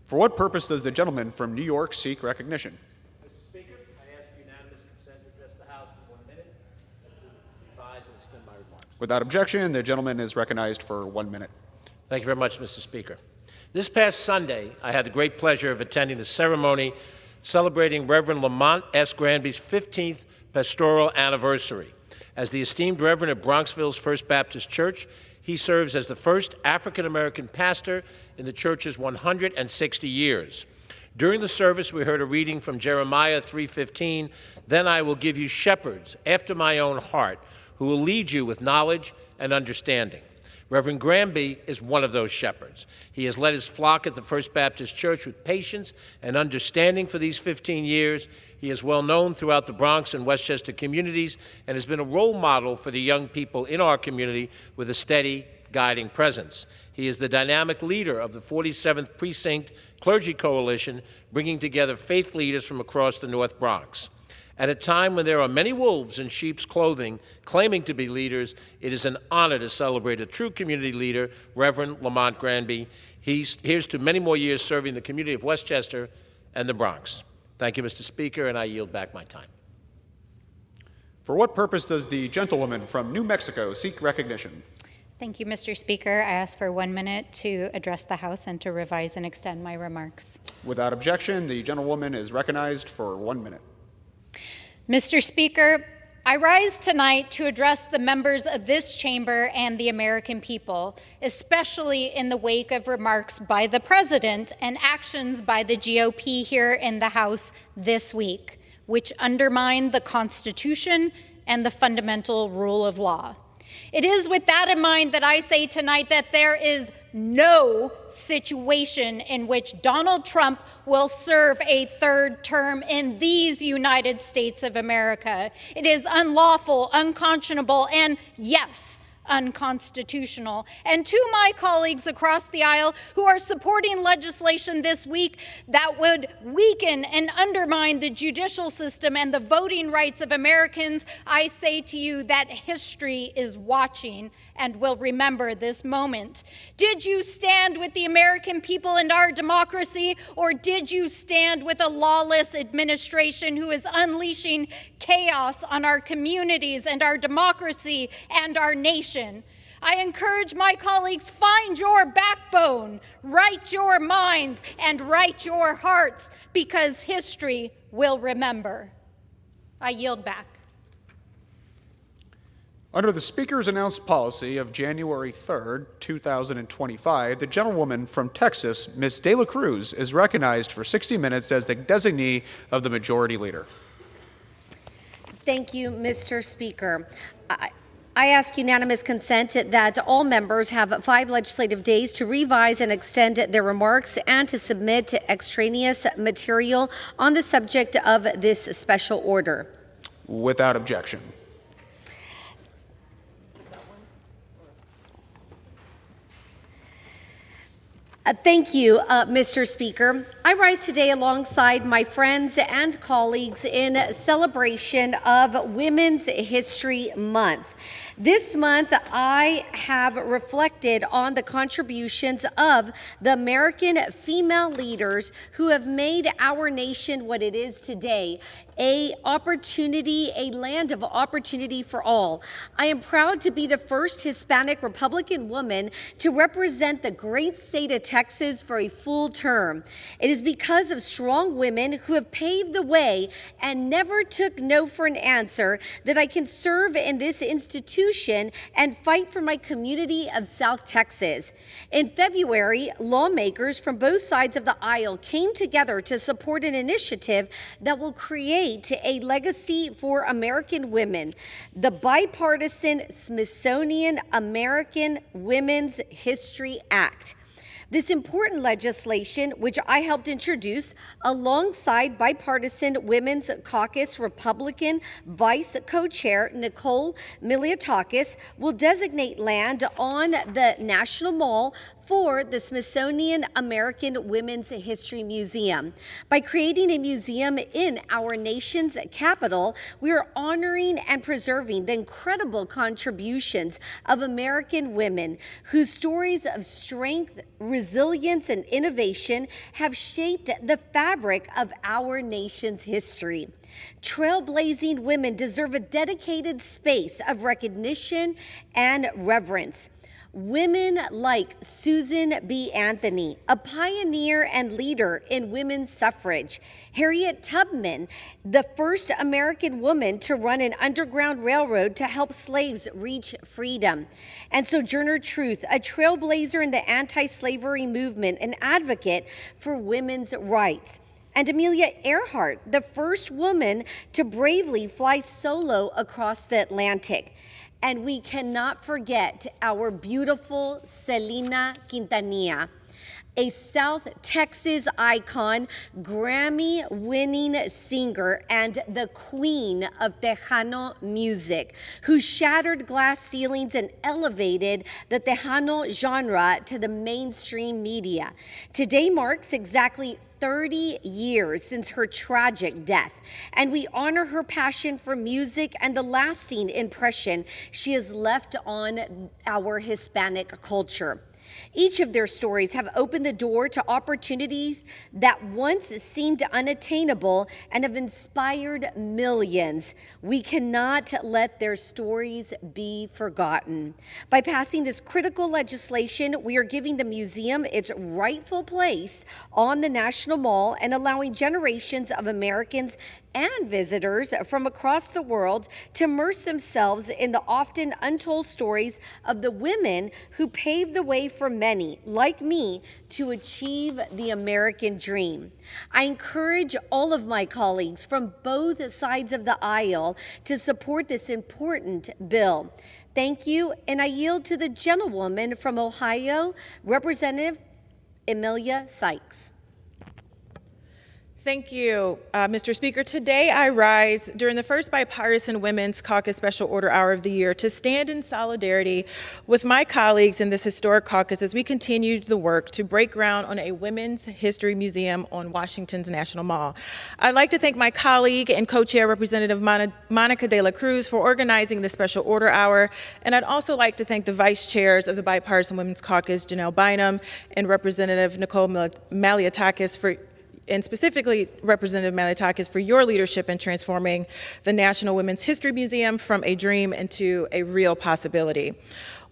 For what purpose does the gentleman from New York seek recognition? Mr. Speaker, I ask unanimous consent to address the House for 1 minute and to revise and extend my remarks. Without objection, the gentleman is recognized for 1 minute. Thank you very much, Mr. Speaker. This past Sunday, I had the great pleasure of attending the ceremony celebrating Reverend Lamont S. Granby's 15th pastoral anniversary. As the esteemed Reverend of Bronxville's First Baptist Church, he serves as the first African-American pastor in the church's 160 years. During the service, we heard a reading from Jeremiah 3:15, "Then I will give you shepherds after my own heart, who will lead you with knowledge and understanding." Reverend Granby is one of those shepherds. He has led his flock at the First Baptist Church with patience and understanding for these 15 years. He is well known throughout the Bronx and Westchester communities and has been a role model for the young people in our community with a steady, guiding presence. He is the dynamic leader of the 47th Precinct Clergy Coalition, bringing together faith leaders from across the North Bronx. At a time when there are many wolves in sheep's clothing claiming to be leaders, it is an honor to celebrate a true community leader, Reverend Lamont Granby. Here's to many more years serving the community of Westchester and the Bronx. Thank you, Mr. Speaker, and I yield back my time. For what purpose does the gentlewoman from New Mexico seek recognition? Thank you, Mr. Speaker. I ask for 1 minute to address the House and to revise and extend my remarks. Without objection, the gentlewoman is recognized for 1 minute. Mr. Speaker, I rise tonight to address the members of this chamber and the American people, especially in the wake of remarks by the President and actions by the GOP here in the House this week, which undermine the Constitution and the fundamental rule of law. It is with that in mind that I say tonight that there is no situation in which Donald Trump will serve a third term in these United States of America. It is unlawful, unconscionable, and yes, unconstitutional. And to my colleagues across the aisle who are supporting legislation this week that would weaken and undermine the judicial system and the voting rights of Americans, I say to you that history is watching and will remember this moment. Did you stand with the American people and our democracy, or did you stand with a lawless administration who is unleashing chaos on our communities and our democracy and our nation? I encourage my colleagues, find your backbone, right your minds, and right your hearts, because history will remember. I yield back. Under the Speaker's announced policy of January 3rd, 2025, the gentlewoman from Texas, Ms. De La Cruz, is recognized for 60 minutes as the designee of the Majority Leader. Thank you, Mr. Speaker. I ask unanimous consent that all members have 5 legislative days to revise and extend their remarks and to submit extraneous material on the subject of this special order. Without objection. Thank you, Mr. Speaker. I rise today alongside my friends and colleagues in celebration of Women's History Month. This month, I have reflected on the contributions of the American female leaders who have made our nation what it is today, a land of opportunity for all. I am proud to be the first Hispanic Republican woman to represent the great state of Texas for a full term. It is because of strong women who have paved the way and never took no for an answer that I can serve in this institution and fight for my community of South Texas. In February, lawmakers from both sides of the aisle came together to support an initiative that will create a legacy for American women, the bipartisan Smithsonian American Women's History Act. This important legislation, which I helped introduce alongside bipartisan Women's Caucus Republican Vice Co-Chair Nicole Miliatakis, will designate land on the National Mall for the Smithsonian American Women's History Museum. By creating a museum in our nation's capital, we are honoring and preserving the incredible contributions of American women whose stories of strength, resilience, and innovation have shaped the fabric of our nation's history. Trailblazing women deserve a dedicated space of recognition and reverence. Women like Susan B. Anthony, a pioneer and leader in women's suffrage. Harriet Tubman, the first American woman to run an underground railroad to help slaves reach freedom. And Sojourner Truth, a trailblazer in the anti-slavery movement, an advocate for women's rights. And Amelia Earhart, the first woman to bravely fly solo across the Atlantic. And we cannot forget our beautiful Selena Quintanilla, a South Texas icon, Grammy-winning singer, and the queen of Tejano music, who shattered glass ceilings and elevated the Tejano genre to the mainstream media. Today marks exactly 30 years since her tragic death, and we honor her passion for music and the lasting impression she has left on our Hispanic culture. Each of their stories have opened the door to opportunities that once seemed unattainable and have inspired millions. We cannot let their stories be forgotten. By passing this critical legislation, we are giving the museum its rightful place on the National Mall and allowing generations of Americans and visitors from across the world to immerse themselves in the often untold stories of the women who paved the way for many, like me, to achieve the American dream. I encourage all of my colleagues from both sides of the aisle to support this important bill. Thank you, and I yield to the gentlewoman from Ohio, Representative Emilia Sykes. Thank you, Mr. Speaker. Today I rise during the first bipartisan Women's Caucus Special Order Hour of the year to stand in solidarity with my colleagues in this historic caucus as we continue the work to break ground on a Women's History Museum on Washington's National Mall. I'd like to thank my colleague and co-chair, Representative Monica De La Cruz, for organizing the Special Order Hour, and I'd also like to thank the vice chairs of the Bipartisan Women's Caucus, Janelle Bynum and Representative Nicole Miliatakis, and specifically Representative Miliatakis, for your leadership in transforming the National Women's History Museum from a dream into a real possibility.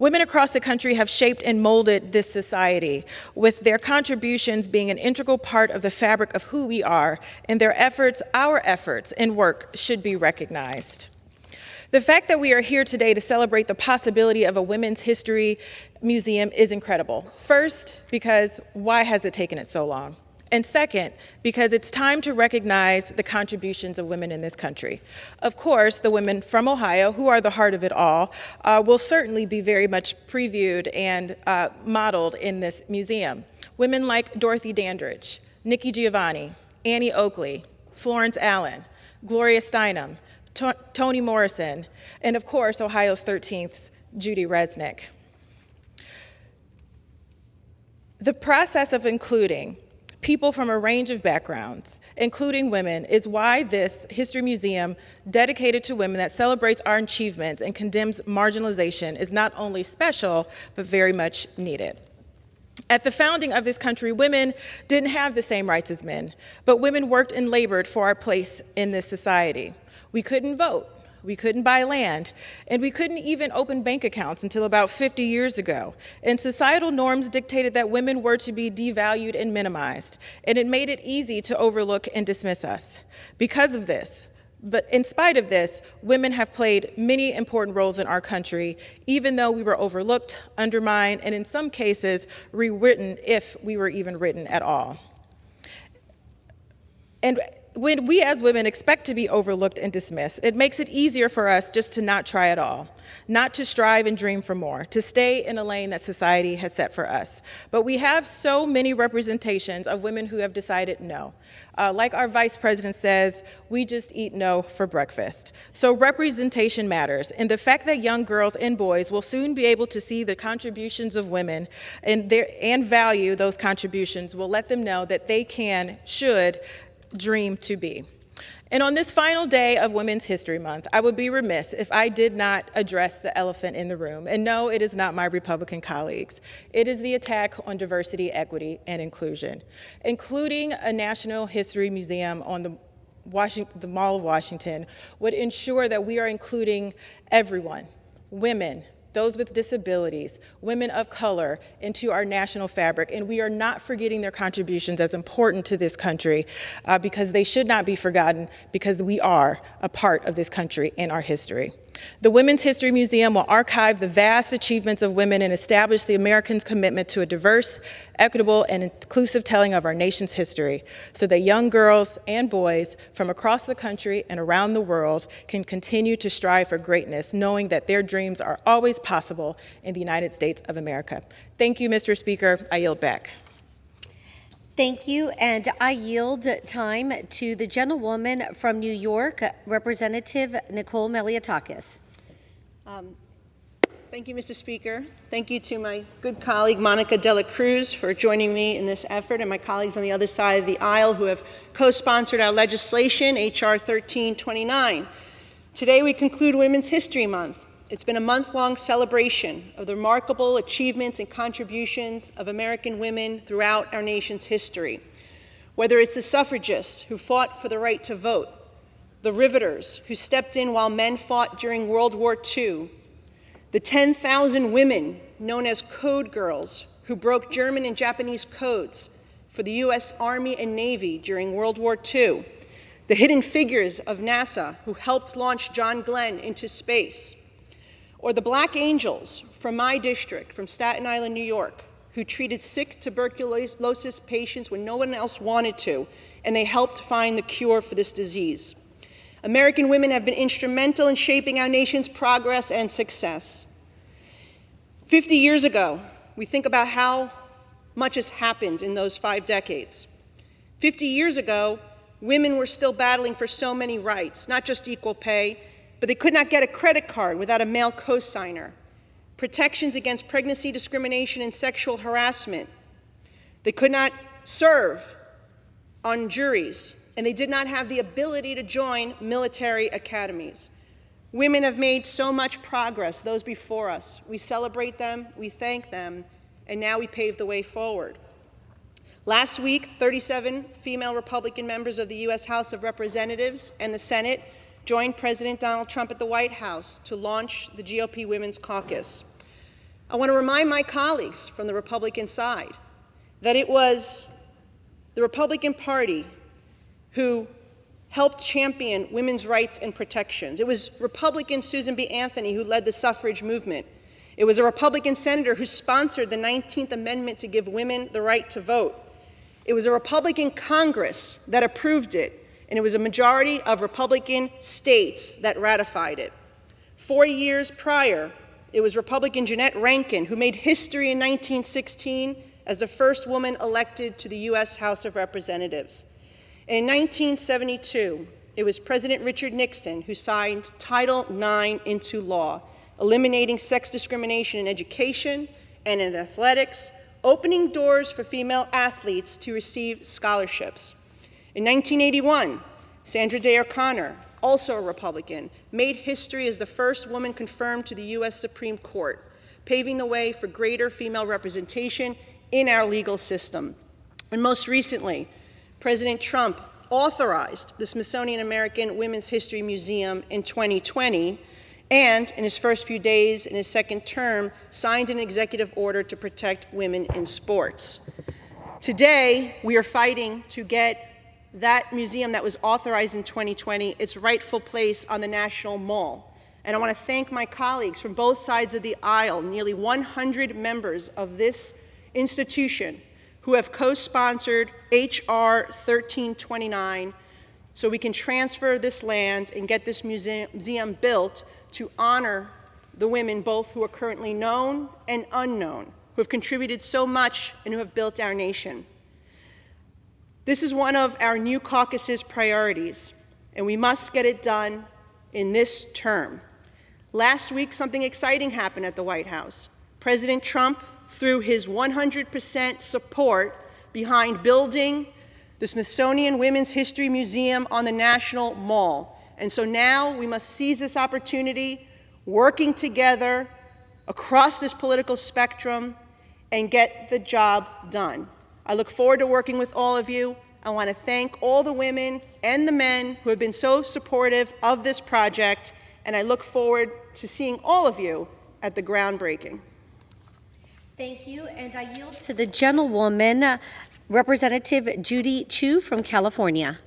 Women across the country have shaped and molded this society, with their contributions being an integral part of the fabric of who we are, and their efforts, our efforts and work, should be recognized. The fact that we are here today to celebrate the possibility of a Women's History Museum is incredible. First, because why has it taken it so long? And second, because it's time to recognize the contributions of women in this country. Of course, the women from Ohio, who are the heart of it all, will certainly be very much previewed and modeled in this museum. Women like Dorothy Dandridge, Nikki Giovanni, Annie Oakley, Florence Allen, Gloria Steinem, Toni Morrison, and of course, Ohio's 13th, Judy Resnick. The process of including people from a range of backgrounds, including women, is why this history museum dedicated to women that celebrates our achievements and condemns marginalization is not only special, but very much needed. At the founding of this country, women didn't have the same rights as men, but women worked and labored for our place in this society. We couldn't vote, we couldn't buy land, and we couldn't even open bank accounts until about 50 years ago. And societal norms dictated that women were to be devalued and minimized, and it made it easy to overlook and dismiss us. Because of this, but in spite of this, women have played many important roles in our country, even though we were overlooked, undermined, and in some cases, rewritten if we were even written at all. And when we as women expect to be overlooked and dismissed, it makes it easier for us just to not try at all, not to strive and dream for more, to stay in a lane that society has set for us. But we have so many representations of women who have decided no. Like our vice president says, we just eat no for breakfast. So representation matters, and the fact that young girls and boys will soon be able to see the contributions of women and value those contributions will let them know that they should dream to be. And on this final day of Women's History Month, I would be remiss if I did not address the elephant in the room. And no, it is not my Republican colleagues. It is the attack on diversity, equity, and inclusion. Including a National History Museum on the Mall of Washington would ensure that we are including everyone, women, those with disabilities, women of color, into our national fabric. And we are not forgetting their contributions as important to this country because they should not be forgotten because we are a part of this country and our history. The Women's History Museum will archive the vast achievements of women and establish the Americans' commitment to a diverse, equitable, and inclusive telling of our nation's history so that young girls and boys from across the country and around the world can continue to strive for greatness, knowing that their dreams are always possible in the United States of America. Thank you, Mr. Speaker. I yield back. Thank you, and I yield time to the gentlewoman from New York, Representative Nicole Meliatakis. Thank you, Mr. Speaker. Thank you to my good colleague, Monica Dela Cruz, for joining me in this effort, and my colleagues on the other side of the aisle who have co-sponsored our legislation, H.R. 1329. Today, we conclude Women's History Month. It's been a month-long celebration of the remarkable achievements and contributions of American women throughout our nation's history. Whether it's the suffragists who fought for the right to vote, the riveters who stepped in while men fought during World War II, the 10,000 women known as Code Girls who broke German and Japanese codes for the U.S. Army and Navy during World War II, the hidden figures of NASA who helped launch John Glenn into space, or the Black Angels from my district, from Staten Island, New York, who treated sick tuberculosis patients when no one else wanted to, and they helped find the cure for this disease. American women have been instrumental in shaping our nation's progress and success. 50 years ago, we think about how much has happened in those 5 decades. 50 years ago, women were still battling for so many rights, not just equal pay, but they could not get a credit card without a male cosigner, protections against pregnancy discrimination and sexual harassment. They could not serve on juries, and they did not have the ability to join military academies. Women have made so much progress, those before us. We celebrate them, we thank them, and now we pave the way forward. Last week, 37 female Republican members of the U.S. House of Representatives and the Senate joined President Donald Trump at the White House to launch the GOP Women's Caucus. I want to remind my colleagues from the Republican side that it was the Republican Party who helped champion women's rights and protections. It was Republican Susan B. Anthony who led the suffrage movement. It was a Republican senator who sponsored the 19th Amendment to give women the right to vote. It was a Republican Congress that approved it, and it was a majority of Republican states that ratified it. 4 years prior, it was Republican Jeanette Rankin who made history in 1916 as the first woman elected to the U.S. House of Representatives. And in 1972, it was President Richard Nixon who signed Title IX into law, eliminating sex discrimination in education and in athletics, opening doors for female athletes to receive scholarships. In 1981, Sandra Day O'Connor, also a Republican, made history as the first woman confirmed to the U.S. Supreme Court, paving the way for greater female representation in our legal system. And most recently, President Trump authorized the Smithsonian American Women's History Museum in 2020, and in his first few days in his second term, signed an executive order to protect women in sports. Today, we are fighting to get that museum that was authorized in 2020 its rightful place on the National Mall. And I want to thank my colleagues from both sides of the aisle, nearly 100 members of this institution who have co-sponsored H.R. 1329 so we can transfer this land and get this museum built to honor the women both who are currently known and unknown, who have contributed so much and who have built our nation. This is one of our new caucus's priorities, and we must get it done in this term. Last week, something exciting happened at the White House. President Trump, through his 100% support behind building the Smithsonian Women's History Museum on the National Mall. And so now we must seize this opportunity, working together across this political spectrum, and get the job done. I look forward to working with all of you. I want to thank all the women and the men who have been so supportive of this project, and I look forward to seeing all of you at the groundbreaking. Thank you, and I yield to the gentlewoman, Representative Judy Chu from California.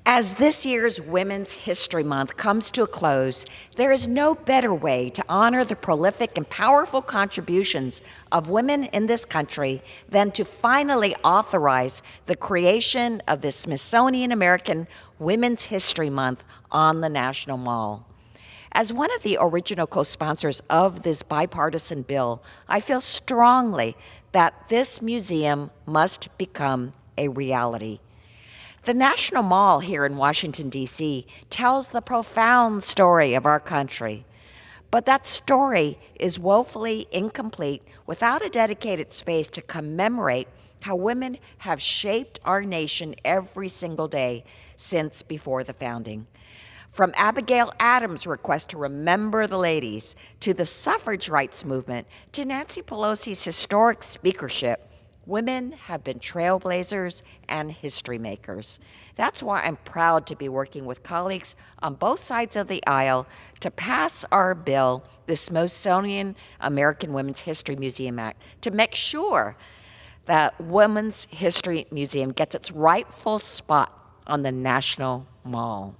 As this year's Women's History Month comes to a close, there is no better way to honor the prolific and powerful contributions of women in this country than to finally authorize the creation of the Smithsonian American Women's History Month on the National Mall. As one of the original co-sponsors of this bipartisan bill, I feel strongly that this museum must become a reality. The National Mall here in Washington, D.C. tells the profound story of our country. But that story is woefully incomplete without a dedicated space to commemorate how women have shaped our nation every single day since before the founding. From Abigail Adams' request to remember the ladies, to the suffrage rights movement, to Nancy Pelosi's historic speakership, women have been trailblazers and history makers. That's why I'm proud to be working with colleagues on both sides of the aisle to pass our bill, the Smithsonian American Women's History Museum Act, to make sure that Women's History Museum gets its rightful spot on the National Mall.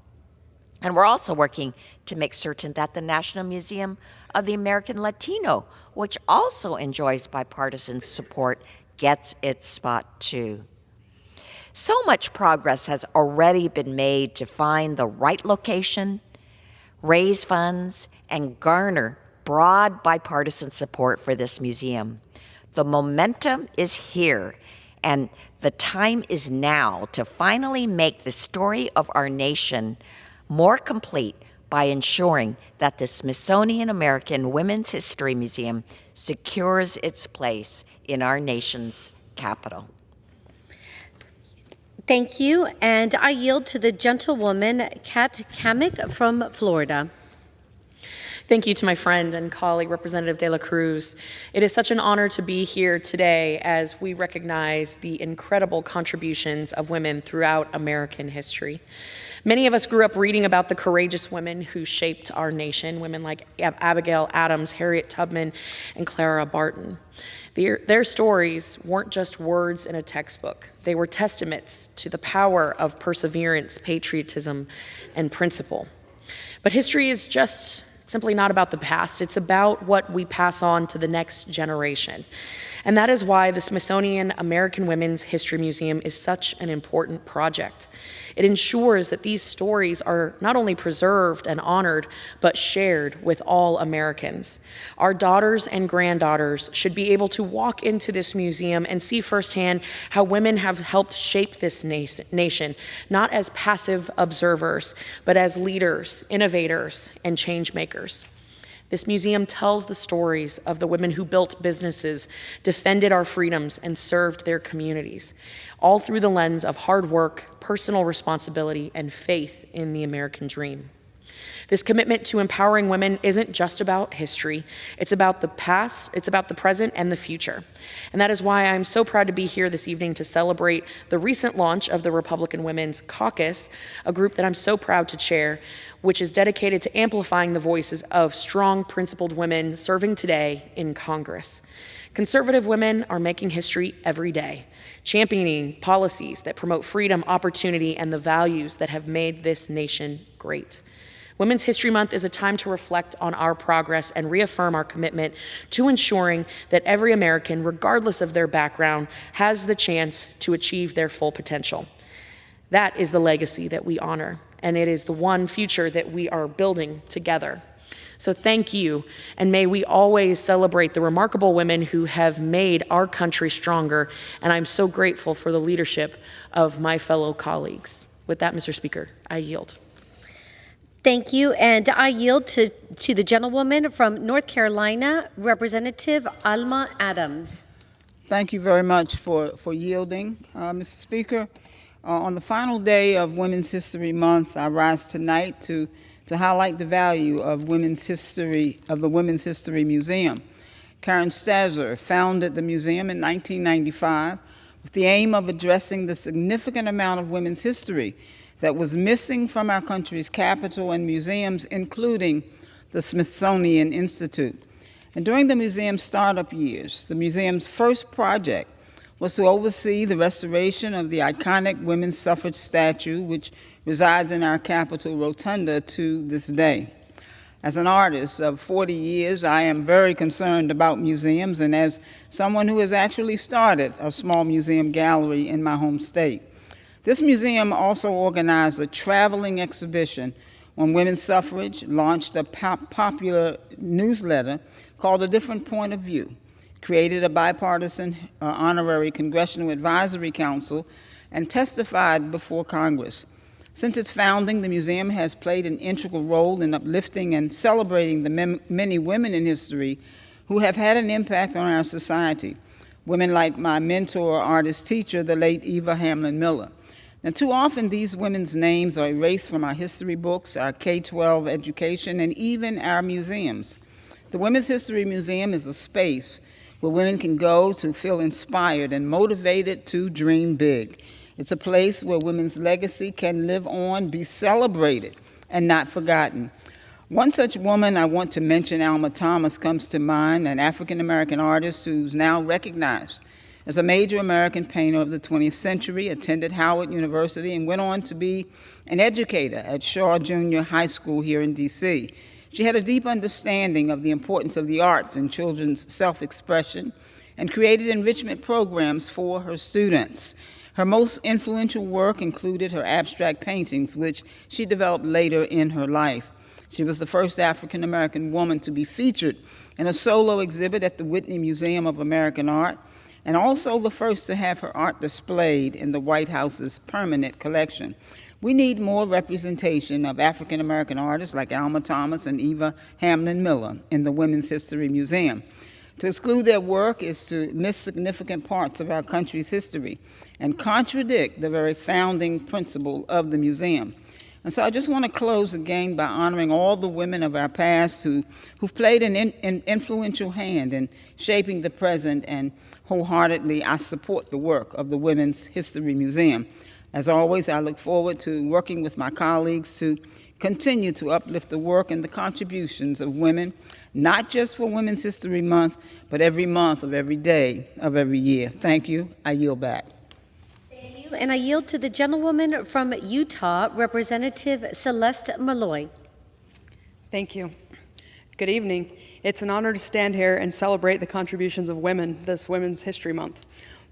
And we're also working to make certain that the National Museum of the American Latino, which also enjoys bipartisan support, gets its spot too. So much progress has already been made to find the right location, raise funds, and garner broad bipartisan support for this museum. The momentum is here, and the time is now to finally make the story of our nation more complete by ensuring that the Smithsonian American Women's History Museum secures its place in our nation's capital. Thank you, and I yield to the gentlewoman, Kat Kamick from Florida. Thank you to my friend and colleague, Representative De La Cruz. It is such an honor to be here today as we recognize the incredible contributions of women throughout American history. Many of us grew up reading about the courageous women who shaped our nation, women like Abigail Adams, Harriet Tubman, and Clara Barton. Their stories weren't just words in a textbook. They were testaments to the power of perseverance, patriotism, and principle. But history is just simply not about the past. It's about what we pass on to the next generation. And that is why the Smithsonian American Women's History Museum is such an important project. It ensures that these stories are not only preserved and honored, but shared with all Americans. Our daughters and granddaughters should be able to walk into this museum and see firsthand how women have helped shape this nation, not as passive observers, but as leaders, innovators, and change makers. This museum tells the stories of the women who built businesses, defended our freedoms, and served their communities, all through the lens of hard work, personal responsibility, and faith in the American dream. This commitment to empowering women isn't just about history. It's about the past, it's about the present, and the future. And that is why I'm so proud to be here this evening to celebrate the recent launch of the Republican Women's Caucus, a group that I'm so proud to chair, which is dedicated to amplifying the voices of strong, principled women serving today in Congress. Conservative women are making history every day, championing policies that promote freedom, opportunity, and the values that have made this nation great. Women's History Month is a time to reflect on our progress and reaffirm our commitment to ensuring that every American, regardless of their background, has the chance to achieve their full potential. That is the legacy that we honor, and it is the one future that we are building together. So thank you, and may we always celebrate the remarkable women who have made our country stronger, and I'm so grateful for the leadership of my fellow colleagues. With that, Mr. Speaker, I yield. Thank you, and I yield to the gentlewoman from North Carolina, Representative Alma Adams. Thank you very much for yielding, Mr. Speaker. On the final day of Women's History Month, I rise tonight to highlight the value of women's history, of the Women's History Museum. Karen Stasser founded the museum in 1995 with the aim of addressing the significant amount of women's history that was missing from our country's capital and museums, including the Smithsonian Institute. And during the museum's startup years, the museum's first project was to oversee the restoration of the iconic women's suffrage statue, which resides in our Capitol rotunda to this day. As an artist of 40 years, I am very concerned about museums, and as someone who has actually started a small museum gallery in my home state. This museum also organized a traveling exhibition on women's suffrage, launched a popular newsletter called A Different Point of View, created a bipartisan honorary Congressional Advisory Council, and testified before Congress. Since its founding, the museum has played an integral role in uplifting and celebrating the many women in history who have had an impact on our society. Women like my mentor, artist, teacher, the late Eva Hamlin Miller. Now, too often these women's names are erased from our history books, our K-12 education, and even our museums. The Women's History Museum is a space where women can go to feel inspired and motivated to dream big. It's a place where women's legacy can live on, be celebrated, and not forgotten. One such woman I want to mention, Alma Thomas, comes to mind, an African-American artist who's now recognized as a major American painter of the 20th century, attended Howard University, and went on to be an educator at Shaw Junior High School here in D.C. She had a deep understanding of the importance of the arts in children's self-expression and created enrichment programs for her students. Her most influential work included her abstract paintings, which she developed later in her life. She was the first African-American woman to be featured in a solo exhibit at the Whitney Museum of American Art, and also the first to have her art displayed in the White House's permanent collection. We need more representation of African-American artists like Alma Thomas and Eva Hamlin Miller in the Women's History Museum. To exclude their work is to miss significant parts of our country's history and contradict the very founding principle of the museum. And so I just want to close again by honoring all the women of our past who've played an influential hand in shaping the present, and wholeheartedly I support the work of the Women's History Museum. As always, I look forward to working with my colleagues to continue to uplift the work and the contributions of women, not just for Women's History Month, but every month of every day of every year. Thank you. I yield back. Thank you. And I yield to the gentlewoman from Utah, Representative Celeste Malloy. Thank you. Good evening. It's an honor to stand here and celebrate the contributions of women this Women's History Month.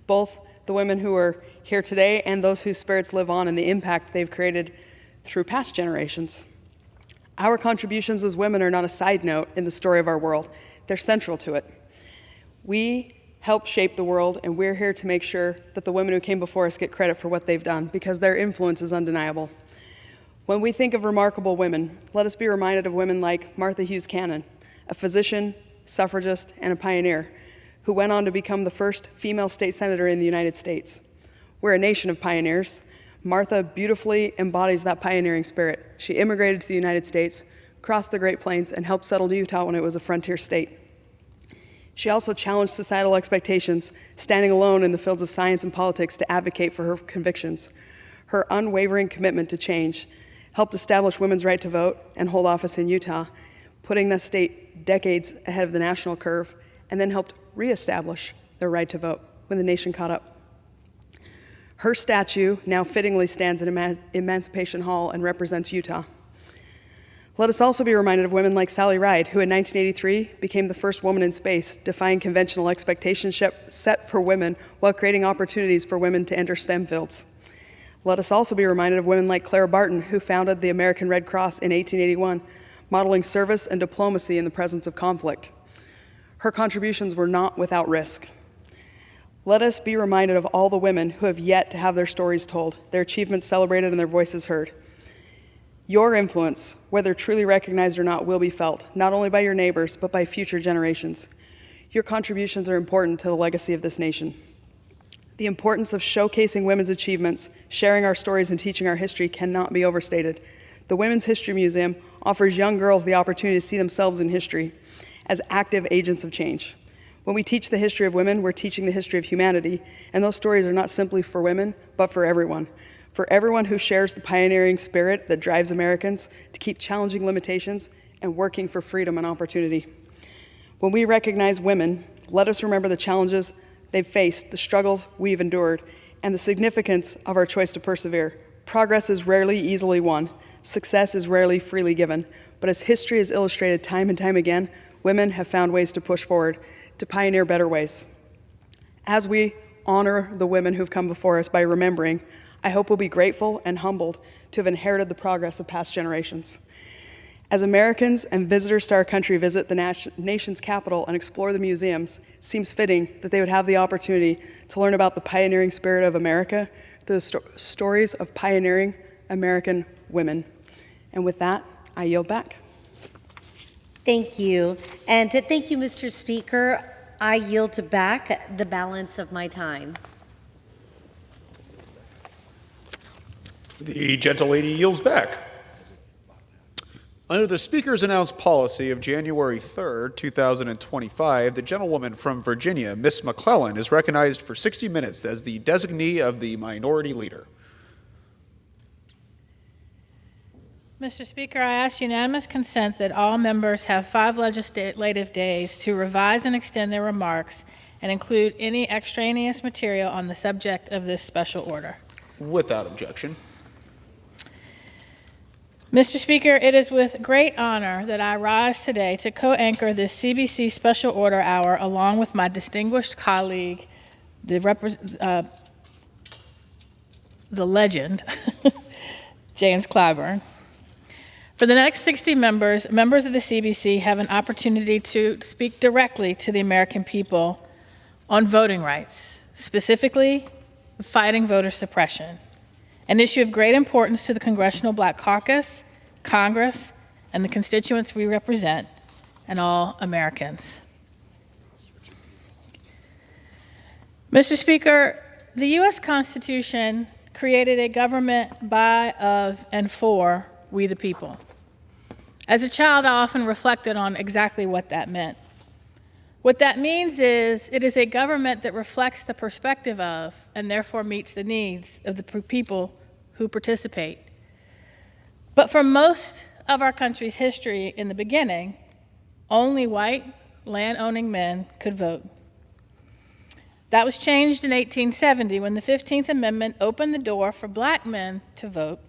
Both the women who are here today and those whose spirits live on and the impact they've created through past generations. Our contributions as women are not a side note in the story of our world. They're central to it. We help shape the world, and we're here to make sure that the women who came before us get credit for what they've done, because their influence is undeniable. When we think of remarkable women, let us be reminded of women like Martha Hughes Cannon, a physician, suffragist, and a pioneer, who went on to become the first female state senator in the United States. We're a nation of pioneers. Martha beautifully embodies that pioneering spirit. She immigrated to the United States, crossed the Great Plains, and helped settle Utah when it was a frontier state. She also challenged societal expectations, standing alone in the fields of science and politics to advocate for her convictions. Her unwavering commitment to change helped establish women's right to vote and hold office in Utah, putting the state decades ahead of the national curve, and then helped reestablish their right to vote when the nation caught up. Her statue now fittingly stands in Emancipation Hall and represents Utah. Let us also be reminded of women like Sally Ride, who in 1983 became the first woman in space, defying conventional expectations set for women while creating opportunities for women to enter STEM fields. Let us also be reminded of women like Clara Barton, who founded the American Red Cross in 1881, modeling service and diplomacy in the presence of conflict. Her contributions were not without risk. Let us be reminded of all the women who have yet to have their stories told, their achievements celebrated, and their voices heard. Your influence, whether truly recognized or not, will be felt, not only by your neighbors, but by future generations. Your contributions are important to the legacy of this nation. The importance of showcasing women's achievements, sharing our stories, and teaching our history cannot be overstated. The Women's History Museum offers young girls the opportunity to see themselves in history as active agents of change. When we teach the history of women, we're teaching the history of humanity, and those stories are not simply for women, but for everyone who shares the pioneering spirit that drives Americans to keep challenging limitations and working for freedom and opportunity. When we recognize women, let us remember the challenges they've faced, the struggles we've endured, and the significance of our choice to persevere. Progress is rarely easily won. Success is rarely freely given. But as history has illustrated time and time again, women have found ways to push forward, to pioneer better ways. As we honor the women who've come before us by remembering, I hope we'll be grateful and humbled to have inherited the progress of past generations. As Americans and visitors to our country visit the nation's capital and explore the museums, it seems fitting that they would have the opportunity to learn about the pioneering spirit of America through the stories of pioneering American women. And with that, I yield back. Thank you. And thank you, Mr. Speaker. I yield back the balance of my time. The gentlelady yields back. Under the Speaker's announced policy of January 3rd, 2025, the gentlewoman from Virginia, Ms. McClellan, is recognized for 60 minutes as the designee of the Minority Leader. Mr. Speaker, I ask unanimous consent that all members have 5 legislative days to revise and extend their remarks and include any extraneous material on the subject of this special order. Without objection. Mr. Speaker, it is with great honor that I rise today to co-anchor this CBC Special Order Hour along with my distinguished colleague, the legend, James Clyburn. For the next 60 members of the CBC have an opportunity to speak directly to the American people on voting rights, specifically fighting voter suppression, an issue of great importance to the Congressional Black Caucus, Congress, and the constituents we represent, and all Americans. Mr. Speaker, the U.S. Constitution created a government by, of, and for we the people. As a child, I often reflected on exactly what that meant. What that means is it is a government that reflects the perspective of and therefore meets the needs of the people who participate. But for most of our country's history in the beginning, only white land-owning men could vote. That was changed in 1870 when the 15th Amendment opened the door for black men to vote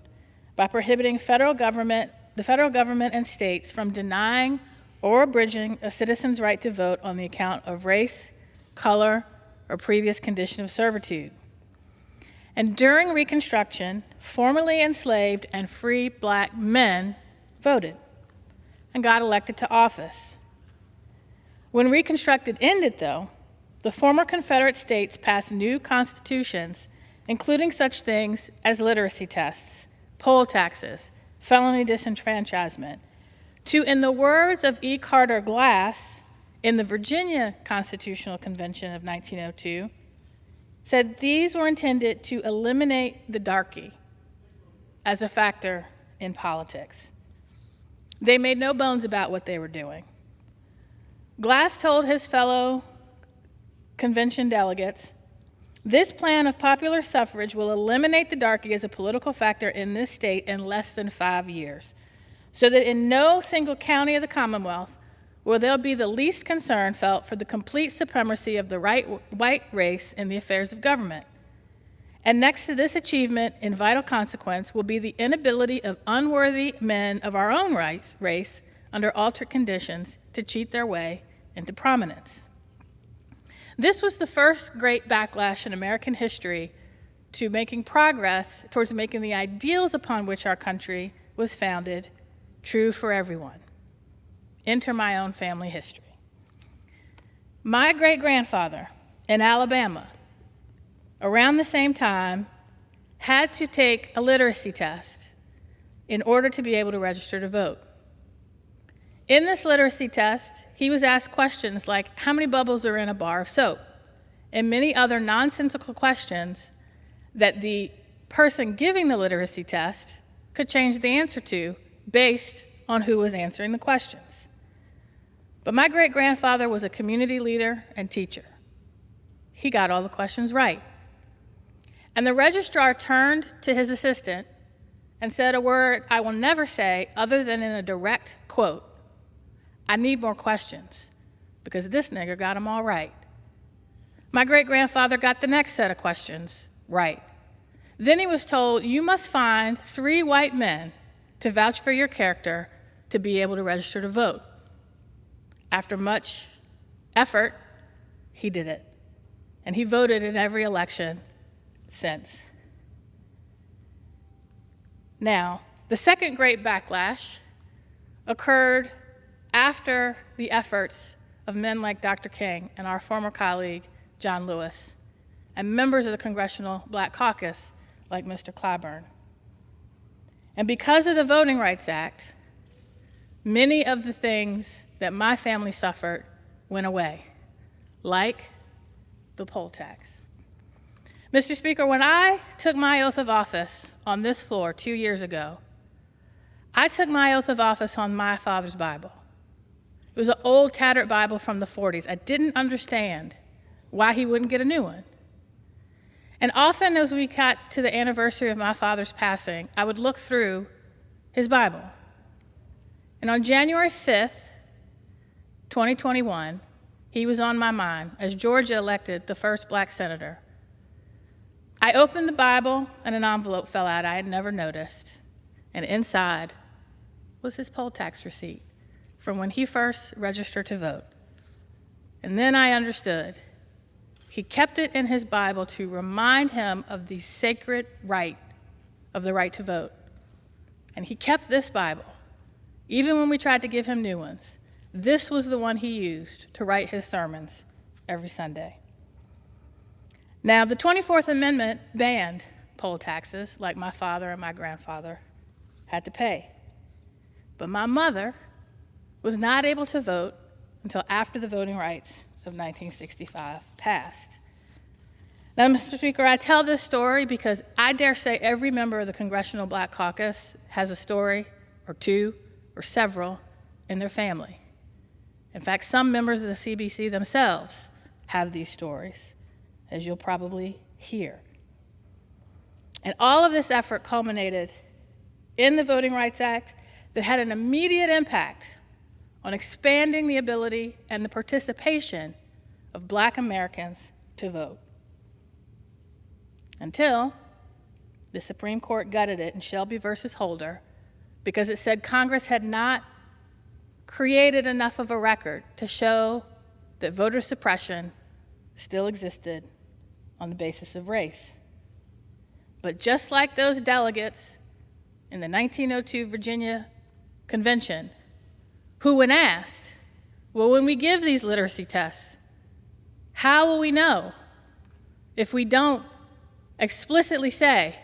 by prohibiting the federal government and states from denying or abridging a citizen's right to vote on the account of race, color, or previous condition of servitude. And during Reconstruction, formerly enslaved and free black men voted and got elected to office. When Reconstruction ended, though, the former Confederate states passed new constitutions, including such things as literacy tests, poll taxes, felony disenfranchisement, to, in the words of E. Carter Glass in the Virginia Constitutional Convention of 1902, said these were intended to eliminate the darky as a factor in politics. They made no bones about what they were doing. Glass told his fellow convention delegates, "This plan of popular suffrage will eliminate the darky as a political factor in this state in less than 5 years, so that in no single county of the Commonwealth will there be the least concern felt for the complete supremacy of the white race in the affairs of government. And next to this achievement, in vital consequence, will be the inability of unworthy men of our own race, under altered conditions, to cheat their way into prominence." This was the first great backlash in American history to making progress towards making the ideals upon which our country was founded true for everyone. Enter my own family history. My great-grandfather in Alabama, around the same time, had to take a literacy test in order to be able to register to vote. In this literacy test, he was asked questions like, how many bubbles are in a bar of soap? And many other nonsensical questions that the person giving the literacy test could change the answer to based on who was answering the questions. But my great-grandfather was a community leader and teacher. He got all the questions right. And the registrar turned to his assistant and said a word I will never say other than in a direct quote: "I need more questions, because this nigger got them all right." My great-grandfather got the next set of questions right. Then he was told, "You must find 3 white men to vouch for your character to be able to register to vote." After much effort, he did it. And he voted in every election since. Now, the second great backlash occurred after the efforts of men like Dr. King and our former colleague, John Lewis, and members of the Congressional Black Caucus like Mr. Clyburn. And because of the Voting Rights Act, many of the things that my family suffered went away, like the poll tax. Mr. Speaker, when I took my oath of office on this floor 2 years ago, I took my oath of office on my father's Bible. It was an old, tattered Bible from the 40s. I didn't understand why he wouldn't get a new one. And often as we got to the anniversary of my father's passing, I would look through his Bible. And on January 5th, 2021, he was on my mind as Georgia elected the first black senator. I opened the Bible and an envelope fell out I had never noticed. And inside was his poll tax receipt from when he first registered to vote. And then I understood. He kept it in his Bible to remind him of the sacred right of the right to vote. And he kept this Bible, even when we tried to give him new ones. This was the one he used to write his sermons every Sunday. Now, the 24th Amendment banned poll taxes like my father and my grandfather had to pay. But my mother was not able to vote until after the Voting Rights of 1965 passed. Now, Mr. Speaker, I tell this story because I dare say every member of the Congressional Black Caucus has a story or two or several in their family. In fact, some members of the CBC themselves have these stories, as you'll probably hear. And all of this effort culminated in the Voting Rights Act that had an immediate impact on expanding the ability and the participation of Black Americans to vote. Until the Supreme Court gutted it in Shelby versus Holder because it said Congress had not created enough of a record to show that voter suppression still existed on the basis of race. But just like those delegates in the 1902 Virginia Convention, who when asked, well, when we give these literacy tests, how will we know if we don't explicitly say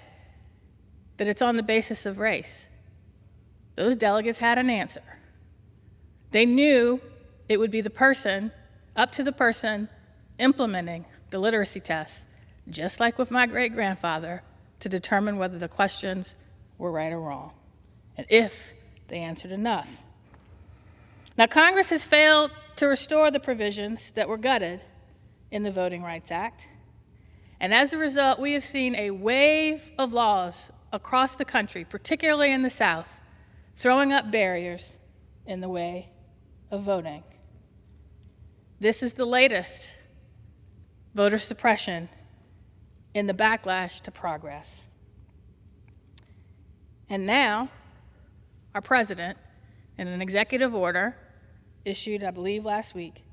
that it's on the basis of race? Those delegates had an answer. They knew it would be the person, up to the person, implementing the literacy test, just like with my great-grandfather, to determine whether the questions were right or wrong, and if they answered enough. Now, Congress has failed to restore the provisions that were gutted in the Voting Rights Act, and as a result, we have seen a wave of laws across the country, particularly in the South, throwing up barriers in the way of voting. This is the latest voter suppression in the backlash to progress. And now, our president, in an executive order issued, I believe, last week,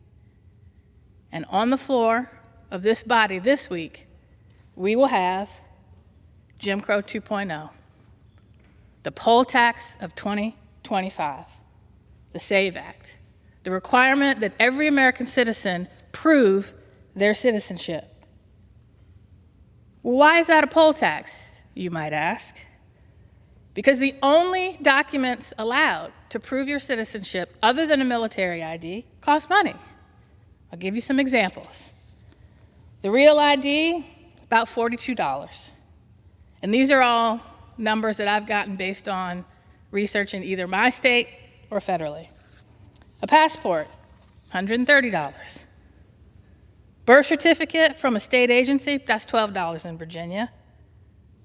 and on the floor of this body this week, we will have Jim Crow 2.0, the poll tax of 2025, the SAVE Act, the requirement that every American citizen prove their citizenship. Well, why is that a poll tax, you might ask? Because the only documents allowed to prove your citizenship, other than a military ID, cost money. I'll give you some examples. The real ID, about $42. And these are all numbers that I've gotten based on research in either my state or federally. A passport, $130. Birth certificate from a state agency, that's $12 in Virginia.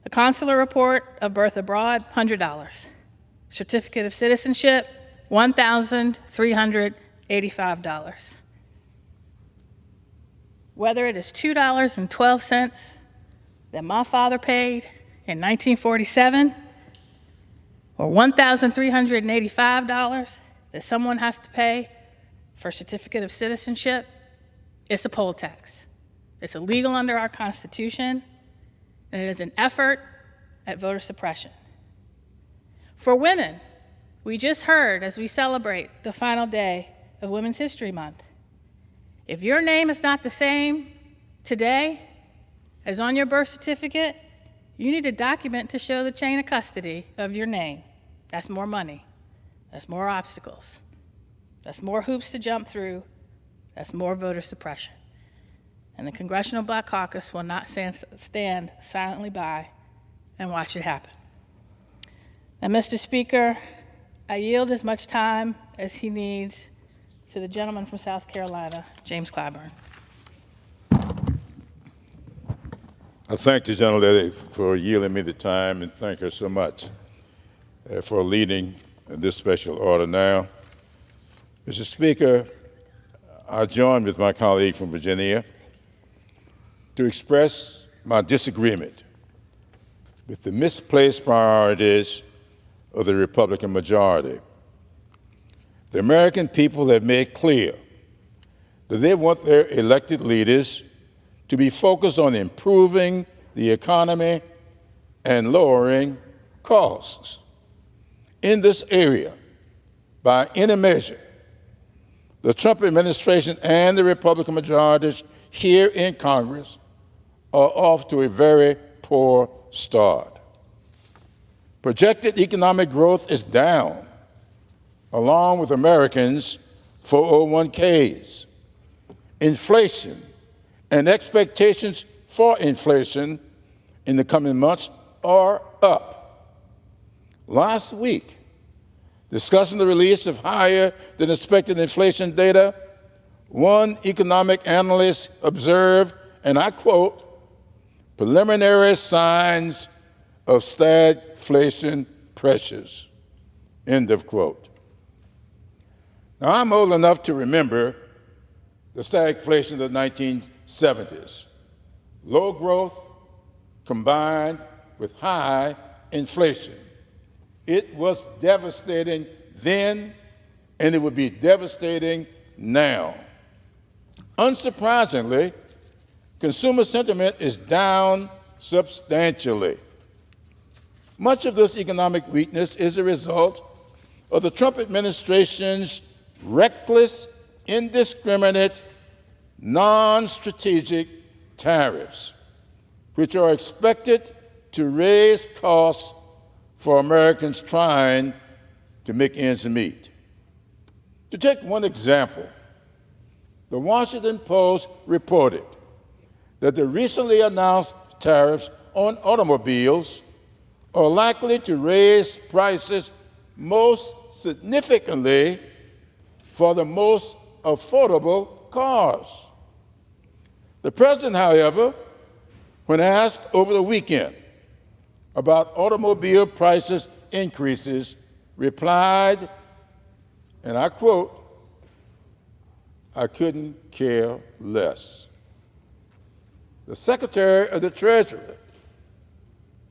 A consular report of birth abroad, $100. Certificate of citizenship, $1,385. Whether it is $2.12 that my father paid in 1947, or $1,385 that someone has to pay for a certificate of citizenship, it's a poll tax. It's illegal under our Constitution, and it is an effort at voter suppression. For women, we just heard as we celebrate the final day of Women's History Month, if your name is not the same today as on your birth certificate, you need a document to show the chain of custody of your name. That's more money. That's more obstacles. That's more hoops to jump through. That's more voter suppression. And the Congressional Black Caucus will not stand silently by and watch it happen. Now, Mr. Speaker, I yield as much time as he needs to the gentleman from South Carolina, James Clyburn. I thank the gentlelady for yielding me the time and thank her so much for leading this special order now. Mr. Speaker, I join with my colleague from Virginia to express my disagreement with the misplaced priorities of the Republican majority. The American people have made clear that they want their elected leaders to be focused on improving the economy and lowering costs. In this area, by any measure, the Trump administration and the Republican majorities here in Congress are off to a very poor start. Projected economic growth is down, along with Americans' 401ks. Inflation and expectations for inflation in the coming months are up. Last week, discussing the release of higher than expected inflation data, one economic analyst observed, and I quote, preliminary signs of stagflation pressures, end of quote. Now, I'm old enough to remember the stagflation of the 1970s. Low growth combined with high inflation. It was devastating then, and it would be devastating now. Unsurprisingly, consumer sentiment is down substantially. Much of this economic weakness is a result of the Trump administration's reckless, indiscriminate, non-strategic tariffs, which are expected to raise costs for Americans trying to make ends meet. To take one example, the Washington Post reported that the recently announced tariffs on automobiles are likely to raise prices most significantly for the most affordable cars. The president, however, when asked over the weekend about automobile prices increases, replied, and I quote, "I couldn't care less." The Secretary of the Treasury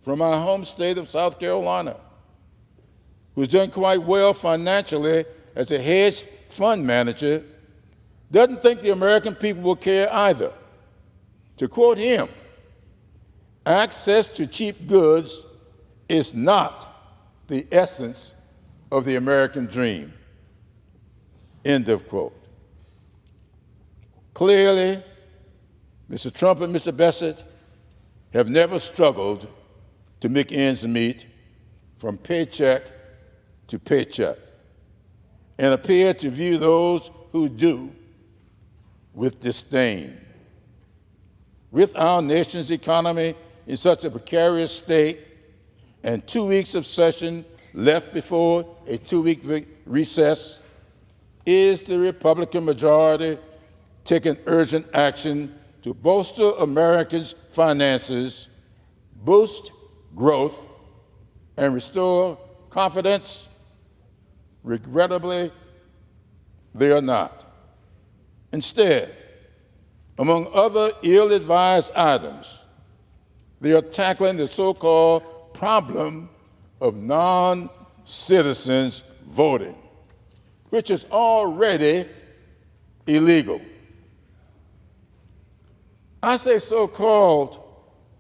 from my home state of South Carolina, who's done quite well financially as a hedge fund manager, doesn't think the American people will care either. To quote him, "Access to cheap goods is not the essence of the American dream." End of quote. Clearly, Mr. Trump and Mr. Bassett have never struggled to make ends meet from paycheck to paycheck, and appear to view those who do with disdain. With our nation's economy in such a precarious state and 2 weeks of session left before a 2-week recess, is the Republican majority taking urgent action to bolster Americans' finances, boost growth, and restore confidence? Regrettably, they are not. Instead, among other ill-advised items, they are tackling the so-called problem of non-citizens voting, which is already illegal. I say so-called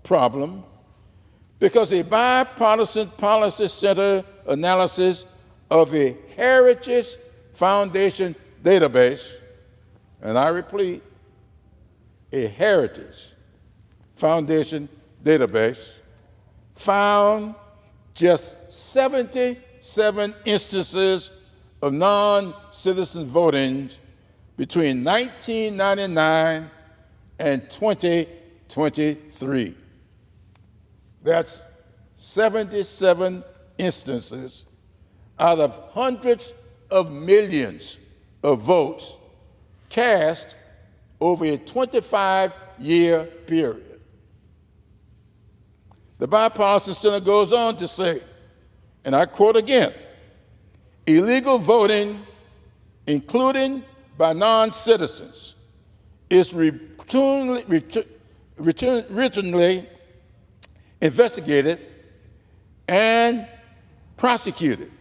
problem because a bipartisan policy center analysis of the Heritage Foundation database, and I repeat, a Heritage Foundation database, found just 77 instances of non-citizen voting between 1999 and 2023. That's 77 instances out of hundreds of millions of votes cast over a 25-year period. The bipartisan center goes on to say, and I quote again, "Illegal voting, including by non-citizens, is routinely investigated and prosecuted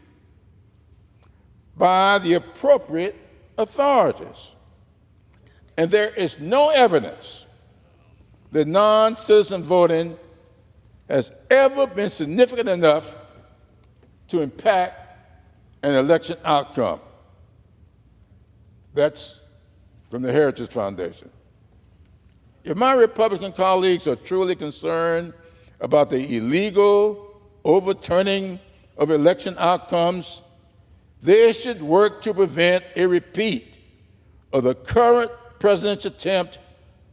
by the appropriate authorities. And there is no evidence that non-citizen voting has ever been significant enough to impact an election outcome." That's from the Heritage Foundation. If my Republican colleagues are truly concerned about the illegal overturning of election outcomes, they should work to prevent a repeat of the current president's attempt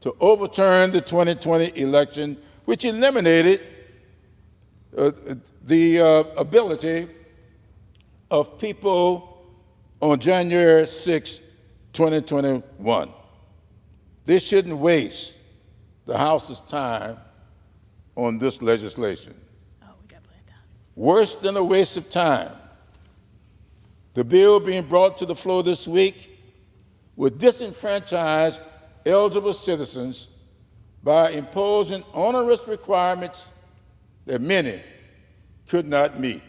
to overturn the 2020 election, which eliminated the ability of people on January 6, 2021. They shouldn't waste the House's time on this legislation. Worse than a waste of time, the bill being brought to the floor this week would disenfranchise eligible citizens by imposing onerous requirements that many could not meet.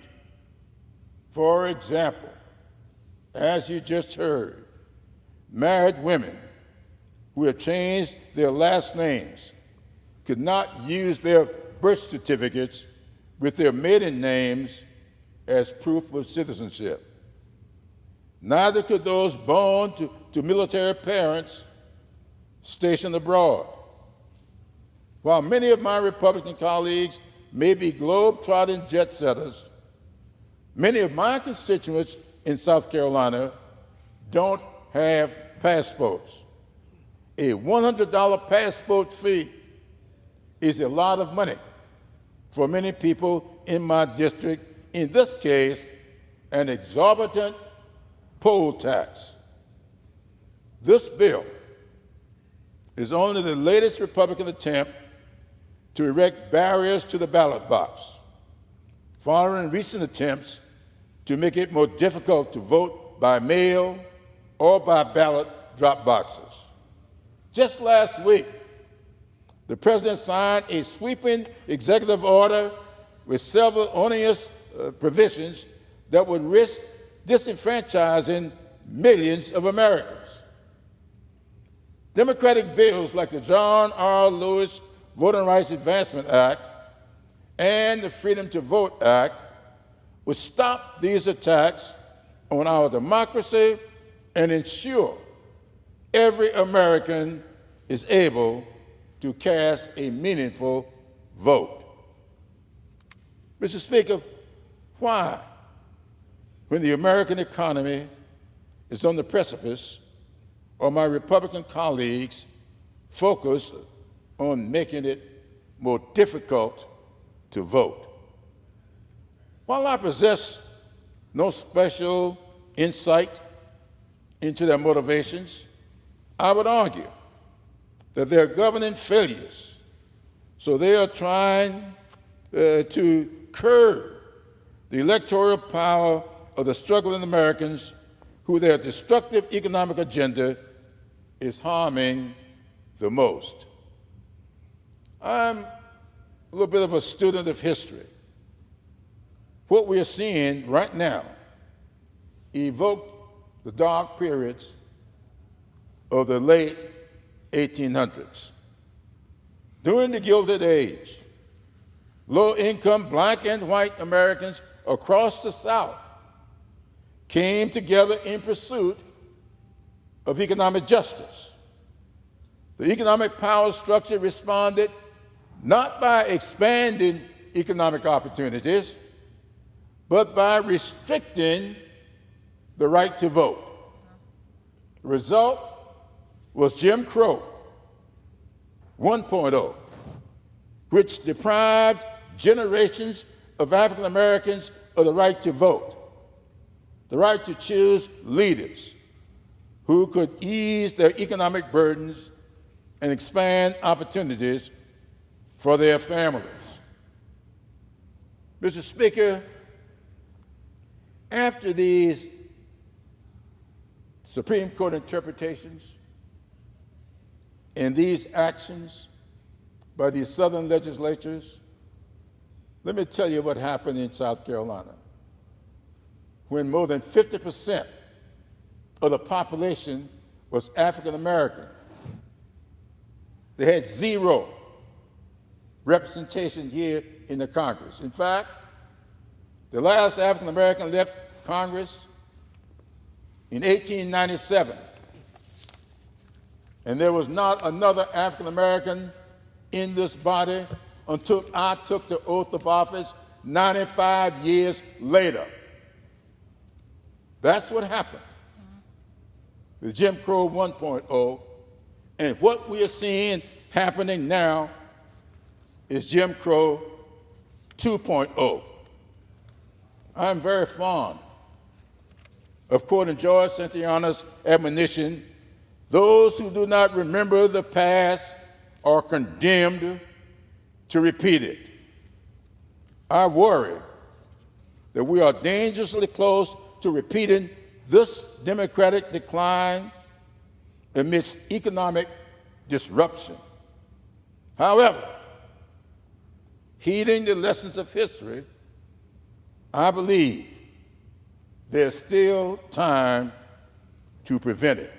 For example, as you just heard, married women who have changed their last names could not use their birth certificates with their maiden names as proof of citizenship. Neither could those born to military parents stationed abroad. While many of my Republican colleagues may be globe-trotting jet setters, many of my constituents in South Carolina don't have passports. A $100 passport fee is a lot of money for many people in my district, in this case, an exorbitant poll tax. This bill is only the latest Republican attempt to erect barriers to the ballot box, following recent attempts to make it more difficult to vote by mail or by ballot drop boxes. Just last week, the President signed a sweeping executive order with several onerous provisions that would risk disenfranchising millions of Americans. Democratic bills like the John R. Lewis Voting Rights Advancement Act and the Freedom to Vote Act would stop these attacks on our democracy and ensure every American is able to cast a meaningful vote. Mr. Speaker, why, when the American economy is on the precipice, are my Republican colleagues focused on making it more difficult to vote? While I possess no special insight into their motivations, I would argue that they're governing failures. So they are trying to curb the electoral power of the struggling Americans who their destructive economic agenda is harming the most. I'm a little bit of a student of history. What we are seeing right now evoked the dark periods of the late 1800s. During the Gilded Age, low-income black and white Americans across the South came together in pursuit of economic justice. The economic power structure responded not by expanding economic opportunities, but by restricting the right to vote. The result was Jim Crow 1.0, which deprived generations of African Americans of the right to vote, the right to choose leaders who could ease their economic burdens and expand opportunities for their families. Mr. Speaker, after these Supreme Court interpretations and these actions by these Southern legislatures, let me tell you what happened in South Carolina when more than 50% of the population was African American. They had zero representation here in the Congress. In fact, the last African American left Congress in 1897, and there was not another African American in this body until I took the oath of office 95 years later. That's what happened with Jim Crow 1.0, and what we are seeing happening now is Jim Crow 2.0. I'm very fond of quoting George Santayana's admonition, "Those who do not remember the past are condemned to repeat it." I worry that we are dangerously close to repeating this democratic decline amidst economic disruption. However, heeding the lessons of history, I believe there's still time to prevent it.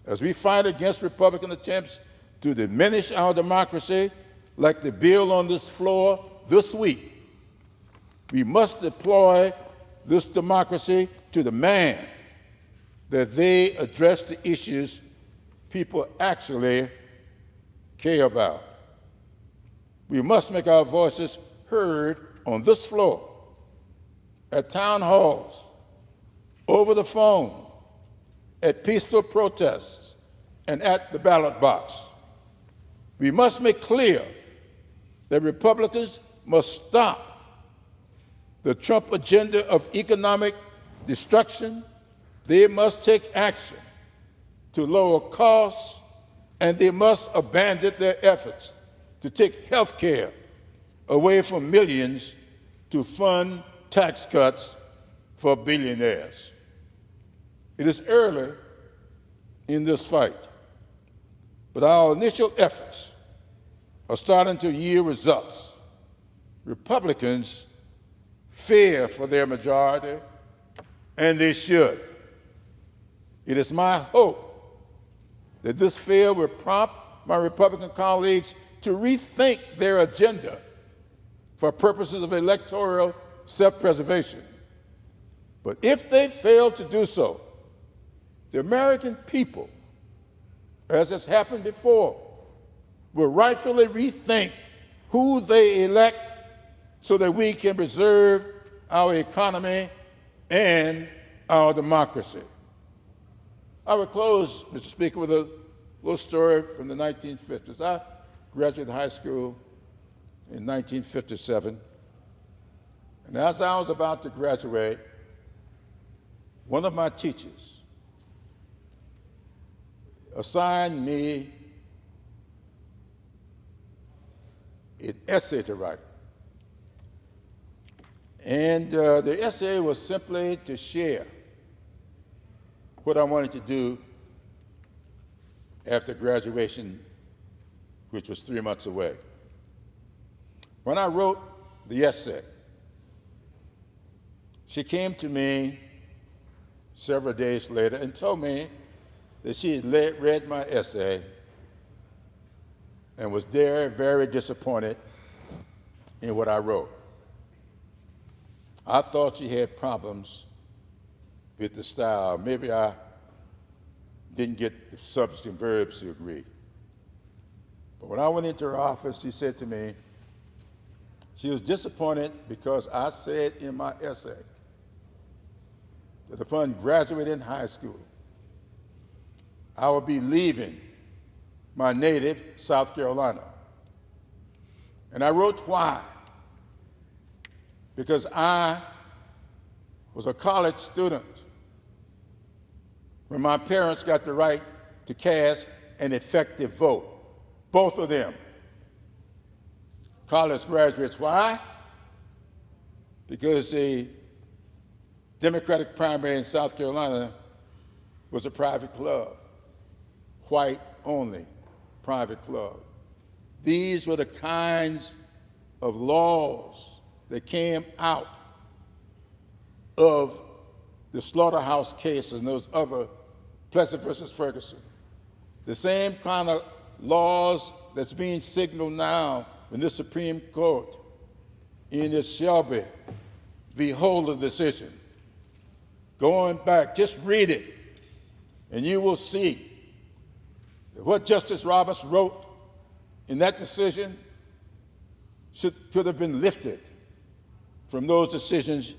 As we fight against Republican attempts to diminish our democracy, like the bill on this floor this week, we must deploy this democracy to demand that they address the issues people actually care about. We must make our voices heard on this floor, at town halls, over the phone, at peaceful protests, and at the ballot box. We must make clear that Republicans must stop the Trump agenda of economic destruction. They must take action to lower costs, and they must abandon their efforts to take health care away from millions to fund tax cuts for billionaires. It is early in this fight, but our initial efforts are starting to yield results. Republicans fear for their majority, and they should. It is my hope that this fear will prompt my Republican colleagues to rethink their agenda for purposes of electoral self-preservation. But if they fail to do so, the American people, as has happened before, will rightfully rethink who they elect so that we can preserve our economy and our democracy. I will close, Mr. Speaker, with a little story from the 1950s. I graduated high school in 1957, and as I was about to graduate, one of my teachers assigned me an essay to write. And the essay was simply to share what I wanted to do after graduation, which was 3 months away. When I wrote the essay, she came to me several days later and told me that she had read my essay and was very disappointed in what I wrote. I thought she had problems with the style. Maybe I didn't get the subject and verbs to agree. But when I went into her office, she said to me, she was disappointed because I said in my essay that upon graduating high school, I would be leaving my native South Carolina. And I wrote why. Because I was a college student when my parents got the right to cast an effective vote, both of them. College graduates, why? Because the Democratic primary in South Carolina was a private club, white-only private club. These were the kinds of laws that came out of the slaughterhouse cases and those other Plessy versus Ferguson. The same kind of laws that's being signaled now in the Supreme Court in the Shelby v. Holder decision. Going back, just read it, and you will see that what Justice Roberts wrote in that decision could have been lifted from those decisions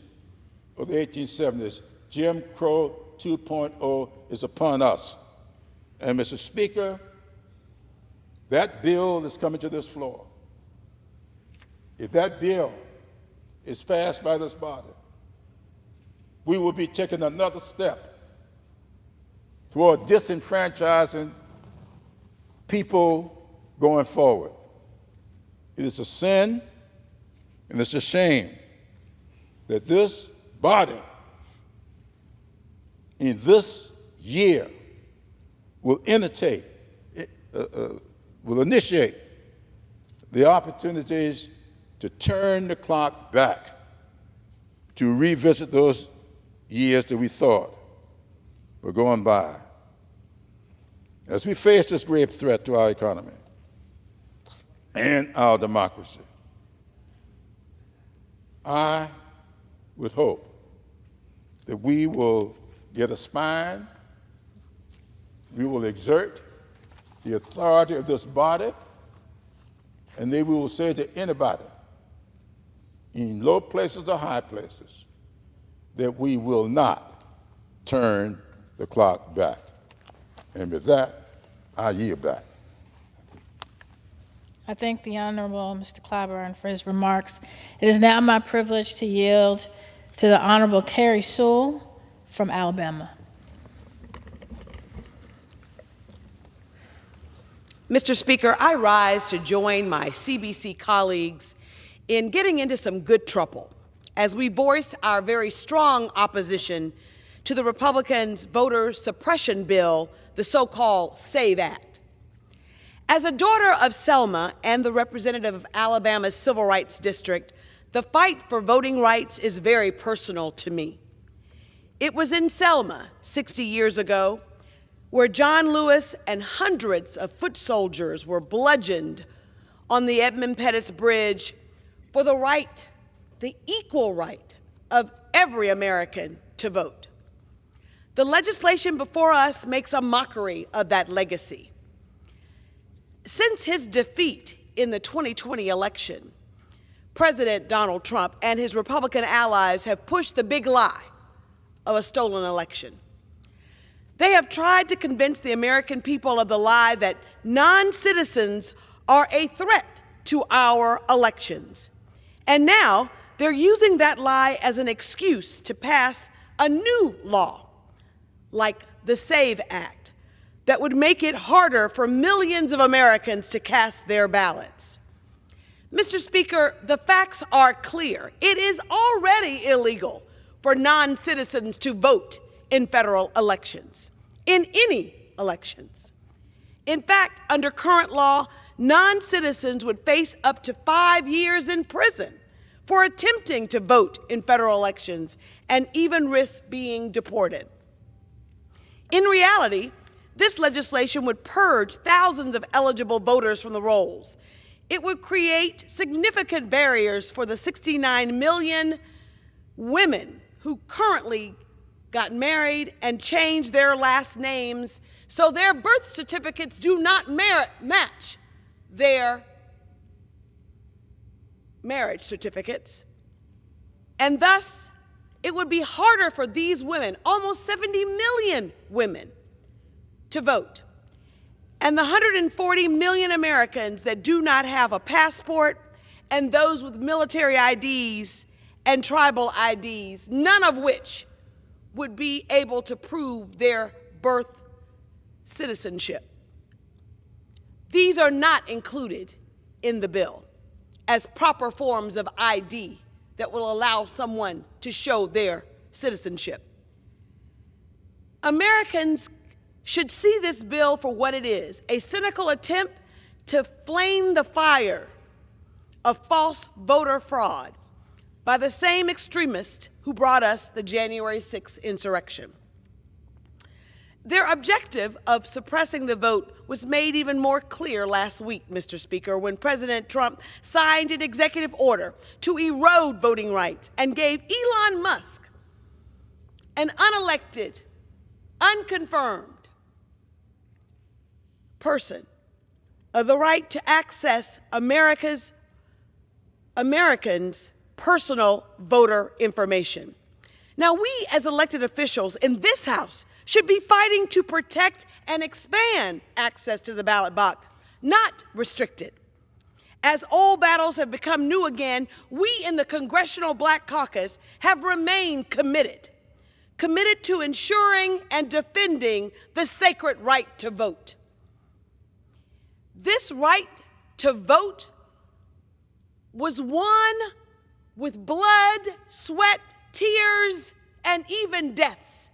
of the 1870s. Jim Crow 2.0 is upon us. And Mr. Speaker, that bill that's coming to this floor, if that bill is passed by this body, we will be taking another step toward disenfranchising people going forward. It is a sin and it's a shame that this body in this year will initiate the opportunities to turn the clock back, to revisit those years that we thought were going by, as we face this grave threat to our economy and our democracy, I would hope that we will get a spine, we will exert the authority of this body, and then we will say to anybody in low places or high places that we will not turn the clock back. And with that, I yield back. I thank the Honorable Mr. Clyburn for his remarks. It is now my privilege to yield to the Honorable Terry Sewell from Alabama. Mr. Speaker, I rise to join my CBC colleagues in getting into some good trouble as we voice our very strong opposition to the Republicans' voter suppression bill, the so-called SAVE Act. As a daughter of Selma and the representative of Alabama's Civil Rights District, the fight for voting rights is very personal to me. It was in Selma 60 years ago where John Lewis and hundreds of foot soldiers were bludgeoned on the Edmund Pettus Bridge for the right, the equal right of every American to vote. The legislation before us makes a mockery of that legacy. Since his defeat in the 2020 election, President Donald Trump and his Republican allies have pushed the big lie of a stolen election. They have tried to convince the American people of the lie that non-citizens are a threat to our elections. And now they're using that lie as an excuse to pass a new law, like the SAVE Act, that would make it harder for millions of Americans to cast their ballots. Mr. Speaker, the facts are clear. It is already illegal for non-citizens to vote in federal elections, in any elections. In fact, under current law, non-citizens would face up to 5 years in prison for attempting to vote in federal elections and even risk being deported. In reality, this legislation would purge thousands of eligible voters from the rolls. It would create significant barriers for the 69 million women who currently got married and changed their last names so their birth certificates do not match their marriage certificates. And thus, it would be harder for these women, almost 70 million women, to vote. And the 140 million Americans that do not have a passport and those with military IDs and tribal IDs, none of which would be able to prove their birth citizenship. These are not included in the bill as proper forms of ID that will allow someone to show their citizenship. Americans should see this bill for what it is, a cynical attempt to flame the fire of false voter fraud by the same extremists who brought us the January 6th insurrection. Their objective of suppressing the vote was made even more clear last week, Mr. Speaker, when President Trump signed an executive order to erode voting rights and gave Elon Musk, an unelected, unconfirmed person, the right to access Americans' personal voter information. Now, we as elected officials in this House should be fighting to protect and expand access to the ballot box, not restrict it. As old battles have become new again, we in the Congressional Black Caucus have remained committed to ensuring and defending the sacred right to vote. This right to vote was won with blood, sweat, tears, and even deaths.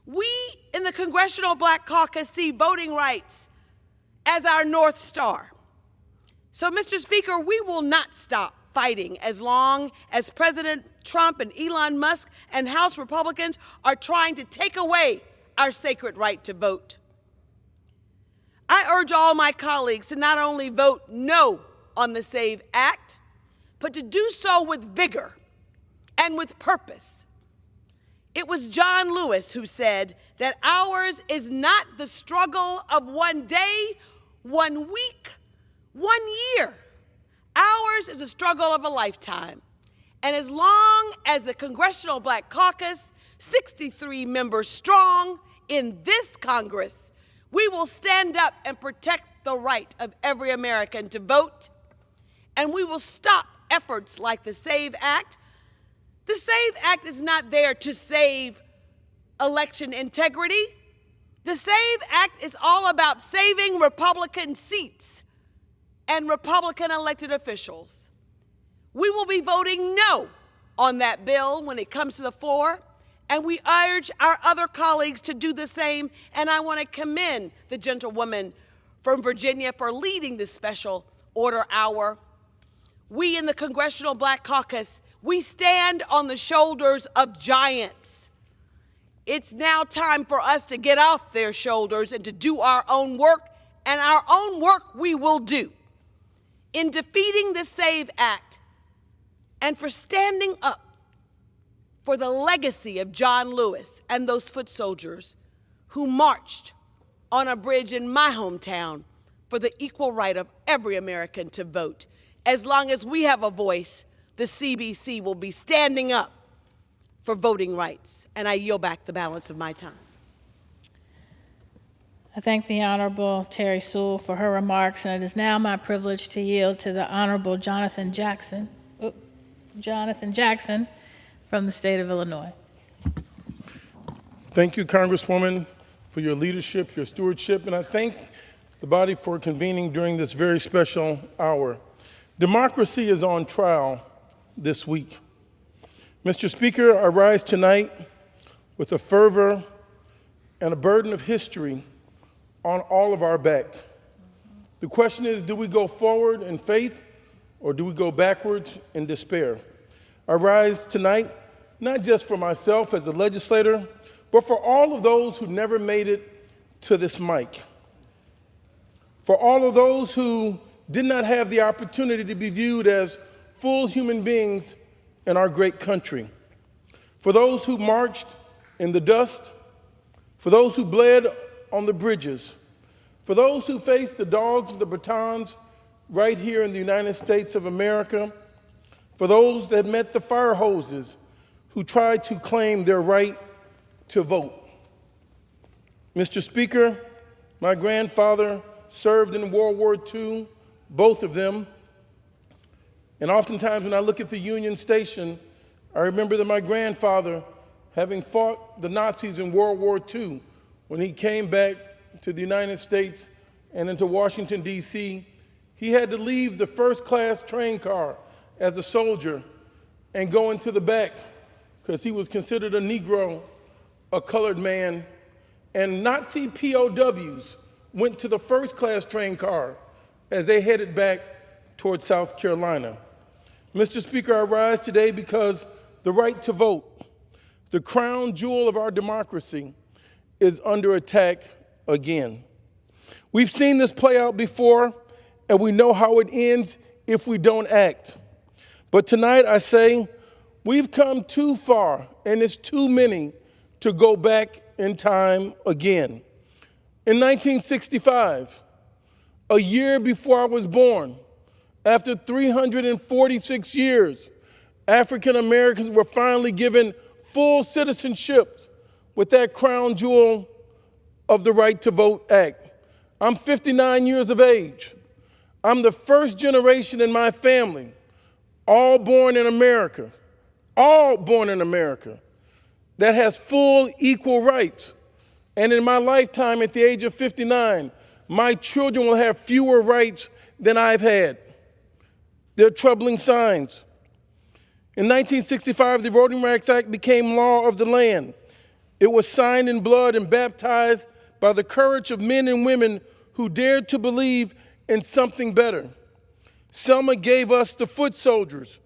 We in the Congressional Black Caucus see voting rights as our North Star. So, Mr. Speaker, we will not stop fighting as long as President Trump and Elon Musk and House Republicans are trying to take away our sacred right to vote. I urge all my colleagues to not only vote no on the SAVE Act, but to do so with vigor and with purpose. It was John Lewis who said that ours is not the struggle of one day, 1 week, 1 year. Ours is a struggle of a lifetime. And as long as the Congressional Black Caucus, 63 members strong in this Congress, we will stand up and protect the right of every American to vote, and we will stop efforts like the SAVE Act. The SAVE Act is not there to save election integrity. The SAVE Act is all about saving Republican seats and Republican elected officials. We will be voting no on that bill when it comes to the floor, and we urge our other colleagues to do the same, and I want to commend the gentlewoman from Virginia for leading this special order hour. We in the Congressional Black Caucus, we stand on the shoulders of giants. It's now time for us to get off their shoulders and to do our own work, and our own work we will do. In defeating the SAVE Act and for standing up for the legacy of John Lewis and those foot soldiers who marched on a bridge in my hometown for the equal right of every American to vote. As long as we have a voice, the CBC will be standing up for voting rights. And I yield back the balance of my time. I thank the Honorable Terry Sewell for her remarks, and it is now my privilege to yield to the Honorable Jonathan Jackson from the state of Illinois. Thank you, Congresswoman, for your leadership, your stewardship, and I thank the body for convening during this very special hour. Democracy is on trial this week. Mr. Speaker, I rise tonight with a fervor and a burden of history on all of our back. The question is, do we go forward in faith or do we go backwards in despair? I rise tonight not just for myself as a legislator, but for all of those who never made it to this mic. For all of those who did not have the opportunity to be viewed as full human beings in our great country. For those who marched in the dust, for those who bled on the bridges, for those who faced the dogs and the batons right here in the United States of America, for those that met the fire hoses who tried to claim their right to vote. Mr. Speaker, my grandfather served in World War II, both of them. And oftentimes when I look at the Union Station, I remember that my grandfather, having fought the Nazis in World War II, when he came back to the United States and into Washington, D.C., he had to leave the first-class train car as a soldier and go into the back because he was considered a Negro, a colored man, and Nazi POWs went to the first-class train car as they headed back towards South Carolina. Mr. Speaker, I rise today because the right to vote, the crown jewel of our democracy, is under attack again. We've seen this play out before, and we know how it ends if we don't act. But tonight I say we've come too far, and it's too many to go back in time again. In 1965, a year before I was born, after 346 years, African Americans were finally given full citizenship with that crown jewel of the Right to Vote Act. I'm 59 years of age. I'm the first generation in my family, all born in America, that has full equal rights. And in my lifetime, at the age of 59, my children will have fewer rights than I've had. They're troubling signs. In 1965, the Voting Rights Act became law of the land. It was signed in blood and baptized by the courage of men and women who dared to believe in something better. Selma gave us the foot soldiers.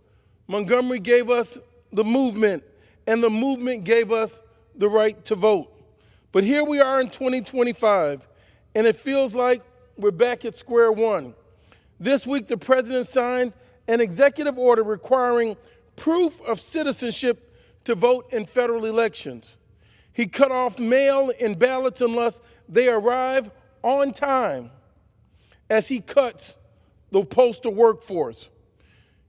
Montgomery gave us the movement, and the movement gave us the right to vote. But here we are in 2025, and it feels like we're back at square one. This week, the president signed an executive order requiring proof of citizenship to vote in federal elections. He cut off mail-in ballots unless they arrive on time, as he cuts the postal workforce.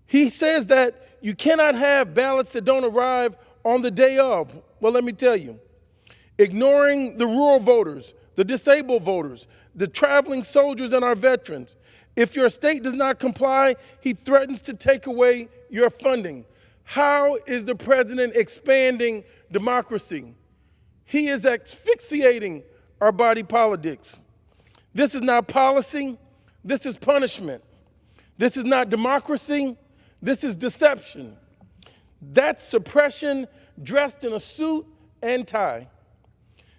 He says that you cannot have ballots that don't arrive on the day of. Well, let me tell you, ignoring the rural voters, the disabled voters, the traveling soldiers, and our veterans. If your state does not comply, he threatens to take away your funding. How is the president expanding democracy? He is asphyxiating our body politics. This is not policy, this is punishment. This is not democracy, this is deception. That's suppression dressed in a suit and tie.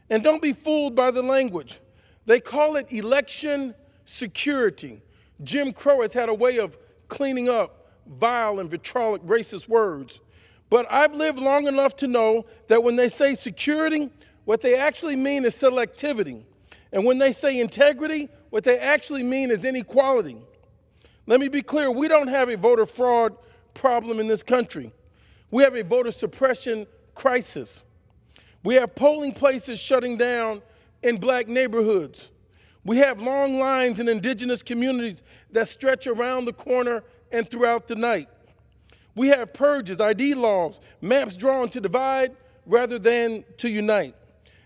And don't be fooled by the language. They call it election security. Jim Crow has had a way of cleaning up vile and vitriolic racist words. But I've lived long enough to know that when they say security, what they actually mean is selectivity. And when they say integrity, what they actually mean is inequality. Let me be clear, we don't have a voter fraud problem in this country. We have a voter suppression crisis. We have polling places shutting down in black neighborhoods. We have long lines in indigenous communities that stretch around the corner and throughout the night. We have purges, ID laws, maps drawn to divide rather than to unite.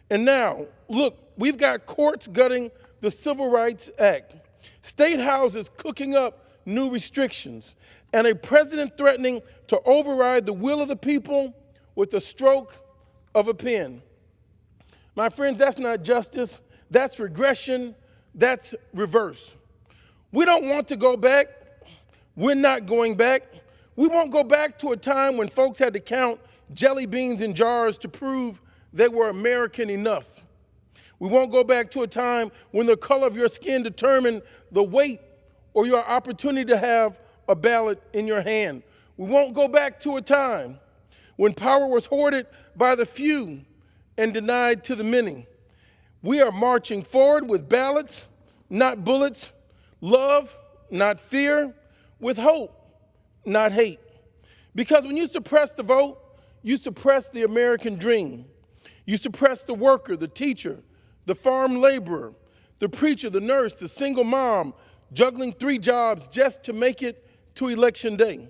And now, look, we've got courts gutting the Civil Rights Act, state houses cooking up new restrictions, and a president threatening to override the will of the people with the stroke of a pen. My friends, that's not justice, that's regression, that's reverse. We don't want to go back. We're not going back. We won't go back to a time when folks had to count jelly beans in jars to prove they were American enough. We won't go back to a time when the color of your skin determined the weight or your opportunity to have a ballot in your hand. We won't go back to a time when power was hoarded by the few and denied to the many. We are marching forward with ballots, not bullets, love, not fear, with hope, not hate. Because when you suppress the vote, you suppress the American dream. You suppress the worker, the teacher, the farm laborer, the preacher, the nurse, the single mom, juggling 3 jobs just to make it to election day.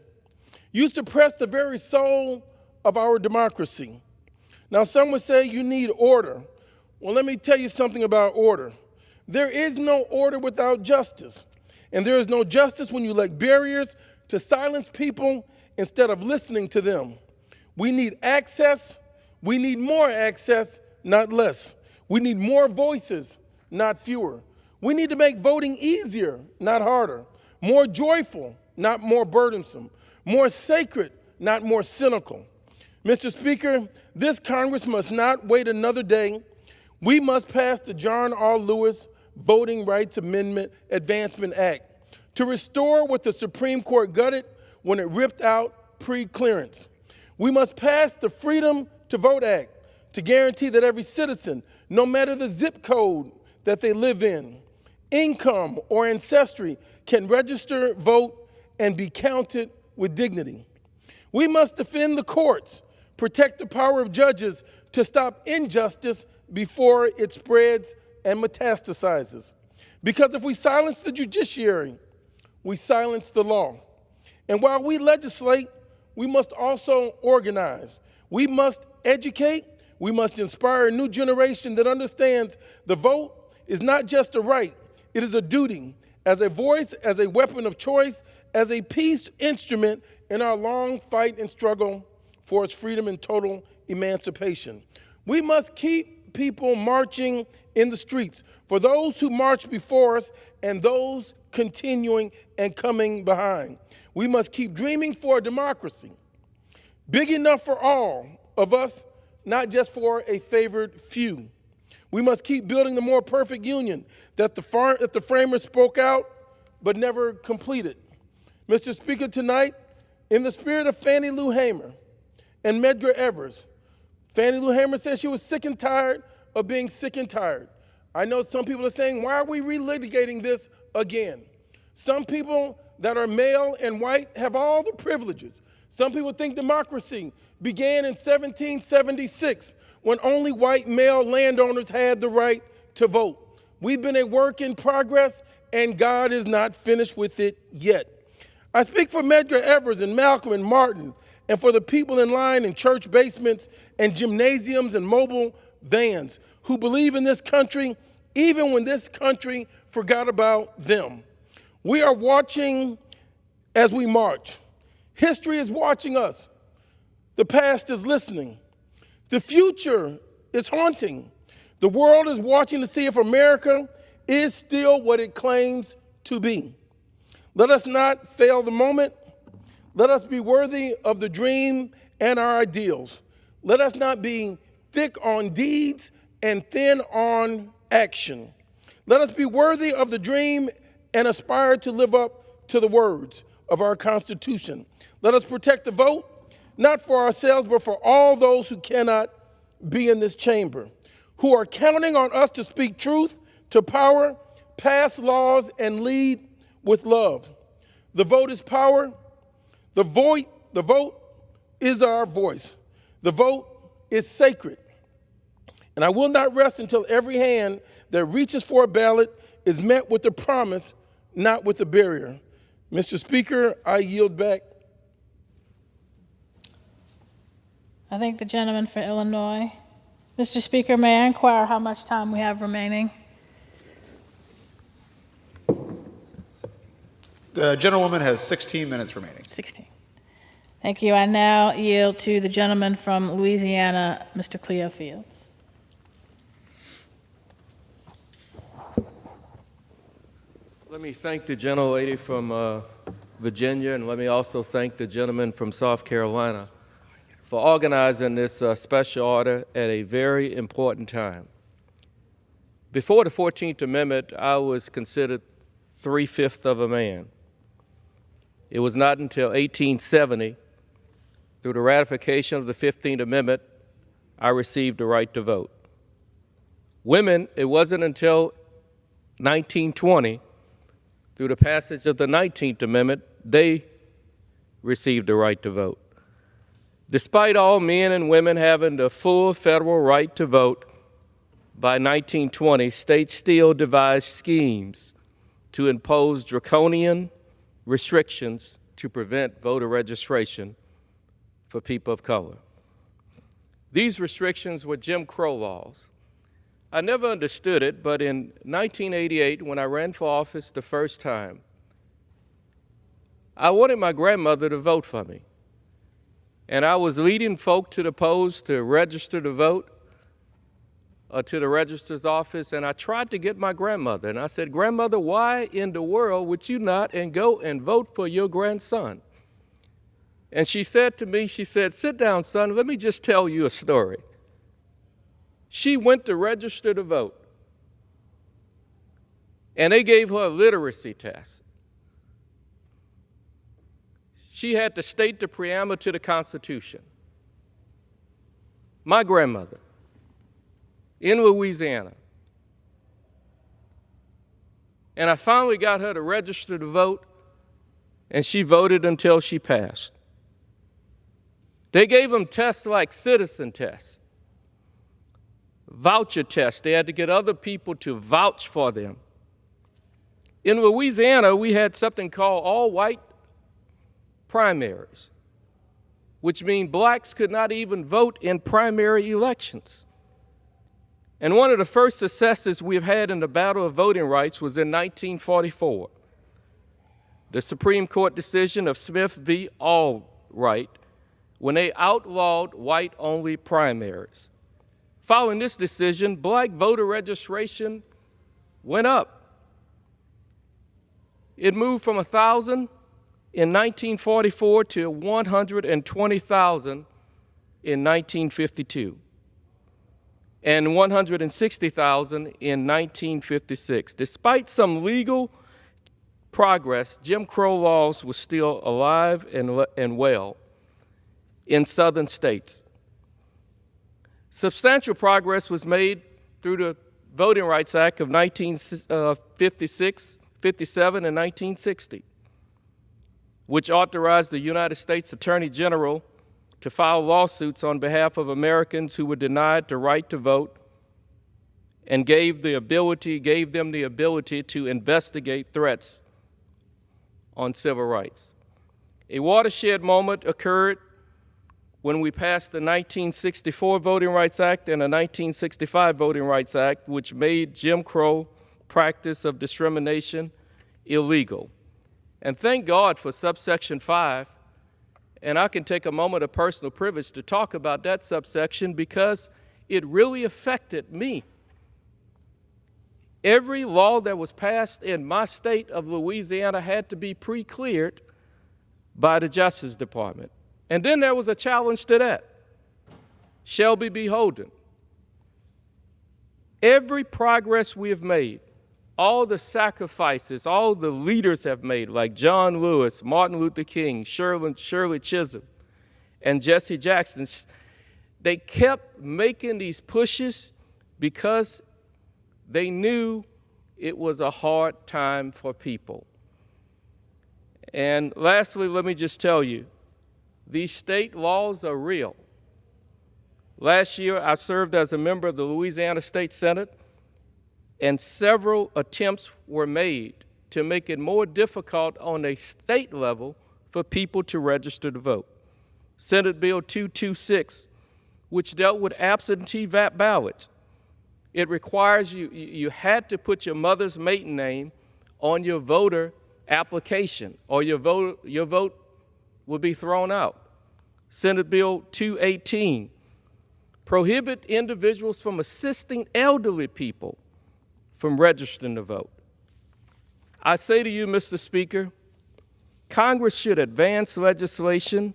You suppress the very soul of our democracy. Now, some would say you need order. Well, let me tell you something about order. There is no order without justice. And there is no justice when you elect barriers to silence people instead of listening to them. We need access. We need more access, not less. We need more voices, not fewer. We need to make voting easier, not harder. More joyful, not more burdensome. More sacred, not more cynical. Mr. Speaker, this Congress must not wait another day. We must pass the John R. Lewis Voting Rights Amendment Advancement Act to restore what the Supreme Court gutted when it ripped out pre-clearance. We must pass the Freedom to Vote Act to guarantee that every citizen, no matter the zip code that they live in, income, or ancestry, can register, vote, and be counted with dignity. We must defend the courts, protect the power of judges to stop injustice before it spreads and metastasizes. Because if we silence the judiciary, we silence the law. And while we legislate, we must also organize. We must educate. We must inspire a new generation that understands the vote is not just a right, it is a duty, as a voice, as a weapon of choice, as a peace instrument in our long fight and struggle for its freedom and total emancipation. We must keep people marching in the streets, for those who marched before us and those continuing and coming behind. We must keep dreaming for a democracy big enough for all of us, not just for a favored few. We must keep building the more perfect union that the framers spoke out but never completed. Mr. Speaker, tonight, in the spirit of Fannie Lou Hamer and Medgar Evers, Fannie Lou Hamer said she was sick and tired of being sick and tired. I know some people are saying, why are we relitigating this again? Some people that are male and white have all the privileges. Some people think democracy began in 1776 when only white male landowners had the right to vote. We've been a work in progress, and God is not finished with it yet. I speak for Medgar Evers and Malcolm and Martin, and for the people in line in church basements and gymnasiums and mobile vans who believe in this country even when this country forgot about them. We are watching as we march. History is watching us. The past is listening. The future is haunting. The world is watching to see if America is still what it claims to be. Let us not fail the moment. Let us be worthy of the dream and our ideals. Let us not be thick on deeds and thin on action. Let us be worthy of the dream and aspire to live up to the words of our Constitution. Let us protect the vote, not for ourselves, but for all those who cannot be in this chamber, who are counting on us to speak truth to power, pass laws, and lead with love. The vote is power. The vote is our voice. The vote is sacred. And I will not rest until every hand that reaches for a ballot is met with the promise, not with the barrier. Mr. Speaker, I yield back. I thank the gentleman for Illinois. Mr. Speaker, may I inquire how much time we have remaining? The gentlewoman has 16 minutes remaining. 16. Thank you. I now yield to the gentleman from Louisiana, Mr. Cleo Fields. Let me thank the gentlelady from Virginia, and let me also thank the gentleman from South Carolina for organizing this special order at a very important time. Before the 14th Amendment, I was considered 3/5 of a man. It was not until 1870, through the ratification of the 15th Amendment, I received the right to vote. Women, it wasn't until 1920, through the passage of the 19th Amendment, they received the right to vote. Despite all men and women having the full federal right to vote, by 1920, states still devised schemes to impose draconian restrictions to prevent voter registration for people of color. These restrictions were Jim Crow laws. I never understood it, but in 1988, when I ran for office the first time, I wanted my grandmother to vote for me. And I was leading folk to the polls to register to vote, or to the registrar's office, and I tried to get my grandmother. And I said, "Grandmother, why in the world would you not go and vote for your grandson?" And she said to me, she said, "Sit down, son, let me just tell you a story." She went to register to vote, and they gave her a literacy test. She had to state the preamble to the Constitution. My grandmother, in Louisiana. And I finally got her to register to vote, and she voted until she passed. They gave them tests like citizen tests, voucher tests. They had to get other people to vouch for them. In Louisiana, we had something called all-white primaries, which means blacks could not even vote in primary elections. And one of the first successes we've had in the battle of voting rights was in 1944. The Supreme Court decision of Smith v. Allwright, when they outlawed white-only primaries. Following this decision, black voter registration went up. It moved from 1,000 in 1944 to 120,000 in 1952. And 160,000 in 1956. Despite some legal progress, Jim Crow laws were still alive and well in southern states. Substantial progress was made through the Voting Rights Act of 1956, 57, and 1960, which authorized the United States Attorney General to file lawsuits on behalf of Americans who were denied the right to vote, and gave them the ability to investigate threats on civil rights. A watershed moment occurred when we passed the 1964 Voting Rights Act and the 1965 Voting Rights Act, which made Jim Crow practice of discrimination illegal. And thank God for subsection 5. And I can take a moment of personal privilege to talk about that subsection because it really affected me. Every law that was passed in my state of Louisiana had to be pre-cleared by the Justice Department. And then there was a challenge to that. Shelby v. Holden. Every progress we have made, all the sacrifices all the leaders have made, like John Lewis, Martin Luther King, Shirley Chisholm, and Jesse Jackson, they kept making these pushes because they knew it was a hard time for people. And lastly, let me just tell you, these state laws are real. Last year, I served as a member of the Louisiana State Senate, and several attempts were made to make it more difficult on a state level for people to register to vote. Senate Bill 226, which dealt with absentee ballots. It requires you had to put your mother's maiden name on your voter application, or your vote will be thrown out. Senate Bill 218, prohibit individuals from assisting elderly people from registering to vote. I say to you, Mr. Speaker, Congress should advance legislation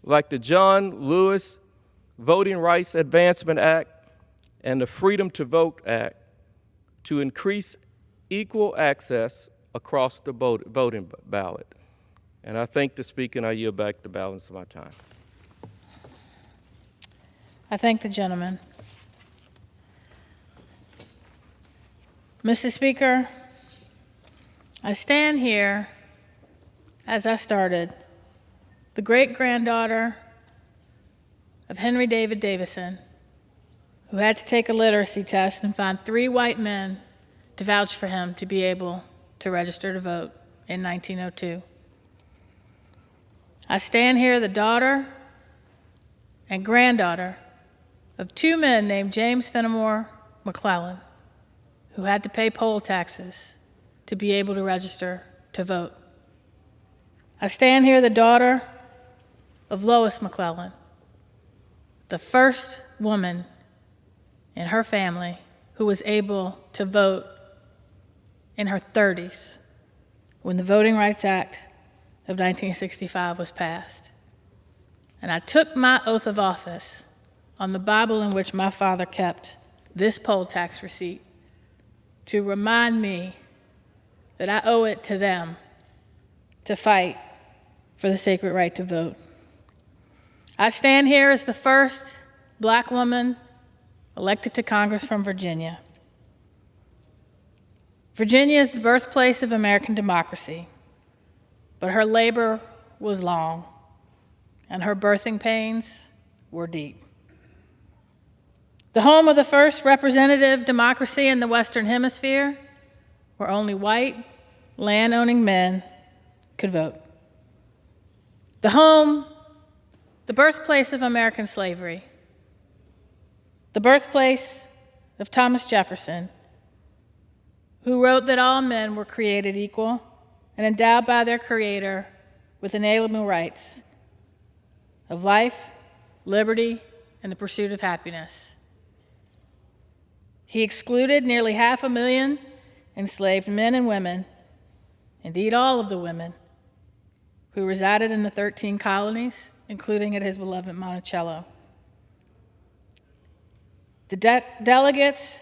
like the John Lewis Voting Rights Advancement Act and the Freedom to Vote Act to increase equal access across the voting ballot. And I thank the Speaker, and I yield back the balance of my time. I thank the gentleman. Mr. Speaker, I stand here, as I started, the great-granddaughter of Henry David Davison, who had to take a literacy test and find 3 white men to vouch for him to be able to register to vote in 1902. I stand here the daughter and granddaughter of 2 men named James Fenimore McClellan, who had to pay poll taxes to be able to register to vote. I stand here the daughter of Lois McClellan, the first woman in her family who was able to vote in her 30s when the Voting Rights Act of 1965 was passed. And I took my oath of office on the Bible in which my father kept this poll tax receipt to remind me that I owe it to them to fight for the sacred right to vote. I stand here as the first Black woman elected to Congress from Virginia. Virginia is the birthplace of American democracy, but her labor was long, and her birthing pains were deep. The home of the first representative democracy in the Western Hemisphere, where only white, land-owning men could vote. The birthplace of American slavery, the birthplace of Thomas Jefferson, who wrote that all men were created equal and endowed by their Creator with inalienable rights of life, liberty, and the pursuit of happiness. He excluded nearly 500,000 enslaved men and women, indeed all of the women, who resided in the 13 colonies, including at his beloved Monticello. The delegates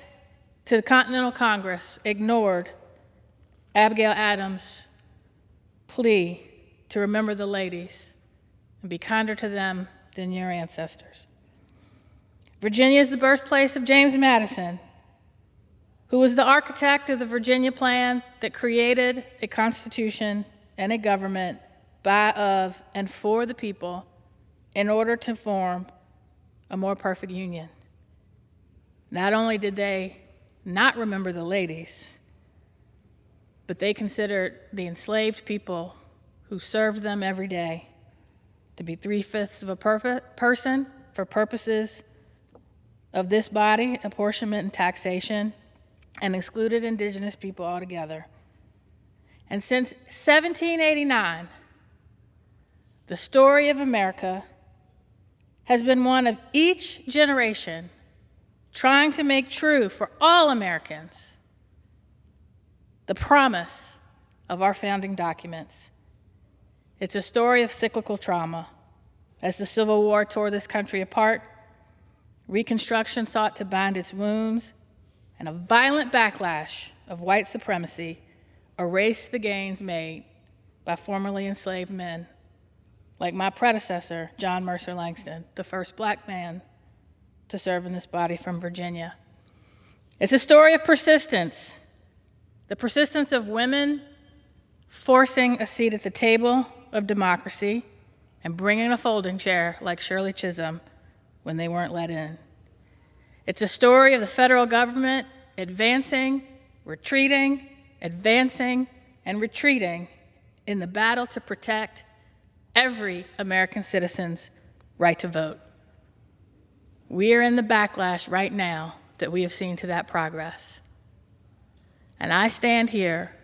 to the Continental Congress ignored Abigail Adams' plea to remember the ladies and be kinder to them than your ancestors. Virginia is the birthplace of James Madison, who was the architect of the Virginia Plan that created a constitution and a government by, of, and for the people in order to form a more perfect union. Not only did they not remember the ladies, but they considered the enslaved people who served them every day to be 3/5 of a person for purposes of this body, apportionment and taxation, and excluded indigenous people altogether. And since 1789, the story of America has been one of each generation trying to make true for all Americans the promise of our founding documents. It's a story of cyclical trauma. As the Civil War tore this country apart, Reconstruction sought to bind its wounds, and a violent backlash of white supremacy erased the gains made by formerly enslaved men like my predecessor, John Mercer Langston, the first black man to serve in this body from Virginia. It's a story of persistence, the persistence of women forcing a seat at the table of democracy and bringing a folding chair like Shirley Chisholm when they weren't let in. It's a story of the federal government advancing, retreating, advancing, and retreating in the battle to protect every American citizen's right to vote. We are in the backlash right now that we have seen to that progress. And I stand here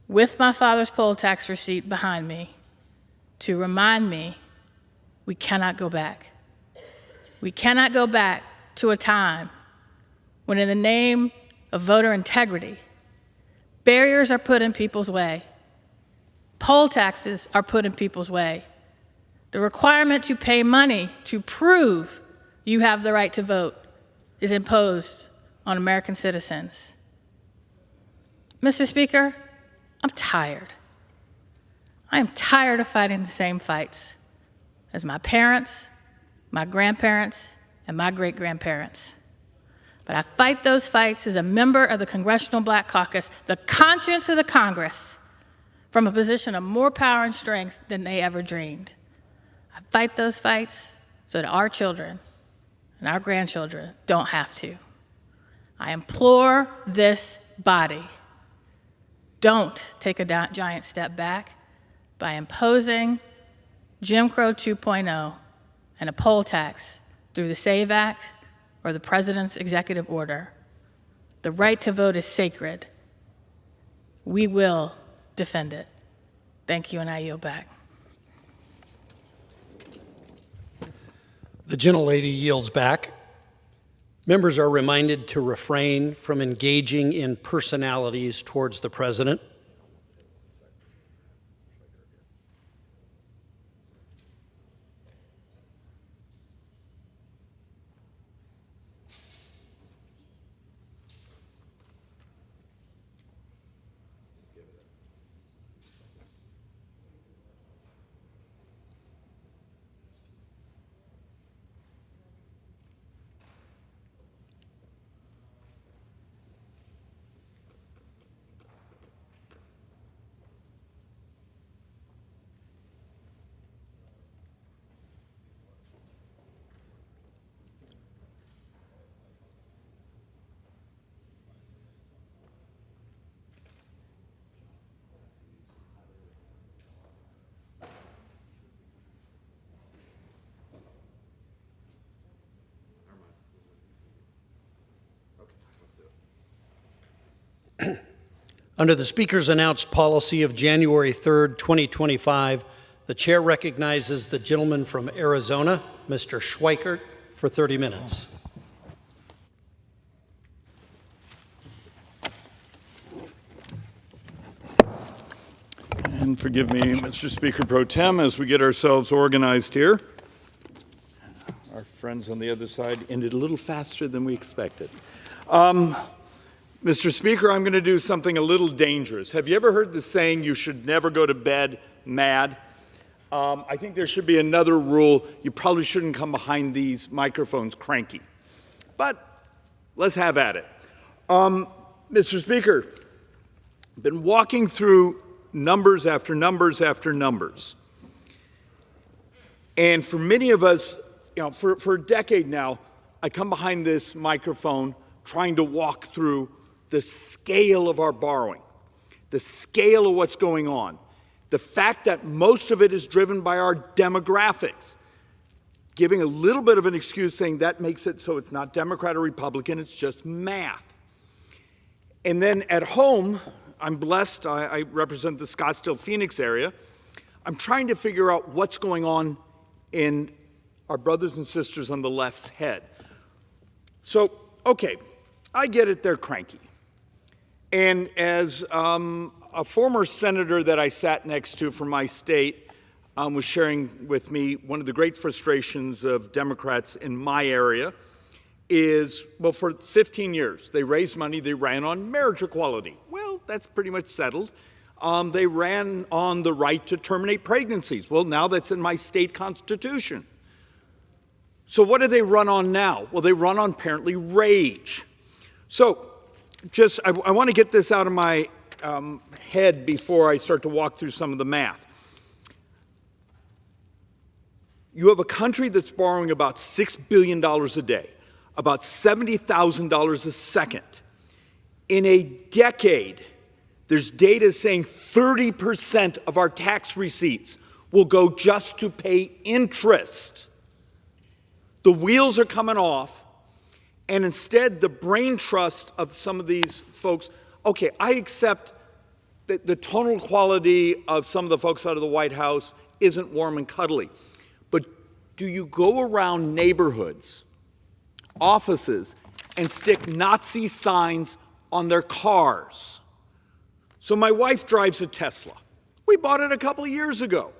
with my father's poll tax receipt behind me to remind me we cannot go back. We cannot go back to a time when, in the name of voter integrity, barriers are put in people's way. Poll taxes are put in people's way. The requirement to pay money to prove you have the right to vote is imposed on American citizens. Mr. Speaker, I'm tired. I am tired of fighting the same fights as my parents, my grandparents, and my great-grandparents. But I fight those fights as a member of the Congressional Black Caucus, the conscience of the Congress, from a position of more power and strength than they ever dreamed. I fight those fights so that our children and our grandchildren don't have to. I implore this body, don't take a giant step back by imposing Jim Crow 2.0 and a poll tax through the SAVE Act or the President's executive order. The right to vote is sacred. We will defend it. Thank you, and I yield back. The gentlelady yields back. Members are reminded to refrain from engaging in personalities towards the President. Under the Speaker's announced policy of January 3rd, 2025, the Chair recognizes the gentleman from Arizona, Mr. Schweikert, for 30 minutes. And forgive me, Mr. Speaker Pro Tem, as we get ourselves organized here. Our friends on the other side ended a little faster than we expected. Mr. Speaker, I'm going to do something a little dangerous. Have you ever heard the saying, you should never go to bed mad? I think there should be another rule. You probably shouldn't come behind these microphones cranky. But let's have at it. Mr. Speaker, I've been walking through numbers after numbers after numbers. And for many of us, for a decade now, I come behind this microphone trying to walk through the scale of our borrowing, the scale of what's going on, the fact that most of it is driven by our demographics, giving a little bit of an excuse saying that makes it so it's not Democrat or Republican, it's just math. And then at home, I'm blessed, I represent the Scottsdale, Phoenix area. I'm trying to figure out what's going on in our brothers and sisters on the left's head. So, okay, I get it, they're cranky. And as a former senator that I sat next to from my state was sharing with me, one of the great frustrations of Democrats in my area is, well, for 15 years, they raised money, they ran on marriage equality. Well, that's pretty much settled. They ran on the right to terminate pregnancies. Well, now that's in my state constitution. So what do they run on now? Well, they run on apparently rage. So I want to get this out of my head before I start to walk through some of the math. You have a country that's borrowing about $6 billion a day, about $70,000 a second. In a decade, there's data saying 30% of our tax receipts will go just to pay interest. The wheels are coming off, and instead the brain trust of some of these folks, okay, I accept that the tonal quality of some of the folks out of the White House isn't warm and cuddly, but do you go around neighborhoods, offices, and stick Nazi signs on their cars? So my wife drives a Tesla. We bought it a couple years ago.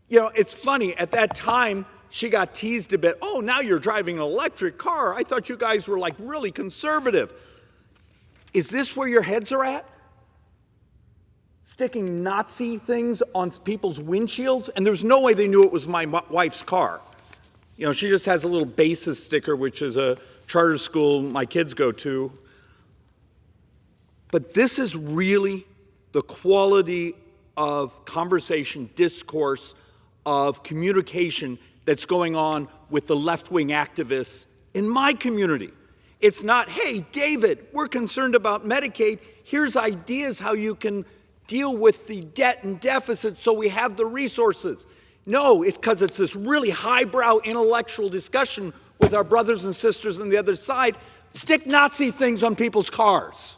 It's funny, at that time, she got teased a bit. Oh, now you're driving an electric car. I thought you guys were like really conservative. Is this where your heads are at? Sticking Nazi things on people's windshields? And there's no way they knew it was my wife's car. She just has a little basis sticker, which is a charter school my kids go to. But this is really the quality of conversation, discourse, of communication that's going on with the left-wing activists in my community. It's not, hey, David, we're concerned about Medicaid. Here's ideas how you can deal with the debt and deficit so we have the resources. No, it's because it's this really highbrow intellectual discussion with our brothers and sisters on the other side. Stick Nazi things on people's cars.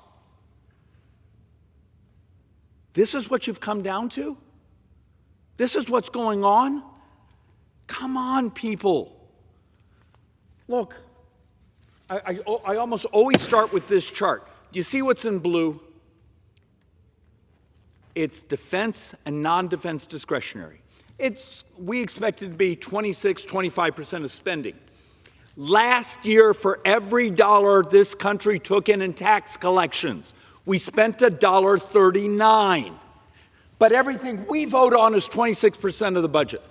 This is what you've come down to? This is what's going on? Come on, people. Look, I almost always start with this chart. You see what's in blue? It's defense and non-defense discretionary. We expect it to be 25% of spending. Last year, for every dollar this country took in tax collections, we spent $1.39. But everything we vote on is 26% of the budget.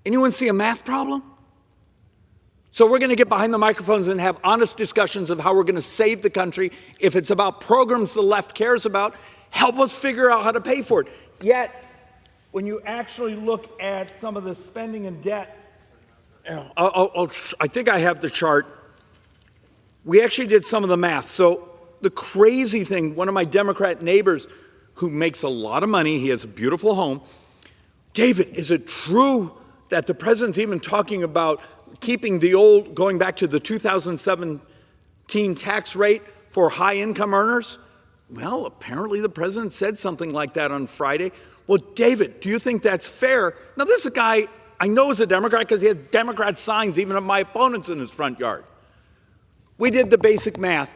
Anyone see a math problem? So we're going to get behind the microphones and have honest discussions of how we're going to save the country. If it's about programs the left cares about, help us figure out how to pay for it. Yet, when you actually look at some of the spending and debt, I think I have the chart. We actually did some of the math. So the crazy thing, one of my Democrat neighbors who makes a lot of money, he has a beautiful home. David, is it true that the president's even talking about keeping the old, going back to the 2017 tax rate for high-income earners? Well, apparently the president said something like that on Friday. Well, David, do you think that's fair? Now, this is a guy I know is a Democrat because he has Democrat signs even of my opponents in his front yard. We did the basic math.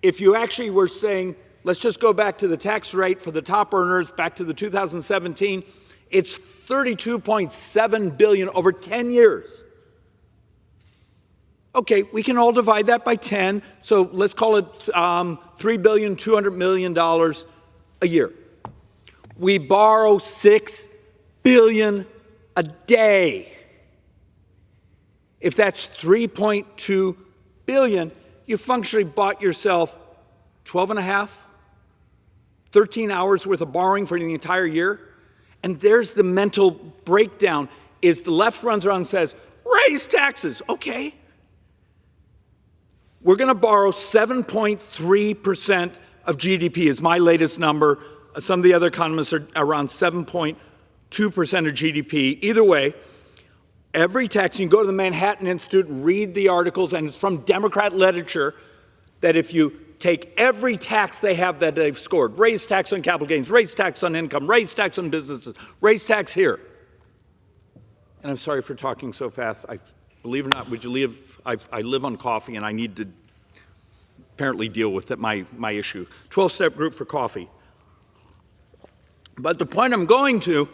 If you actually were saying, let's just go back to the tax rate for the top earners, back to the 2017, it's $32.7 billion over 10 years. Okay, we can all divide that by 10, so let's call it $3.2 billion a year. We borrow $6 billion a day. If that's $3.2 billion, you functionally bought yourself 12 and a half, 13 hours worth of borrowing for the entire year. And there's the mental breakdown, is the left runs around and says, raise taxes. Okay. We're going to borrow 7.3% of GDP is my latest number. Some of the other economists are around 7.2% of GDP. Either way, every tax, you can go to the Manhattan Institute and read the articles, and it's from Democrat literature, that if you take every tax they have that they've scored, raise tax on capital gains, raise tax on income, raise tax on businesses, raise tax here. And I'm sorry for talking so fast. Believe it or not, would you leave? I live on coffee, and I need to apparently deal with that, my issue. 12-step group for coffee. But the point I'm going to,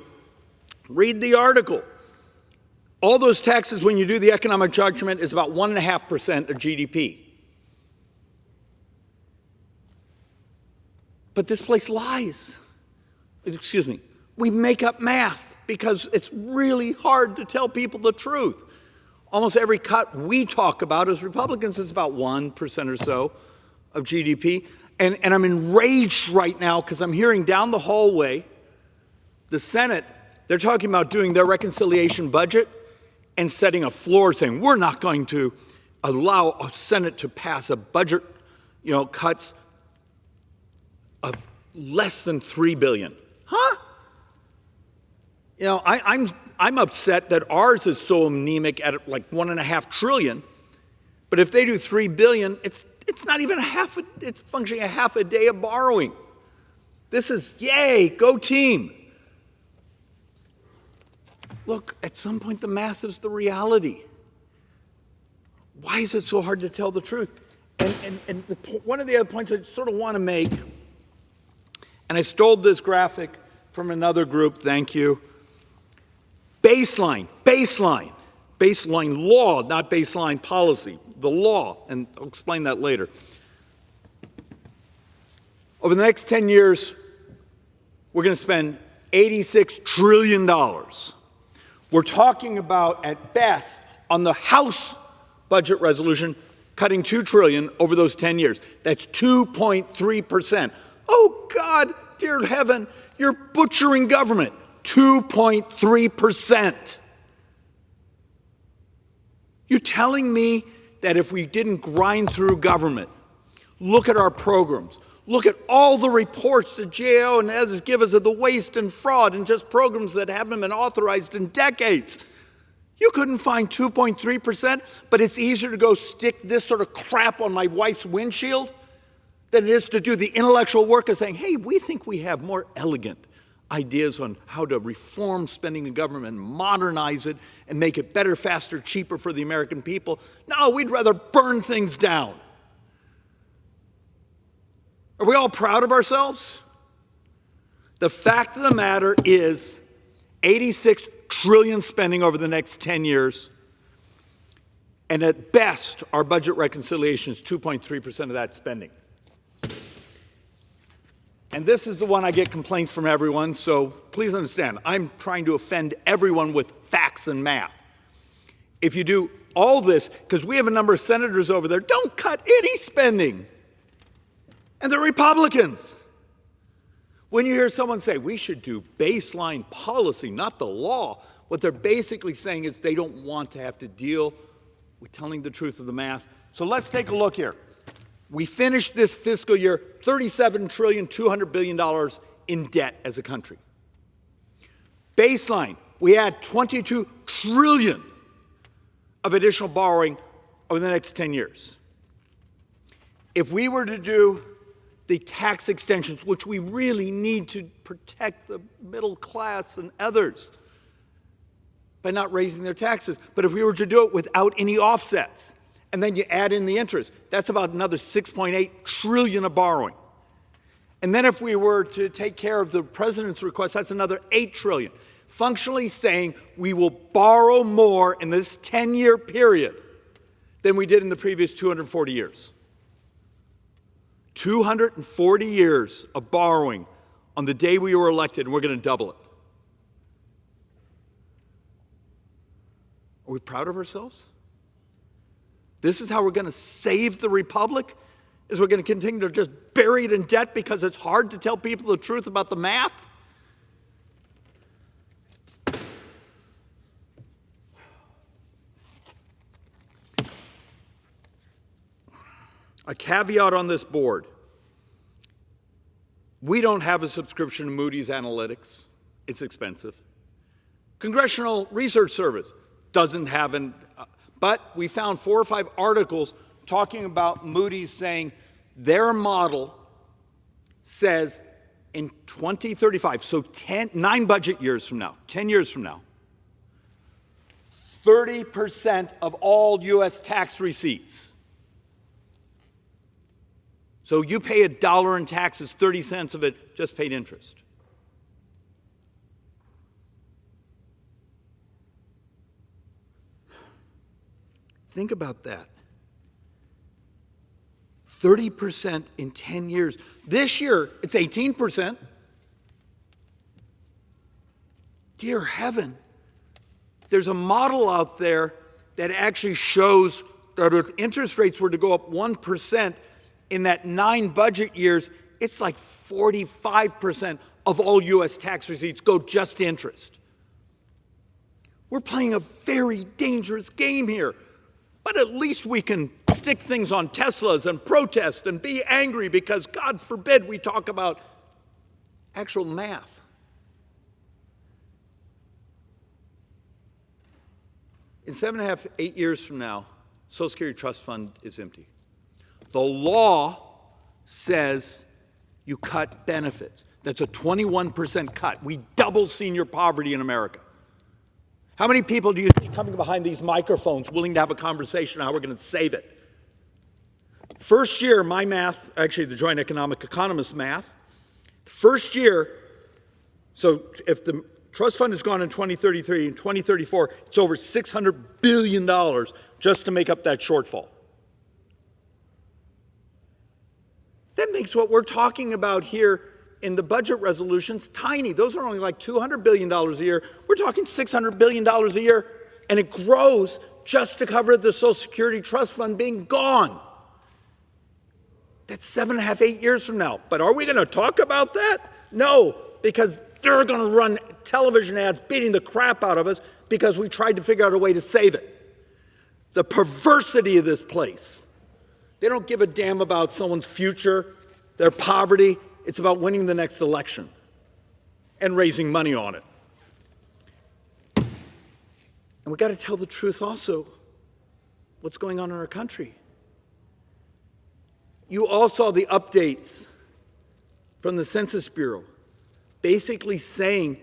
read the article. All those taxes, when you do the economic judgment, is about 1.5% of GDP. But this place lies. Excuse me. We make up math because it's really hard to tell people the truth. Almost every cut we talk about as Republicans is about 1% or so of GDP. And I'm enraged right now because I'm hearing down the hallway, the Senate, they're talking about doing their reconciliation budget and setting a floor saying, we're not going to allow a Senate to pass a budget, cuts of less than $3 billion. Huh? I'm upset that ours is so anemic at like $1.5 trillion, but if they do $3 billion, it's not even it's functioning a half a day of borrowing. This is, yay, go team. Look, at some point the math is the reality. Why is it so hard to tell the truth? And one of the other points I sort of want to make, and I stole this graphic from another group, thank you. Baseline law, not baseline policy, the law, and I'll explain that later. Over the next 10 years, we're going to spend $86 trillion. We're talking about, at best, on the House budget resolution, cutting $2 trillion over those 10 years. That's 2.3%. Oh, God, dear heaven, you're butchering government. 2.3%. You're telling me that if we didn't grind through government, look at our programs, look at all the reports that GAO and others give us of the waste and fraud and just programs that haven't been authorized in decades. You couldn't find 2.3%, but it's easier to go stick this sort of crap on my wife's windshield than it is to do the intellectual work of saying, hey, we think we have more elegant ideas on how to reform spending in government, modernize it, and make it better, faster, cheaper for the American people. No, we'd rather burn things down. Are we all proud of ourselves? The fact of the matter is $86 trillion spending over the next 10 years, and at best, our budget reconciliation is 2.3% of that spending. And this is the one I get complaints from everyone, so please understand, I'm trying to offend everyone with facts and math. If you do all this, because we have a number of senators over there, don't cut any spending. And they're Republicans. When you hear someone say, we should do baseline policy, not the law, what they're basically saying is they don't want to have to deal with telling the truth of the math. So let's take a look here. We finished this fiscal year $37.2 billion in debt as a country. Baseline, we had $22 trillion of additional borrowing over the next 10 years. If we were to do the tax extensions, which we really need to protect the middle class and others by not raising their taxes, but if we were to do it without any offsets, and then you add in the interest, that's about another $6.8 trillion of borrowing. And then if we were to take care of the president's request, that's another $8 trillion. Functionally saying we will borrow more in this 10-year period than we did in the previous 240 years. 240 years of borrowing on the day we were elected, and we're going to double it. Are we proud of ourselves? This is how we're going to save the republic? Is we're going to continue to just bury it in debt because it's hard to tell people the truth about the math? A caveat on this board. We don't have a subscription to Moody's Analytics. It's expensive. Congressional Research Service doesn't have an, but we found 4 or 5 articles talking about Moody's saying their model says in 2035, so 9 budget years from now, 10 years from now, 30% of all U.S. tax receipts. So you pay $1 in taxes, 30 cents of it just paid interest. Think about that. 30% in 10 years. This year, it's 18%. Dear heaven, there's a model out there that actually shows that if interest rates were to go up 1%, in that 9 budget years, it's like 45% of all U.S. tax receipts go just to interest. We're playing a very dangerous game here, but at least we can stick things on Teslas and protest and be angry because, God forbid, we talk about actual math. In 7.5, 8 years from now, Social Security Trust Fund is empty. The law says you cut benefits. That's a 21% cut. We double senior poverty in America. How many people do you see coming behind these microphones willing to have a conversation on how we're going to save it? First year, my math, actually the Joint Economic Economist math, first year, so if the trust fund is gone in 2033 and 2034, it's over $600 billion just to make up that shortfall. That makes what we're talking about here in the budget resolutions tiny. Those are only like $200 billion a year. We're talking $600 billion a year, and it grows just to cover the Social Security Trust Fund being gone. That's 7.5, 8 years from now. But are we going to talk about that? No, because they're going to run television ads beating the crap out of us because we tried to figure out a way to save it. The perversity of this place. They don't give a damn about someone's future, their poverty. It's about winning the next election and raising money on it. And we got to tell the truth also, what's going on in our country. You all saw the updates from the Census Bureau basically saying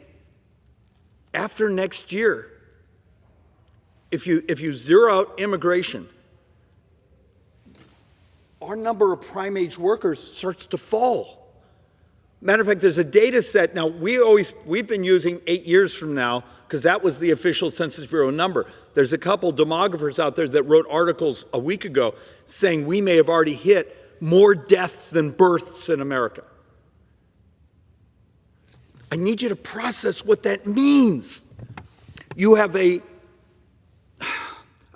after next year, if you zero out immigration, our number of prime-age workers starts to fall. Matter of fact, there's a data set. Now, we've been using 8 years from now because that was the official Census Bureau number. There's a couple demographers out there that wrote articles a week ago saying we may have already hit more deaths than births in America. I need you to process what that means. You have a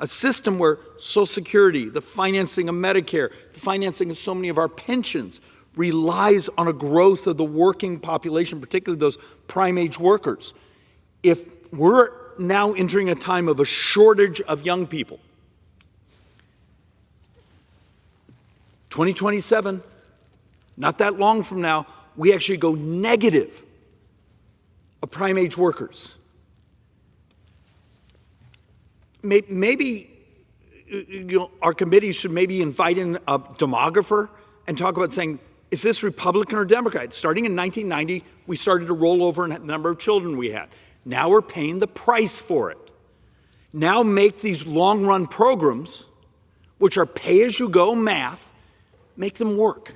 system where Social Security, the financing of Medicare, the financing of so many of our pensions relies on a growth of the working population, particularly those prime-age workers. If we're now entering a time of a shortage of young people, 2027, not that long from now, we actually go negative of prime-age workers. Maybe our committee should maybe invite in a demographer and talk about saying, is this Republican or Democrat? Starting in 1990, we started to roll over in the number of children we had. Now we're paying the price for it. Now make these long-run programs, which are pay-as-you-go math, make them work.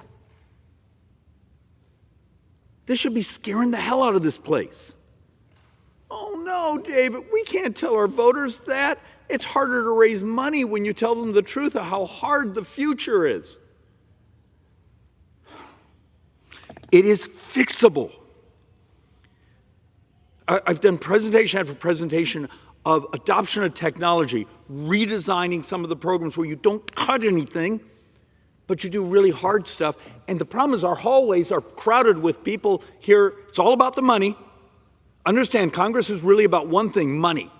This should be scaring the hell out of this place. Oh no, David, we can't tell our voters that. It's harder to raise money when you tell them the truth of how hard the future is. It is fixable. I've done presentation after presentation of adoption of technology, redesigning some of the programs where you don't cut anything, but you do really hard stuff. And the problem is our hallways are crowded with people here. It's all about the money. Understand, Congress is really about one thing, money.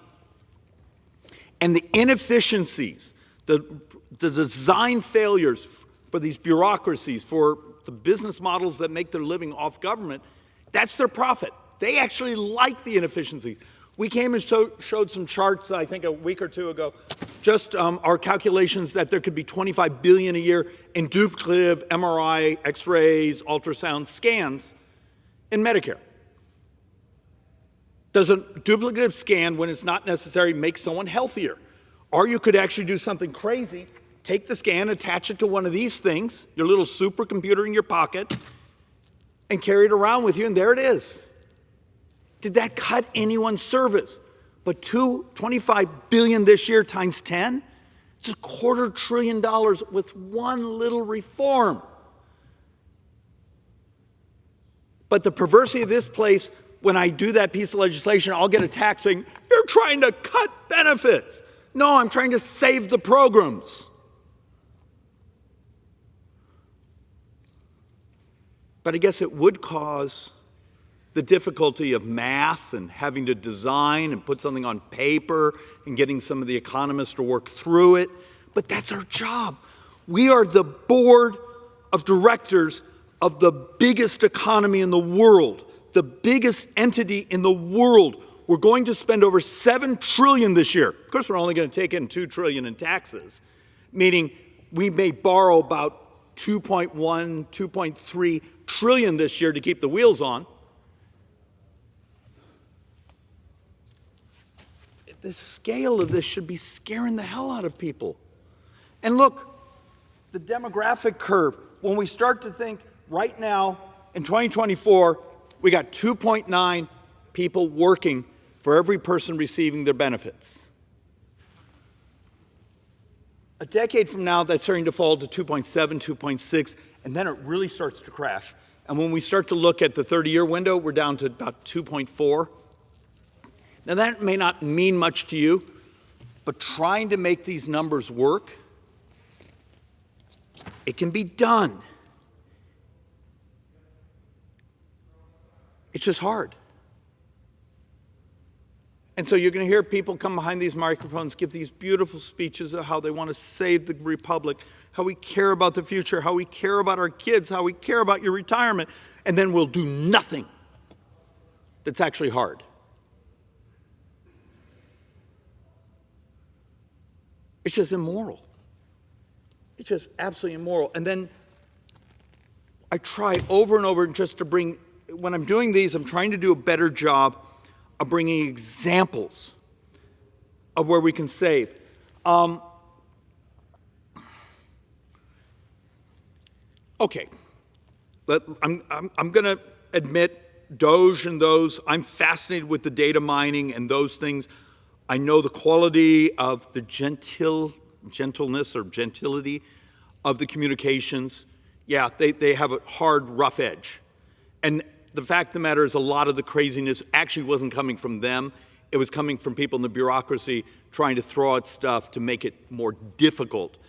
And the inefficiencies, the design failures for these bureaucracies, for the business models that make their living off government, that's their profit. They actually like the inefficiencies. We came and showed some charts, I think a week or two ago, just our calculations that there could be $25 billion a year in duplicative MRI, X-rays, ultrasound scans in Medicare. Does a duplicative scan, when it's not necessary, make someone healthier? Or you could actually do something crazy, take the scan, attach it to one of these things, your little supercomputer in your pocket, and carry it around with you, and there it is. Did that cut anyone's service? But $25 billion this year times 10, it's $250 billion with one little reform. But the perversity of this place, when I do that piece of legislation, I'll get attacked saying, you're trying to cut benefits. No, I'm trying to save the programs. But I guess it would cause the difficulty of math and having to design and put something on paper and getting some of the economists to work through it. But that's our job. We are the board of directors of the biggest economy in the world, the biggest entity in the world. We're going to spend over $7 trillion this year. Of course, we're only going to take in $2 trillion in taxes, meaning we may borrow about 2.3 trillion this year to keep the wheels on. The scale of this should be scaring the hell out of people. And look, the demographic curve, when we start to think right now in 2024, we got 2.9 people working for every person receiving their benefits. A decade from now, that's starting to fall to 2.7, 2.6, and then it really starts to crash. And when we start to look at the 30-year window, we're down to about 2.4. Now, that may not mean much to you, but trying to make these numbers work, it can be done. It's just hard. And so you're going to hear people come behind these microphones, give these beautiful speeches of how they want to save the republic, how we care about the future, how we care about our kids, how we care about your retirement, and then we'll do nothing that's actually hard. It's just immoral. It's just absolutely immoral. And then I try over and over just to bring, when I'm doing these, I'm trying to do a better job of bringing examples of where we can save. Okay, I'm going to admit Doge and those, I'm fascinated with the data mining and those things. I know the quality of the gentleness or gentility of the communications. Yeah, they have a hard, rough edge. And the fact of the matter is a lot of the craziness actually wasn't coming from them. It was coming from people in the bureaucracy trying to throw out stuff to make it more difficult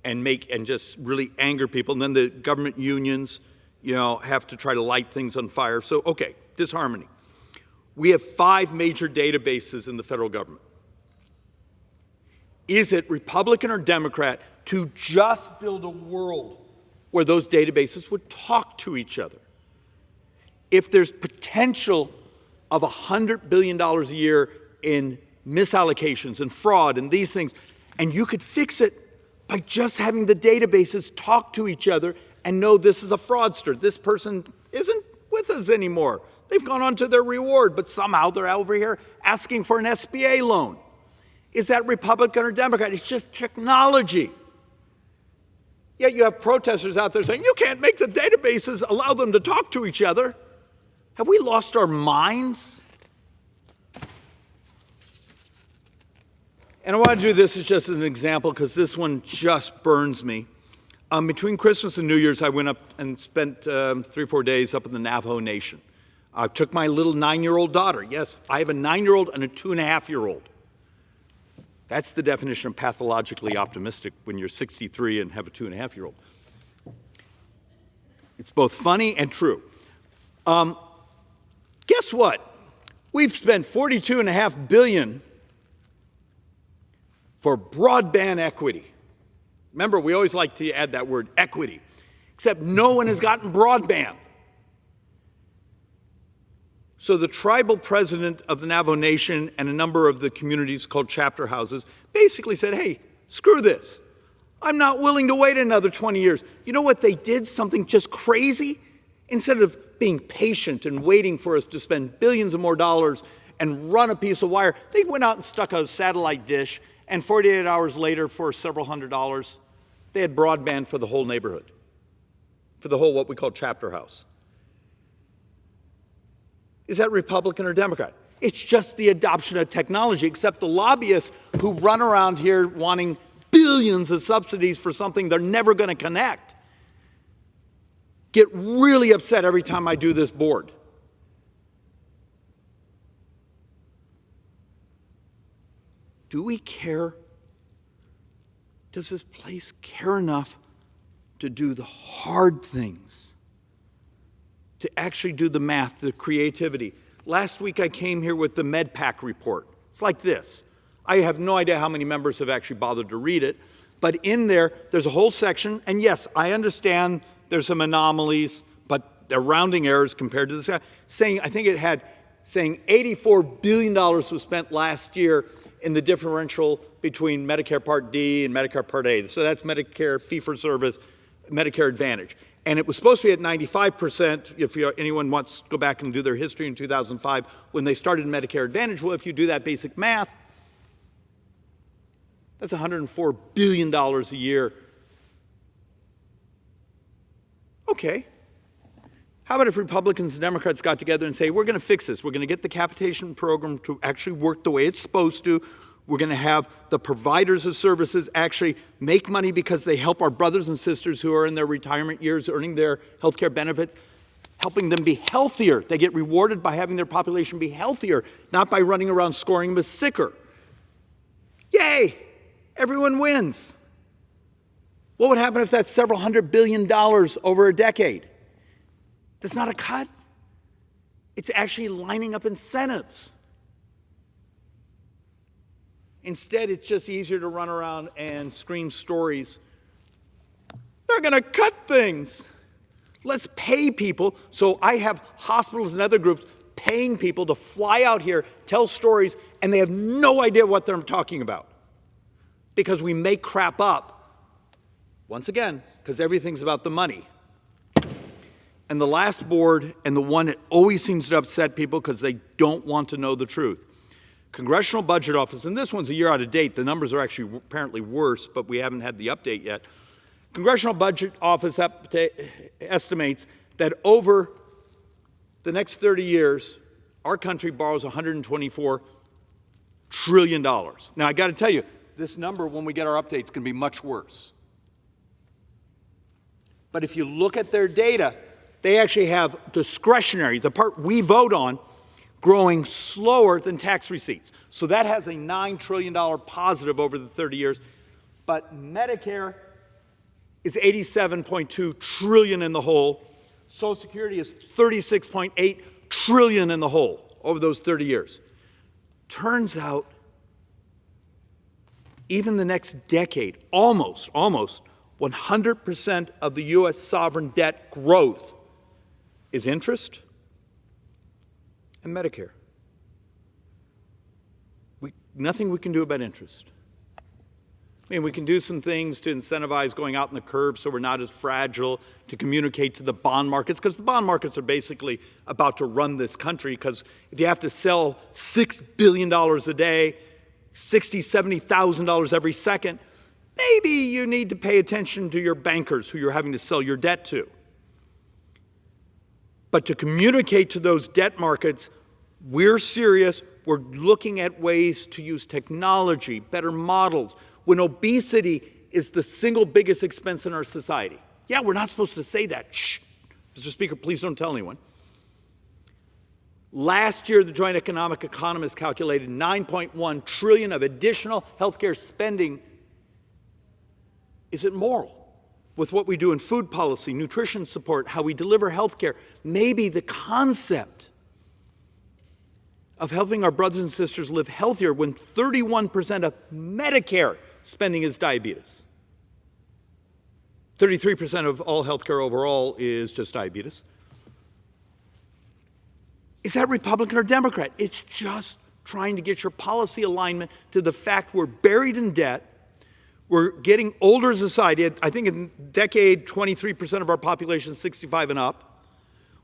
and just really anger people. And then the government unions, have to try to light things on fire. So, okay, disharmony. We have 5 major databases in the federal government. Is it Republican or Democrat to just build a world where those databases would talk to each other? If there's potential of $100 billion a year in misallocations and fraud and these things, and you could fix it by just having the databases talk to each other and know this is a fraudster. This person isn't with us anymore. They've gone on to their reward, but somehow they're over here asking for an SBA loan. Is that Republican or Democrat? It's just technology. Yet you have protesters out there saying, you can't make the databases allow them to talk to each other. Have we lost our minds? And I want to do this just as an example because this one just burns me. Between Christmas and New Year's, I went up and spent 3 or 4 days up in the Navajo Nation. I took my little 9-year-old daughter. Yes, I have a 9-year-old and a 2.5-year-old. That's the definition of pathologically optimistic when you're 63 and have a 2.5-year-old. It's both funny and true. Guess what? We've spent $42.5 billion for broadband equity. Remember, we always like to add that word, equity, except no one has gotten broadband. So the tribal president of the Navajo Nation and a number of the communities called chapter houses basically said, hey, screw this. I'm not willing to wait another 20 years. You know what they did? Something just crazy? Instead of being patient and waiting for us to spend billions of more dollars and run a piece of wire, they went out and stuck a satellite dish, and 48 hours later, for several $100s, they had broadband for the whole neighborhood, for the whole what we call chapter house. Is that Republican or Democrat? It's just the adoption of technology, except the lobbyists who run around here wanting billions of subsidies for something they're never going to connect get really upset every time I do this board. Do we care? Does this place care enough to do the hard things? To actually do the math, the creativity. Last week I came here with the MedPAC report. It's like this. I have no idea how many members have actually bothered to read it, but in there's a whole section, and yes, I understand there's some anomalies, but they're rounding errors compared to this guy, saying $84 billion was spent last year in the differential between Medicare Part D and Medicare Part A. So that's Medicare fee-for-service, Medicare Advantage. And it was supposed to be at 95%, if anyone wants to go back and do their history in 2005, when they started Medicare Advantage. Well, if you do that basic math, that's $104 billion a year. Okay. How about if Republicans and Democrats got together and say, we're going to fix this. We're going to get the capitation program to actually work the way it's supposed to. We're going to have the providers of services actually make money because they help our brothers and sisters who are in their retirement years earning their health care benefits, helping them be healthier. They get rewarded by having their population be healthier, not by running around scoring them as sicker. Yay! Everyone wins. What would happen if that's several $100 billion over a decade? That's not a cut. It's actually lining up incentives. Instead, it's just easier to run around and scream stories. They're going to cut things. Let's pay people. So I have hospitals and other groups paying people to fly out here, tell stories, and they have no idea what they're talking about. Because we make crap up, once again, because everything's about the money. And the last board, and the one that always seems to upset people because they don't want to know the truth. Congressional Budget Office, and this one's a year out of date. The numbers are actually apparently worse, but we haven't had the update yet. Congressional Budget Office estimates that over the next 30 years, our country borrows $124 trillion. Now, I got to tell you, this number, when we get our updates, is going to be much worse. But if you look at their data, they actually have discretionary, the part we vote on, growing slower than tax receipts. So that has a $9 trillion positive over the 30 years. But Medicare is $87.2 trillion in the hole. Social Security is $36.8 trillion in the hole over those 30 years. Turns out, even the next decade, almost 100% of the U.S. sovereign debt growth is interest and Medicare. Nothing we can do about interest. I mean, we can do some things to incentivize going out in the curve so we're not as fragile, to communicate to the bond markets, because the bond markets are basically about to run this country, because if you have to sell $6 billion a day, $60,000, $70,000 every second, maybe you need to pay attention to your bankers who you're having to sell your debt to. But to communicate to those debt markets, we're serious, We're looking at ways to use technology, better models, when obesity is the single biggest expense in our society. Yeah, we're not supposed to say that. Shh. Mr. Speaker, please don't tell anyone. Last year, the Joint Economic Economists calculated $9.1 trillion of additional healthcare spending. Is it moral? With what we do in food policy, nutrition support, how we deliver healthcare, maybe the concept of helping our brothers and sisters live healthier when 31% of Medicare spending is diabetes. 33% of all healthcare overall is just diabetes. Is that Republican or Democrat? It's just trying to get your policy alignment to the fact we're buried in debt. We're getting older as a society. I think in a decade, 23% of our population is 65 and up.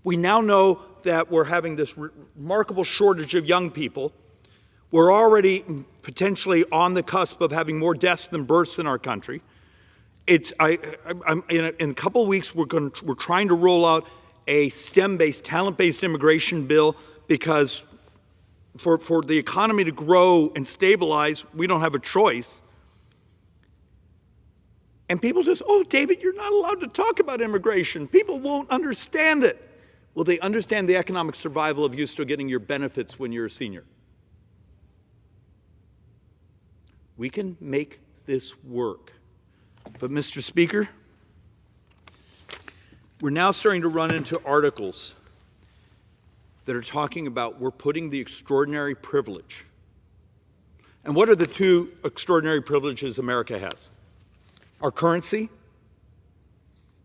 We now know that we're having this remarkable shortage of young people. We're already potentially on the cusp of having more deaths than births in our country. In a couple of weeks, we're trying to roll out a STEM-based, talent-based immigration bill because for the economy to grow and stabilize, we don't have a choice. And people just, oh, David, you're not allowed to talk about immigration. People won't understand it. Well, they understand the economic survival of you still getting your benefits when you're a senior. We can make this work. But, Mr. Speaker, we're now starting to run into articles that are talking about we're putting the extraordinary privilege. And what are the two extraordinary privileges America has? Our currency.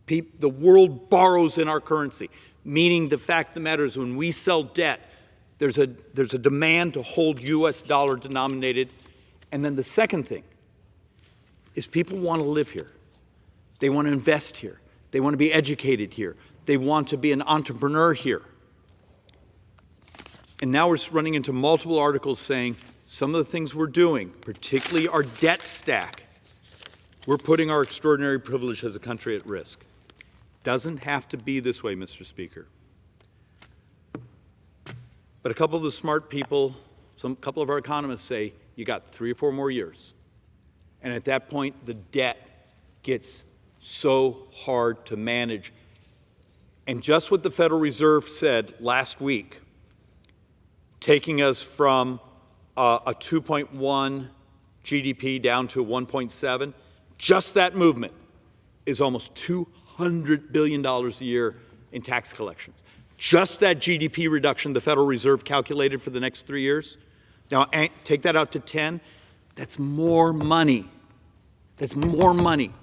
The world borrows in our currency, meaning the fact of the matter is when we sell debt, there's a demand to hold U.S. dollar denominated. And then the second thing is people want to live here. They want to invest here. They want to be educated here. They want to be an entrepreneur here. And now we're running into multiple articles saying some of the things we're doing, particularly our debt stack, we're putting our extraordinary privilege as a country at risk. Doesn't have to be this way, Mr. Speaker. But a couple of the smart people, a couple of our economists say you got 3 or 4 more years. And at that point, the debt gets so hard to manage. And just what the Federal Reserve said last week, taking us from a 2.1 GDP down to 1.7, just that movement is almost $200 billion a year in tax collections. Just that GDP reduction the Federal Reserve calculated for the next 3 years. Now, take that out to 10. That's more money. That's more money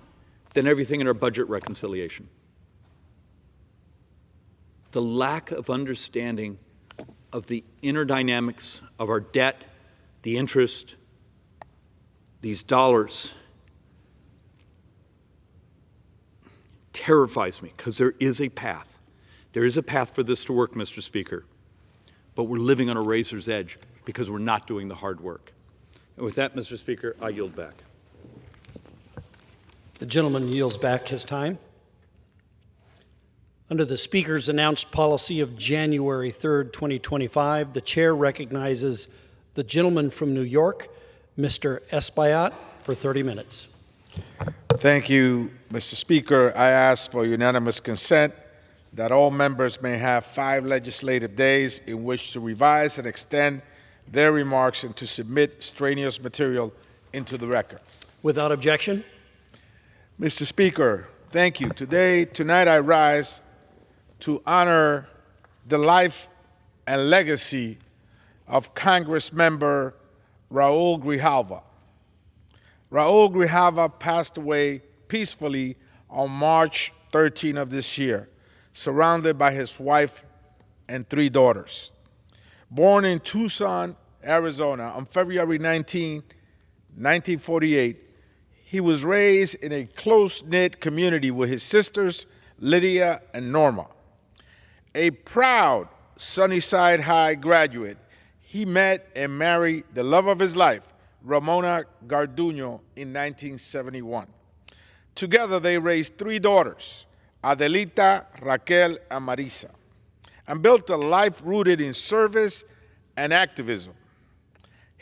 than everything in our budget reconciliation. The lack of understanding of the inner dynamics of our debt, the interest, these dollars, terrifies me because there is a path. There is a path for this to work, Mr. Speaker, but we're living on a razor's edge because we're not doing the hard work. And with that, Mr. Speaker, I yield back. The gentleman yields back his time. Under the Speaker's announced policy of January 3rd, 2025, the Chair recognizes the gentleman from New York, Mr. Espaillat, for 30 minutes. Thank you, Mr. Speaker. I ask for unanimous consent that all members may have 5 legislative days in which to revise and extend their remarks and to submit extraneous material into the record. Without objection. Mr. Speaker, thank you. Tonight I rise to honor the life and legacy of Congress member Raul Grijalva. Raul Grijalva passed away peacefully on March 13 of this year, surrounded by his wife and 3 daughters. Born in Tucson, Arizona on February 19, 1948, he was raised in a close-knit community with his sisters, Lydia and Norma. A proud Sunnyside High graduate, he met and married the love of his life, Ramona Garduño, in 1971. Together, they raised 3 daughters, Adelita, Raquel, and Marisa, and built a life rooted in service and activism.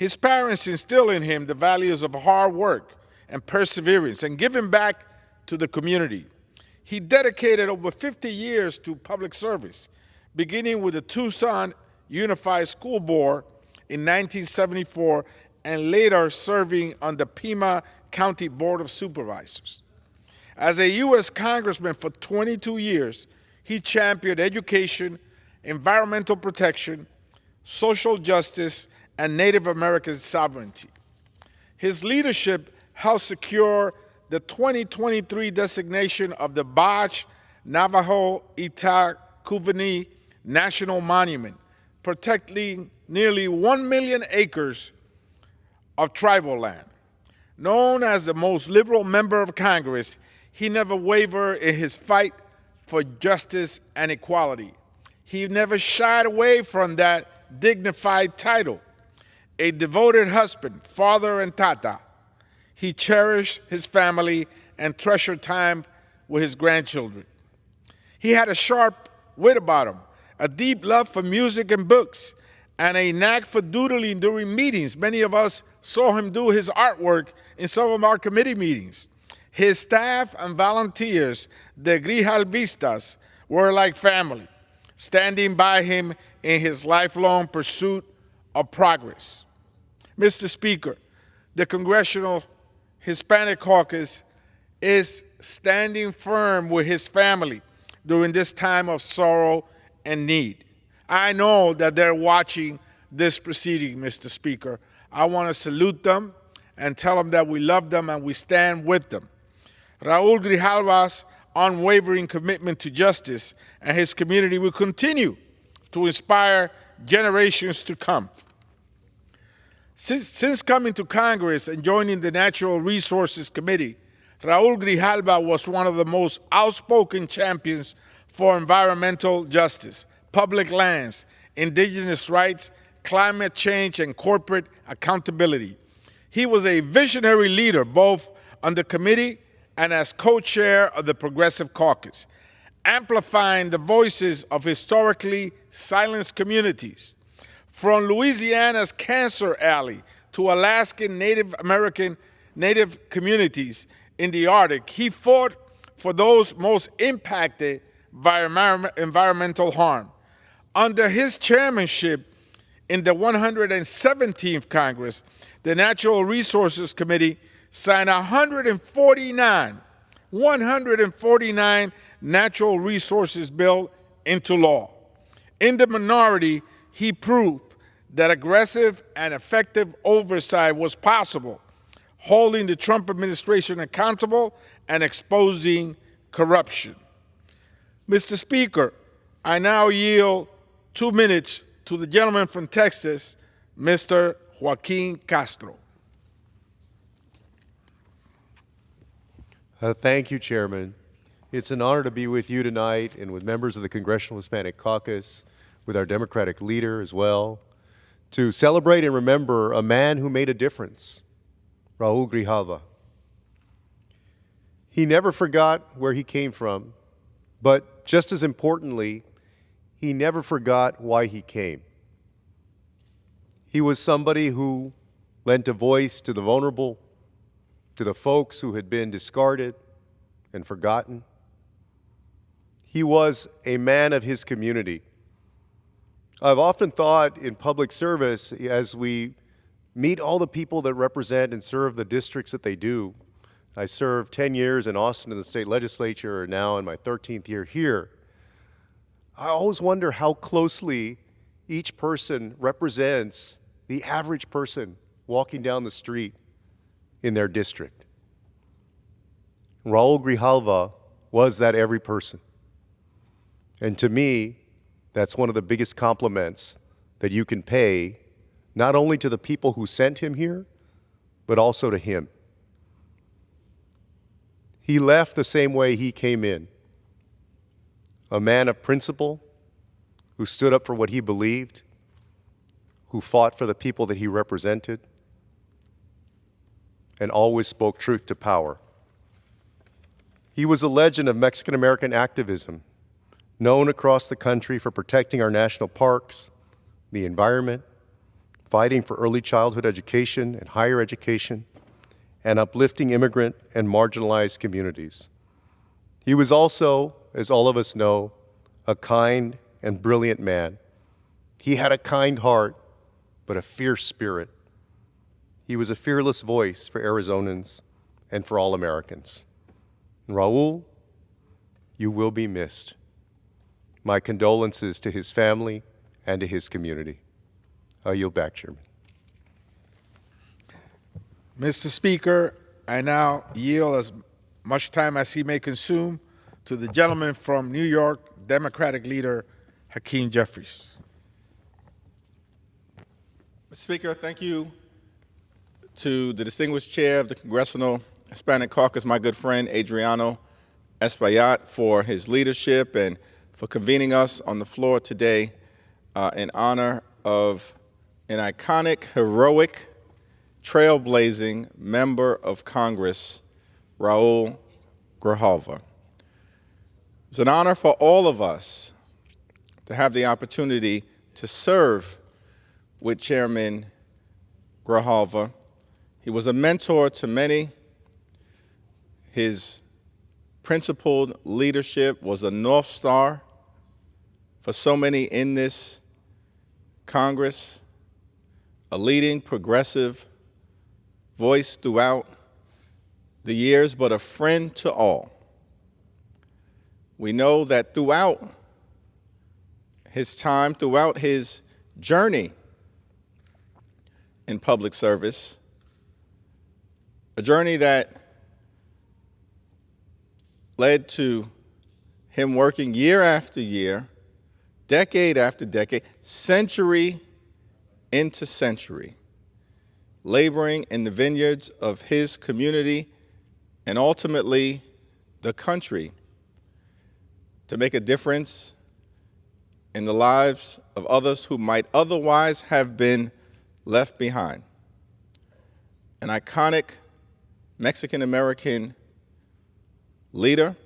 His parents instilled in him the values of hard work and perseverance and giving back to the community. He dedicated over 50 years to public service, beginning with the Tucson Unified School Board in 1974 and later serving on the Pima County Board of Supervisors. As a U.S. Congressman for 22 years, he championed education, environmental protection, social justice, and Native American sovereignty. His leadership helped secure the 2023 designation of the Bach Navajo Itacuveni National Monument, protecting nearly 1 million acres of tribal land. Known as the most liberal member of Congress, he never wavered in his fight for justice and equality. He never shied away from that dignified title. A devoted husband, father, and tata, he cherished his family and treasured time with his grandchildren. He had a sharp wit about him, a deep love for music and books, and a knack for doodling during meetings. Many of us saw him do his artwork in some of our committee meetings. His staff and volunteers, the Grijalvistas, were like family, standing by him in his lifelong pursuit of progress. Mr. Speaker, the Congressional Hispanic Caucus is standing firm with his family during this time of sorrow and need. I know that they're watching this proceeding, Mr. Speaker. I want to salute them and tell them that we love them and we stand with them. Raul Grijalva's unwavering commitment to justice and his community will continue to inspire generations to come. Since coming to Congress and joining the Natural Resources Committee, Raul Grijalva was one of the most outspoken champions for environmental justice, public lands, indigenous rights, climate change, and corporate accountability. He was a visionary leader both on the committee and as co-chair of the Progressive Caucus, amplifying the voices of historically silenced communities. From Louisiana's Cancer Alley to Alaskan Native communities in the Arctic, he fought for those most impacted by environmental harm. Under his chairmanship in the 117th Congress, the Natural Resources Committee signed 149 natural resources bill into law. In the minority, he proved that aggressive and effective oversight was possible, holding the Trump administration accountable and exposing corruption. Mr. Speaker, I now yield 2 minutes to the gentleman from Texas, Mr. Joaquin Castro. Thank you, Chairman. It's an honor to be with you tonight and with members of the Congressional Hispanic Caucus, with our Democratic leader as well, to celebrate and remember a man who made a difference, Raul Grijalva. He never forgot where he came from, but just as importantly, he never forgot why he came. He was somebody who lent a voice to the vulnerable, to the folks who had been discarded and forgotten. He was a man of his community. I've often thought in public service, as we meet all the people that represent and serve the districts that they do. I served 10 years in Austin in the state legislature, and now in my 13th year here. I always wonder how closely each person represents the average person walking down the street in their district. Raul Grijalva was that every person. And to me, that's one of the biggest compliments that you can pay, not only to the people who sent him here, but also to him. He left the same way he came in, a man of principle who stood up for what he believed, who fought for the people that he represented, and always spoke truth to power. He was a legend of Mexican-American activism, known across the country for protecting our national parks, the environment, fighting for early childhood education and higher education, and uplifting immigrant and marginalized communities. He was also, as all of us know, a kind and brilliant man. He had a kind heart, but a fierce spirit. He was a fearless voice for Arizonans and for all Americans. Raul, you will be missed. My condolences to his family and to his community. I yield back, Chairman. Mr. Speaker, I now yield as much time as he may consume to the gentleman from New York, Democratic leader Hakeem Jeffries. Mr. Speaker, thank you to the distinguished chair of the Congressional Hispanic Caucus, my good friend Adriano Espaillat, for his leadership and for convening us on the floor today in honor of an iconic, heroic, trailblazing member of Congress, Raul Grijalva. It's an honor for all of us to have the opportunity to serve with Chairman Grijalva. He was a mentor to many. His principled leadership was a North Star for so many in this Congress, a leading progressive voice throughout the years, but a friend to all. We know that throughout his time, throughout his journey in public service, a journey that led to him working year after year, decade after decade, century into century, laboring in the vineyards of his community and ultimately the country to make a difference in the lives of others who might otherwise have been left behind. An iconic Mexican-American leader,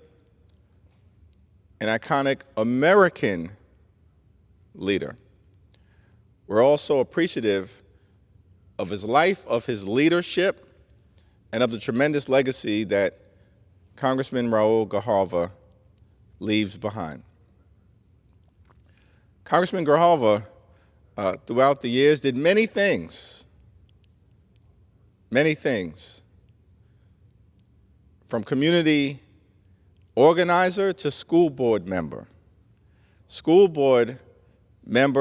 an iconic American leader. We're also appreciative of his life, of his leadership, and of the tremendous legacy that Congressman Raul Grijalva leaves behind. Congressman Grijalva, throughout the years, did many things, from community organizer to school board member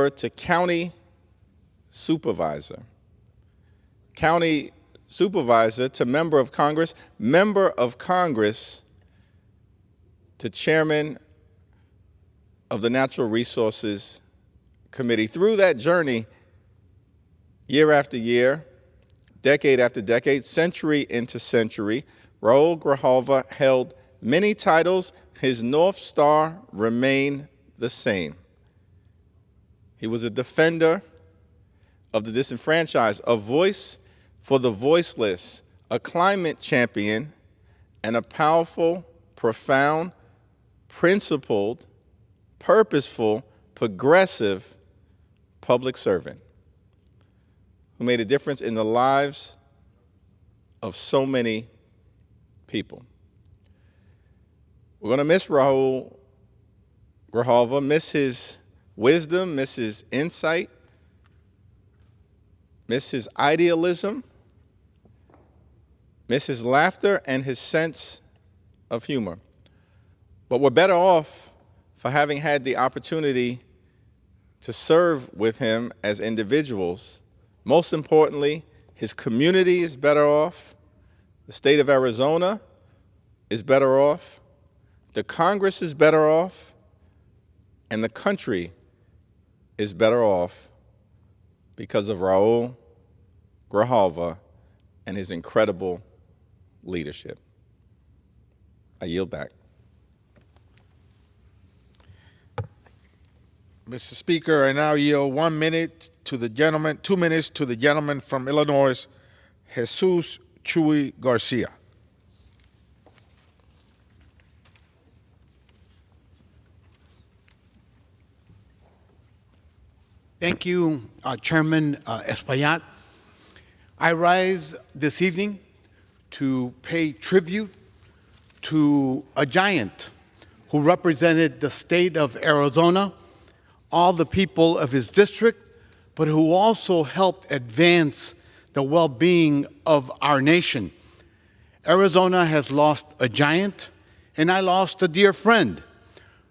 to county supervisor to member of Congress to chairman of the Natural Resources Committee. Through that journey, year after year, decade after decade, century into century, Raul Grijalva held many titles. His North Star remained the same. He was a defender of the disenfranchised, a voice for the voiceless, a climate champion, and a powerful, profound, principled, purposeful, progressive public servant who made a difference in the lives of so many people. We're going to miss Raul Grijalva, miss his wisdom, miss his insight, miss his idealism, miss his laughter and his sense of humor. But we're better off for having had the opportunity to serve with him as individuals. Most importantly, his community is better off, the state of Arizona is better off, the Congress is better off, and the country is better off because of Raul Grijalva and his incredible leadership. I yield back. Mr. Speaker, I now yield 1 minute to the gentleman, 2 minutes to the gentleman from Illinois, Jesus Chuy Garcia. Thank you, Chairman Espaillat. I rise this evening to pay tribute to a giant who represented the state of Arizona, all the people of his district, but who also helped advance the well-being of our nation. Arizona has lost a giant, and I lost a dear friend.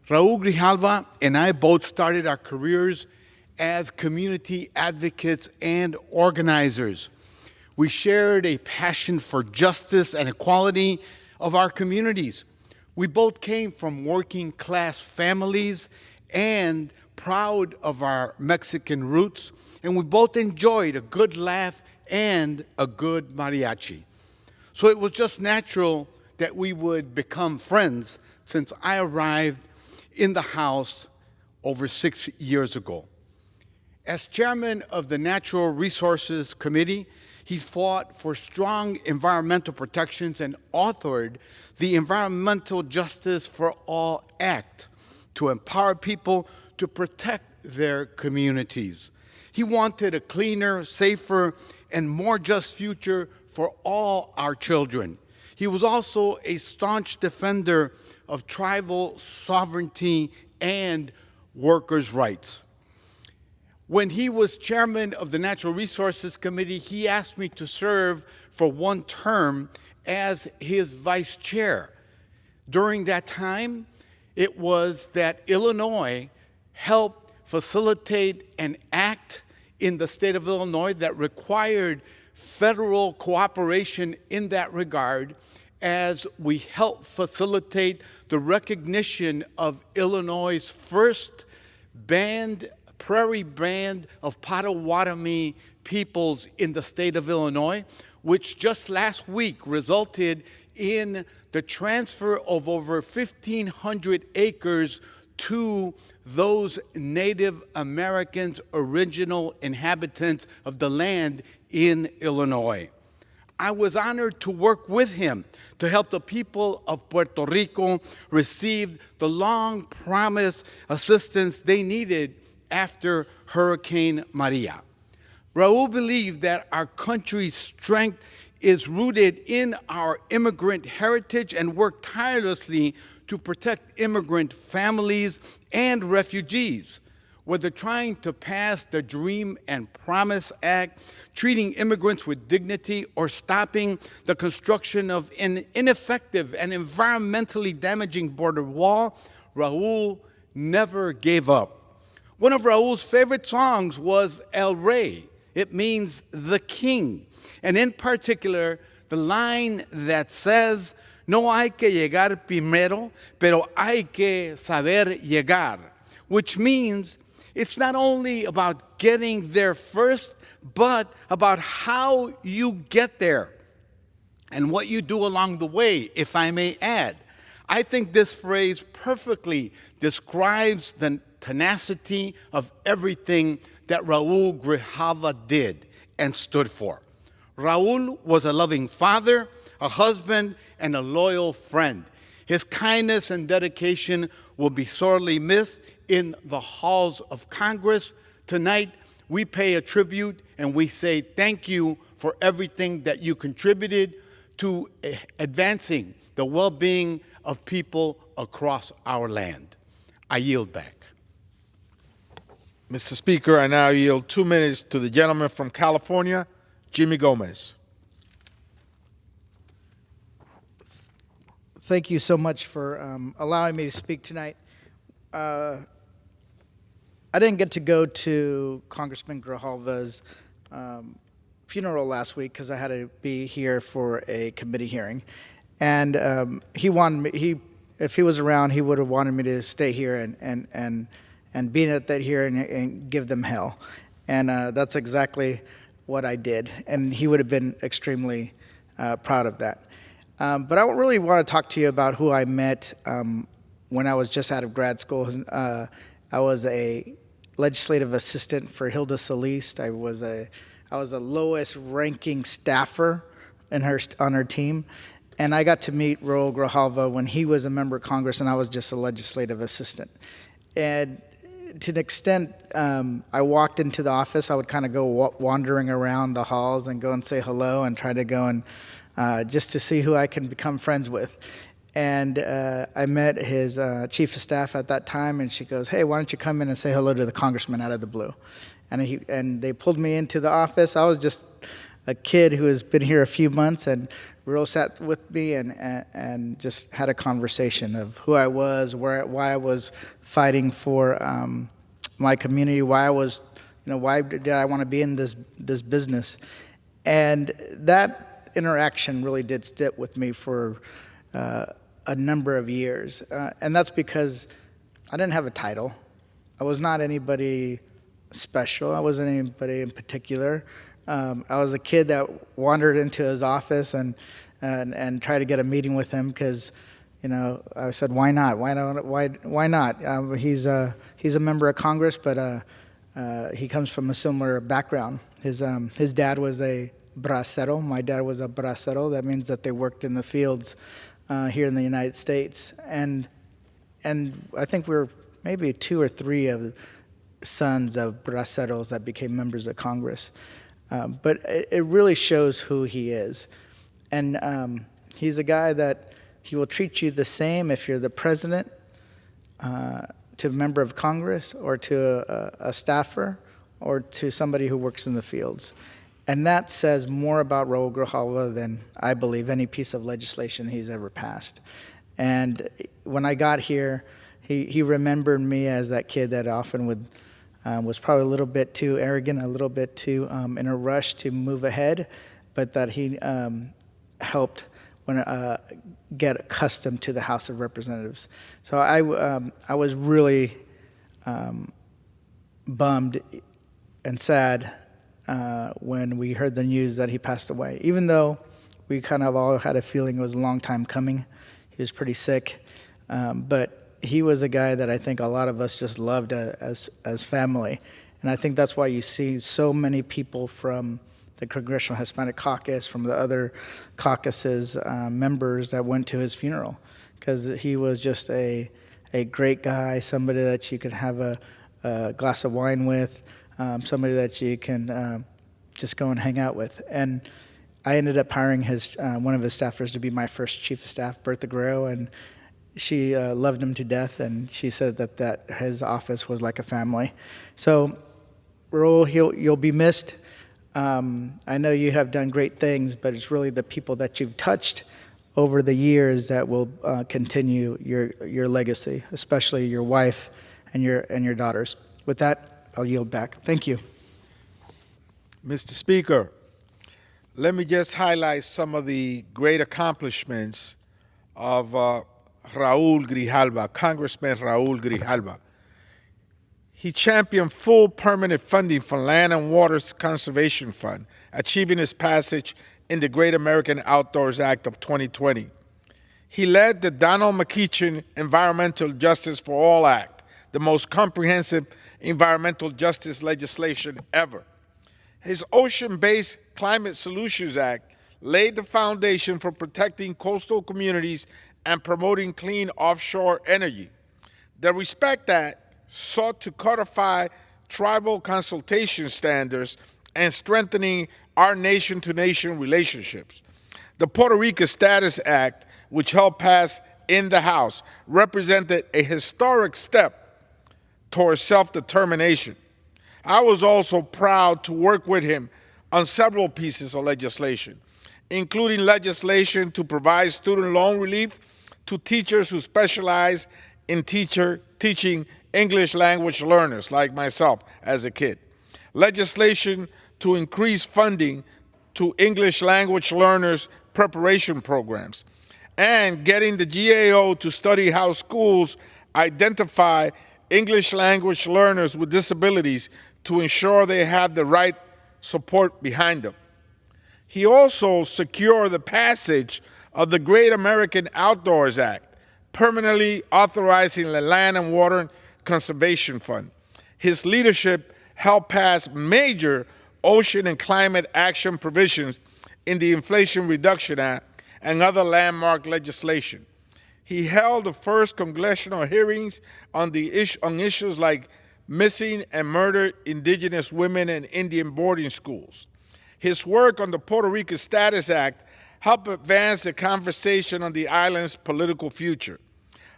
Raul Grijalva and I both started our careers as community advocates and organizers. We shared a passion for justice and equality of our communities. We both came from working class families and proud of our Mexican roots, and we both enjoyed a good laugh and a good mariachi. So it was just natural that we would become friends since I arrived in the House over 6 years ago. As chairman of the Natural Resources Committee, he fought for strong environmental protections and authored the Environmental Justice for All Act to empower people to protect their communities. He wanted a cleaner, safer, and more just future for all our children. He was also a staunch defender of tribal sovereignty and workers' rights. When he was chairman of the Natural Resources Committee, he asked me to serve for one term as his vice chair. During that time, it was that Illinois helped facilitate an act in the state of Illinois that required federal cooperation in that regard, as we helped facilitate the recognition of Illinois' first prairie band of Potawatomi peoples in the state of Illinois, which just last week resulted in the transfer of over 1,500 acres to those Native Americans, original inhabitants of the land in Illinois. I was honored to work with him to help the people of Puerto Rico receive the long-promised assistance they needed after Hurricane Maria. Raul believed that our country's strength is rooted in our immigrant heritage and worked tirelessly to protect immigrant families and refugees. Whether trying to pass the Dream and Promise Act, treating immigrants with dignity, or stopping the construction of an ineffective and environmentally damaging border wall, Raul never gave up. One of Raul's favorite songs was El Rey. It means the king. And in particular, the line that says, no hay que llegar primero, pero hay que saber llegar, which means it's not only about getting there first, but about how you get there and what you do along the way, if I may add. I think this phrase perfectly describes the tenacity of everything that Raul Grijalva did and stood for. Raul was a loving father, a husband, and a loyal friend. His kindness and dedication will be sorely missed in the halls of Congress. Tonight, we pay a tribute and we say thank you for everything that you contributed to advancing the well-being of people across our land. I yield back. Mr. Speaker, I now yield 2 minutes to the gentleman from California, Jimmy Gomez. Thank you so much for allowing me to speak tonight. I didn't get to go to Congressman Grijalva's funeral last week because I had to be here for a committee hearing. And he wanted me, if he was around, he would have wanted me to stay here and be at that hearing and give them hell. And that's exactly what I did. And he would have been extremely proud of that. But I really want to talk to you about who I met when I was just out of grad school. I was a legislative assistant for Hilda Solis. I was the lowest ranking staffer on her team. And I got to meet Raul Grijalva when he was a member of Congress and I was just a legislative assistant. And to an extent, I walked into the office, I would kind of go wandering around the halls and go and say hello and try to go and just to see who I can become friends with. And I met his chief of staff at that time, and she goes, "Hey, why don't you come in and say hello to the congressman out of the blue?" And they pulled me into the office. I was just a kid who has been here a few months, and Ro sat with me and just had a conversation of who I was, why I was fighting for my community, why did I want to be in this business. And that interaction really did stick with me for a number of years. And that's because I didn't have a title. I was not anybody special. I wasn't anybody in particular. I was a kid that wandered into his office and tried to get a meeting with him because, I said, why not? Why not? He's a member of Congress, but he comes from a similar background. His dad was a bracero. My dad was a bracero. That means that they worked in the fields here in the United States. And I think we're maybe 2 or 3 of the sons of braceros that became members of Congress. But it really shows who he is. And he's a guy that he will treat you the same if you're the president, to a member of Congress, or to a staffer, or to somebody who works in the fields. And that says more about Raul Grijalva than, I believe, any piece of legislation he's ever passed. And when I got here, he remembered me as that kid that often was probably a little bit too arrogant, a little bit too in a rush to move ahead, but that he helped get accustomed to the House of Representatives. So I was really bummed and sad when we heard the news that he passed away, even though we kind of all had a feeling it was a long time coming. He was pretty sick, but he was a guy that I think a lot of us just loved as family. And I think that's why you see so many people from the Congressional Hispanic Caucus, from the other caucuses, members that went to his funeral, because he was just a great guy, somebody that you could have a glass of wine with, somebody that you can just go and hang out with. And I ended up hiring one of his staffers to be my first chief of staff, Bertha Guerrero, and she loved him to death, and she said that his office was like a family. So, Raul, you'll be missed. I know you have done great things, but it's really the people that you've touched over the years that will continue your legacy, especially your wife and your daughters. With that, I'll yield back. Thank you. Mr. Speaker, let me just highlight some of the great accomplishments of Raul Grijalva, Congressman Raul Grijalva. He championed full permanent funding for Land and Waters Conservation Fund, achieving its passage in the Great American Outdoors Act of 2020. He led the Donald McEachin Environmental Justice for All Act, the most comprehensive environmental justice legislation ever. His Ocean-Based Climate Solutions Act laid the foundation for protecting coastal communities and promoting clean offshore energy. The RESPECT Act sought to codify tribal consultation standards and strengthening our nation-to-nation relationships. The Puerto Rico Status Act, which helped pass in the House, represented a historic step towards self-determination. I was also proud to work with him on several pieces of legislation, including legislation to provide student loan relief to teachers who specialize in teaching English language learners like myself as a kid, legislation to increase funding to English language learners preparation programs, and getting the GAO to study how schools identify English language learners with disabilities to ensure they have the right support behind them. He also secured the passage of the Great American Outdoors Act, permanently authorizing the Land and Water Conservation Fund. His leadership helped pass major ocean and climate action provisions in the Inflation Reduction Act and other landmark legislation. He held the first congressional hearings on issues like missing and murdered indigenous women in Indian boarding schools. His work on the Puerto Rico Status Act helped advance the conversation on the island's political future.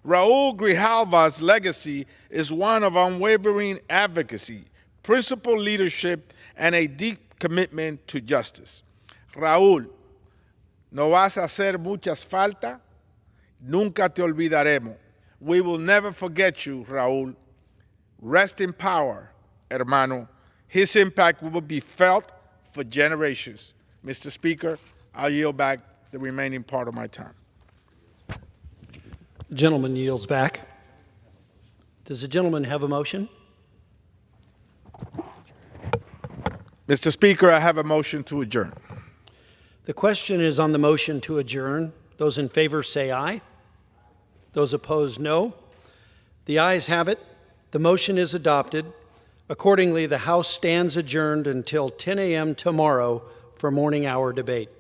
Raul Grijalva's legacy is one of unwavering advocacy, principled leadership, and a deep commitment to justice. Raúl, no vas a hacer muchas falta, nunca te olvidaremos. We will never forget you, Raúl. Rest in power, hermano. His impact will be felt for generations. Mr. Speaker, I'll yield back the remaining part of my time. The gentleman yields back. Does the gentleman have a motion? Mr. Speaker, I have a motion to adjourn. The question is on the motion to adjourn. Those in favor say aye. Those opposed, no. The ayes have it. The motion is adopted. Accordingly, the House stands adjourned until 10 a.m. tomorrow for morning hour debate.